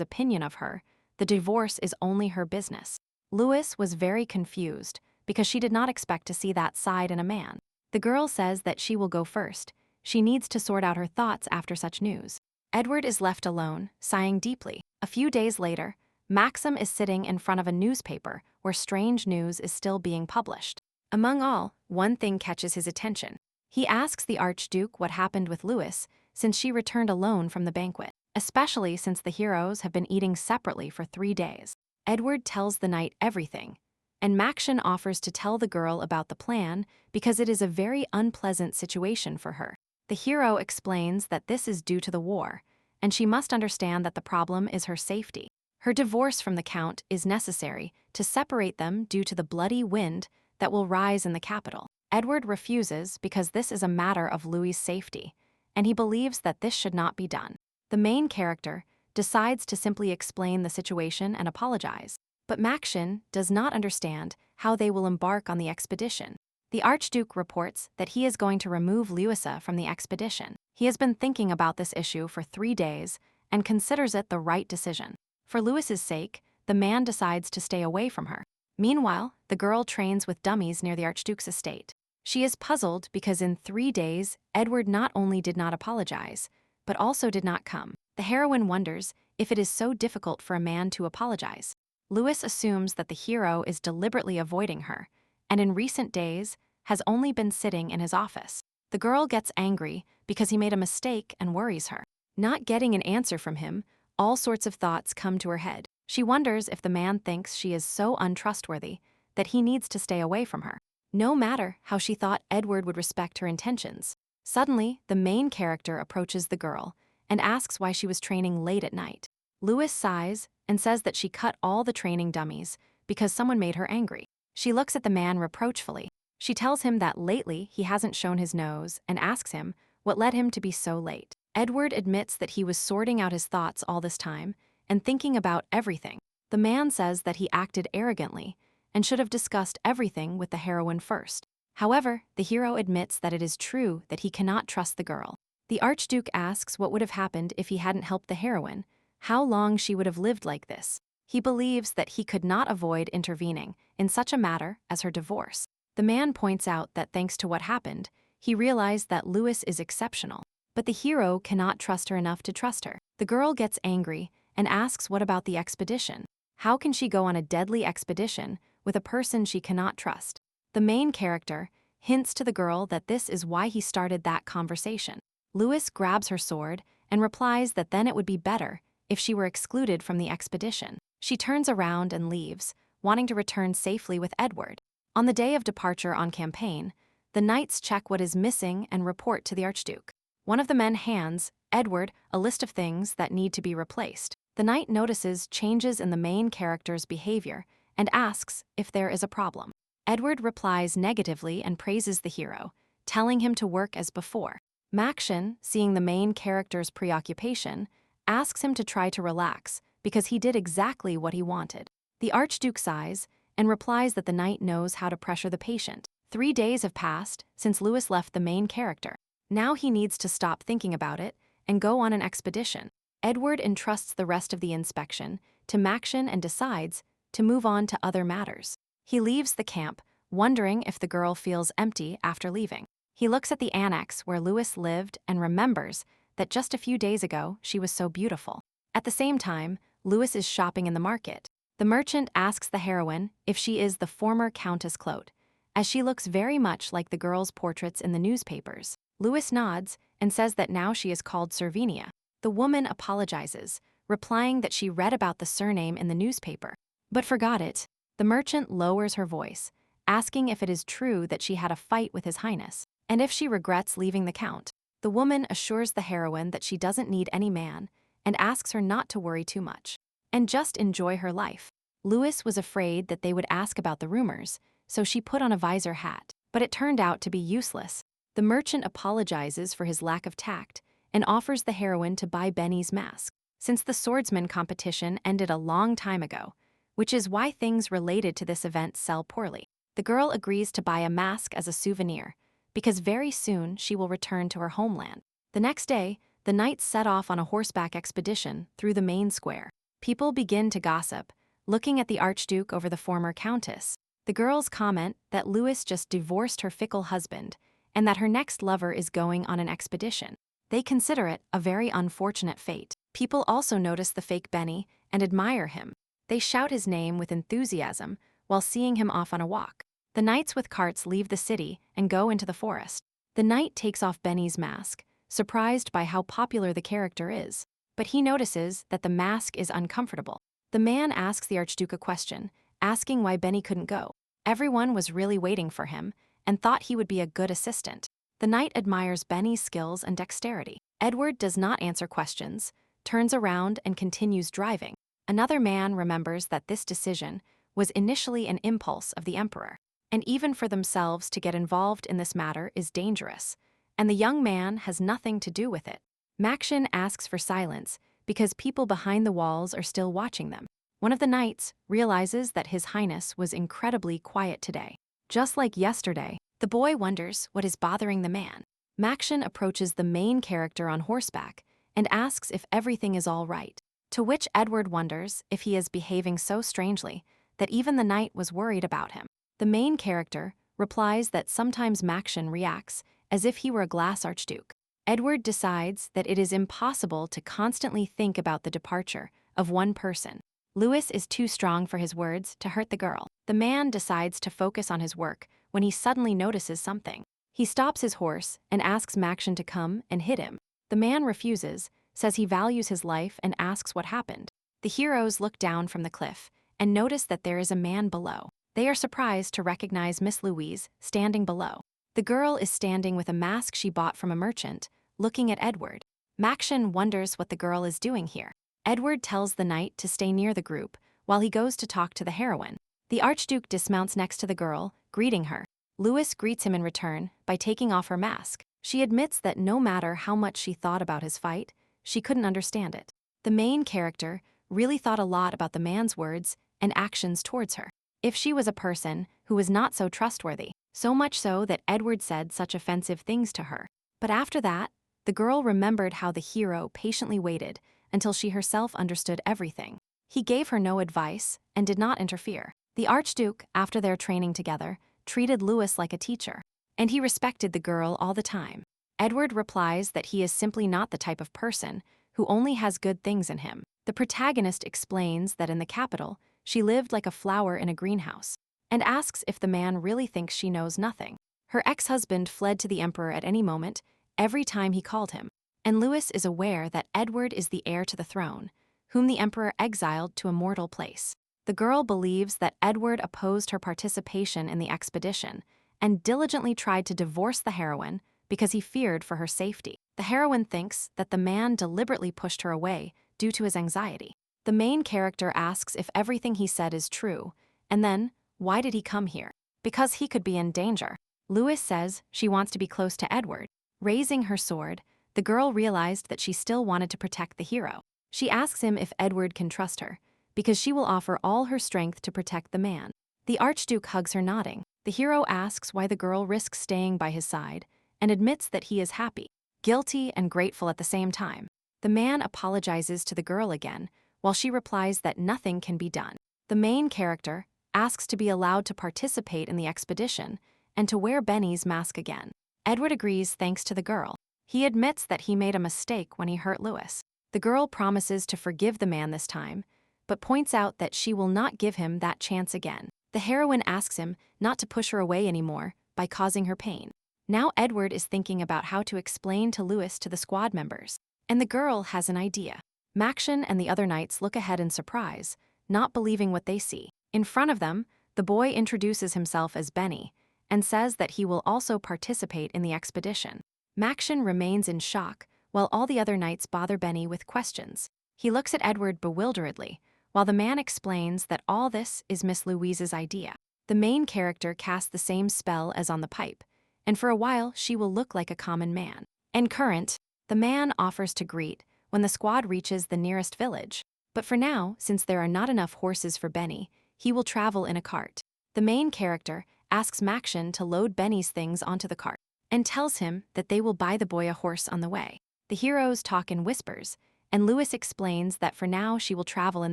opinion of her, the divorce is only her business. Louis was very confused because she did not expect to see that side in a man. The girl says that she will go first. She needs to sort out her thoughts after such news. Edward is left alone, sighing deeply. A few days later, Maxim is sitting in front of a newspaper where strange news is still being published. Among all, one thing catches his attention. He asks the Archduke what happened with Louis since she returned alone from the banquet, especially since the heroes have been eating separately for 3 days. Edward tells the knight everything, and Maxim offers to tell the girl about the plan because it is a very unpleasant situation for her. The hero explains that this is due to the war, and she must understand that the problem is her safety. Her divorce from the count is necessary to separate them due to the bloody wind that will rise in the capital. Edward refuses because this is a matter of Louis's safety, and he believes that this should not be done. The main character decides to simply explain the situation and apologize, but Maxim does not understand how they will embark on the expedition. The Archduke reports that he is going to remove Luisa from the expedition. He has been thinking about this issue for 3 days and considers it the right decision. For Louis's sake, the man decides to stay away from her. Meanwhile, the girl trains with dummies near the Archduke's estate. She is puzzled because in 3 days, Edward not only did not apologize, but also did not come. The heroine wonders if it is so difficult for a man to apologize. Louis assumes that the hero is deliberately avoiding her, and in recent days has only been sitting in his office. The girl gets angry because he made a mistake and worries her. Not getting an answer from him, all sorts of thoughts come to her head. She wonders if the man thinks she is so untrustworthy that he needs to stay away from her. No matter how she thought Edward would respect her intentions. Suddenly, the main character approaches the girl and asks why she was training late at night. Louis sighs and says that she cut all the training dummies because someone made her angry. She looks at the man reproachfully. She tells him that lately he hasn't shown his nose and asks him what led him to be so late. Edward admits that he was sorting out his thoughts all this time and thinking about everything. The man says that he acted arrogantly and should have discussed everything with the heroine first. However, the hero admits that it is true that he cannot trust the girl. The Archduke asks what would have happened if he hadn't helped the heroine, how long she would have lived like this. He believes that he could not avoid intervening in such a matter as her divorce. The man points out that thanks to what happened, he realized that Louis is exceptional. But the hero cannot trust her enough to trust her. The girl gets angry and asks what about the expedition. How can she go on a deadly expedition with a person she cannot trust? The main character hints to the girl that this is why he started that conversation. Louis grabs her sword and replies that then it would be better if she were excluded from the expedition. She turns around and leaves, wanting to return safely with Edward. On the day of departure on campaign, the knights check what is missing and report to the Archduke. One of the men hands Edward a list of things that need to be replaced. The knight notices changes in the main character's behavior and asks if there is a problem. Edward replies negatively and praises the hero, telling him to work as before. Maction, seeing the main character's preoccupation, asks him to try to relax because he did exactly what he wanted. The Archduke sighs and replies that the knight knows how to pressure the patient. 3 days have passed since Louis left the main character. Now he needs to stop thinking about it and go on an expedition. Edward entrusts the rest of the inspection to Maction and decides to move on to other matters. He leaves the camp, wondering if the girl feels empty after leaving. He looks at the annex where Louis lived and remembers that just a few days ago she was so beautiful. At the same time, Louis is shopping in the market. The merchant asks the heroine if she is the former Countess Clote, as she looks very much like the girl's portraits in the newspapers. Louis nods and says that now she is called Servinia. The woman apologizes, replying that she read about the surname in the newspaper, but forgot it. The merchant lowers her voice, asking if it is true that she had a fight with His Highness, and if she regrets leaving the Count. The woman assures the heroine that she doesn't need any man, and asks her not to worry too much, and just enjoy her life. Louis was afraid that they would ask about the rumors, so she put on a visor hat, but it turned out to be useless. The merchant apologizes for his lack of tact and offers the heroine to buy Benny's mask, since the swordsman competition ended a long time ago, which is why things related to this event sell poorly. The girl agrees to buy a mask as a souvenir, because very soon she will return to her homeland. The next day, the knights set off on a horseback expedition through the main square. People begin to gossip, looking at the Archduke over the former Countess. The girls comment that Louis just divorced her fickle husband and that her next lover is going on an expedition. They consider it a very unfortunate fate. People also notice the fake Benny and admire him. They shout his name with enthusiasm while seeing him off on a walk. The knights with carts leave the city and go into the forest. The knight takes off Benny's mask, surprised by how popular the character is. But he notices that the mask is uncomfortable. The man asks the Archduke a question, asking why Benny couldn't go. Everyone was really waiting for him and thought he would be a good assistant. The knight admires Benny's skills and dexterity. Edward does not answer questions, turns around and continues driving. Another man remembers that this decision was initially an impulse of the emperor, and even for themselves to get involved in this matter is dangerous, and the young man has nothing to do with it. Maction asks for silence because people behind the walls are still watching them. One of the knights realizes that His Highness was incredibly quiet today. Just like yesterday, The boy wonders what is bothering the man. Maction approaches the main character on horseback and asks if everything is all right, to which Edward wonders if he is behaving so strangely that even the knight was worried about him. The main character replies that sometimes Maction reacts as if he were a glass archduke. Edward decides that it is impossible to constantly think about the departure of one person. Lewis is too strong for his words to hurt the girl. The man decides to focus on his work when he suddenly notices something. He stops his horse and asks Maction to come and hit him. The man refuses, says he values his life, and asks what happened. The heroes look down from the cliff and notice that there is a man below. They are surprised to recognize Miss Louise standing below. The girl is standing with a mask she bought from a merchant, looking at Edward. Maction wonders what the girl is doing here. Edward tells the knight to stay near the group while he goes to talk to the heroine. The Archduke dismounts next to the girl, greeting her. Lewis greets him in return by taking off her mask. She admits that no matter how much she thought about his fight, she couldn't understand it. The main character really thought a lot about the man's words and actions towards her. If she was a person who was not so trustworthy, so much so that Edward said such offensive things to her. But after that, the girl remembered how the hero patiently waited until she herself understood everything. He gave her no advice and did not interfere. The Archduke, after their training together, treated Lewis like a teacher, and he respected the girl all the time. Edward replies that he is simply not the type of person who only has good things in him. The protagonist explains that in the capital, she lived like a flower in a greenhouse, and asks if the man really thinks she knows nothing. Her ex-husband fled to the emperor at any moment, every time he called him, and Lewis is aware that Edward is the heir to the throne, whom the emperor exiled to a mortal place. The girl believes that Edward opposed her participation in the expedition and diligently tried to divorce the heroine because he feared for her safety. The heroine thinks that the man deliberately pushed her away due to his anxiety. The main character asks if everything he said is true, and then, why did he come here? Because he could be in danger. Lewis says she wants to be close to Edward. Raising her sword, the girl realized that she still wanted to protect the hero. She asks him if Edward can trust her, because she will offer all her strength to protect the man. The Archduke hugs her, nodding. The hero asks why the girl risks staying by his side and admits that he is happy, guilty, and grateful at the same time. The man apologizes to the girl again, while she replies that nothing can be done. The main character asks to be allowed to participate in the expedition and to wear Benny's mask again. Edward agrees thanks to the girl. He admits that he made a mistake when he hurt Lewis. The girl promises to forgive the man this time, but points out that she will not give him that chance again. The heroine asks him not to push her away anymore by causing her pain. Now Edward is thinking about how to explain to Lewis to the squad members, and the girl has an idea. Maction and the other knights look ahead in surprise, not believing what they see. In front of them, the boy introduces himself as Benny and says that he will also participate in the expedition. Maction remains in shock while all the other knights bother Benny with questions. He looks at Edward bewilderedly, while the man explains that all this is Miss Louise's idea. The main character casts the same spell as on the pipe, and for a while she will look like a common man. And current, the man offers to greet when the squad reaches the nearest village. But for now, since there are not enough horses for Benny, he will travel in a cart. The main character asks Maction to load Benny's things onto the cart, and tells him that they will buy the boy a horse on the way. The heroes talk in whispers, and Lewis explains that for now she will travel in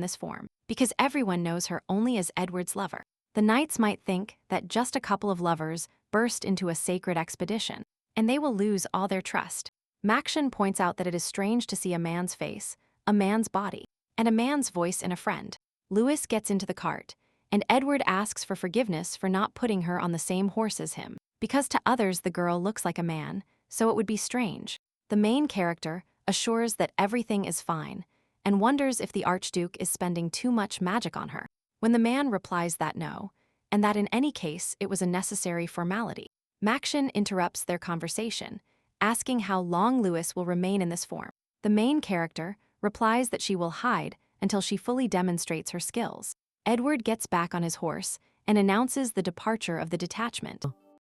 this form, because everyone knows her only as Edward's lover. The knights might think that just a couple of lovers burst into a sacred expedition, and they will lose all their trust. Maction points out that it is strange to see a man's face, a man's body, and a man's voice in a friend. Lewis gets into the cart, and Edward asks for forgiveness for not putting her on the same horse as him, because to others the girl looks like a man, so it would be strange. The main character assures that everything is fine, and wonders if the Archduke is spending too much magic on her, when the man replies that no, and that in any case it was a necessary formality. Maction interrupts their conversation, asking how long Lewis will remain in this form. The main character replies that she will hide until she fully demonstrates her skills. Edward gets back on his horse and announces the departure of the detachment.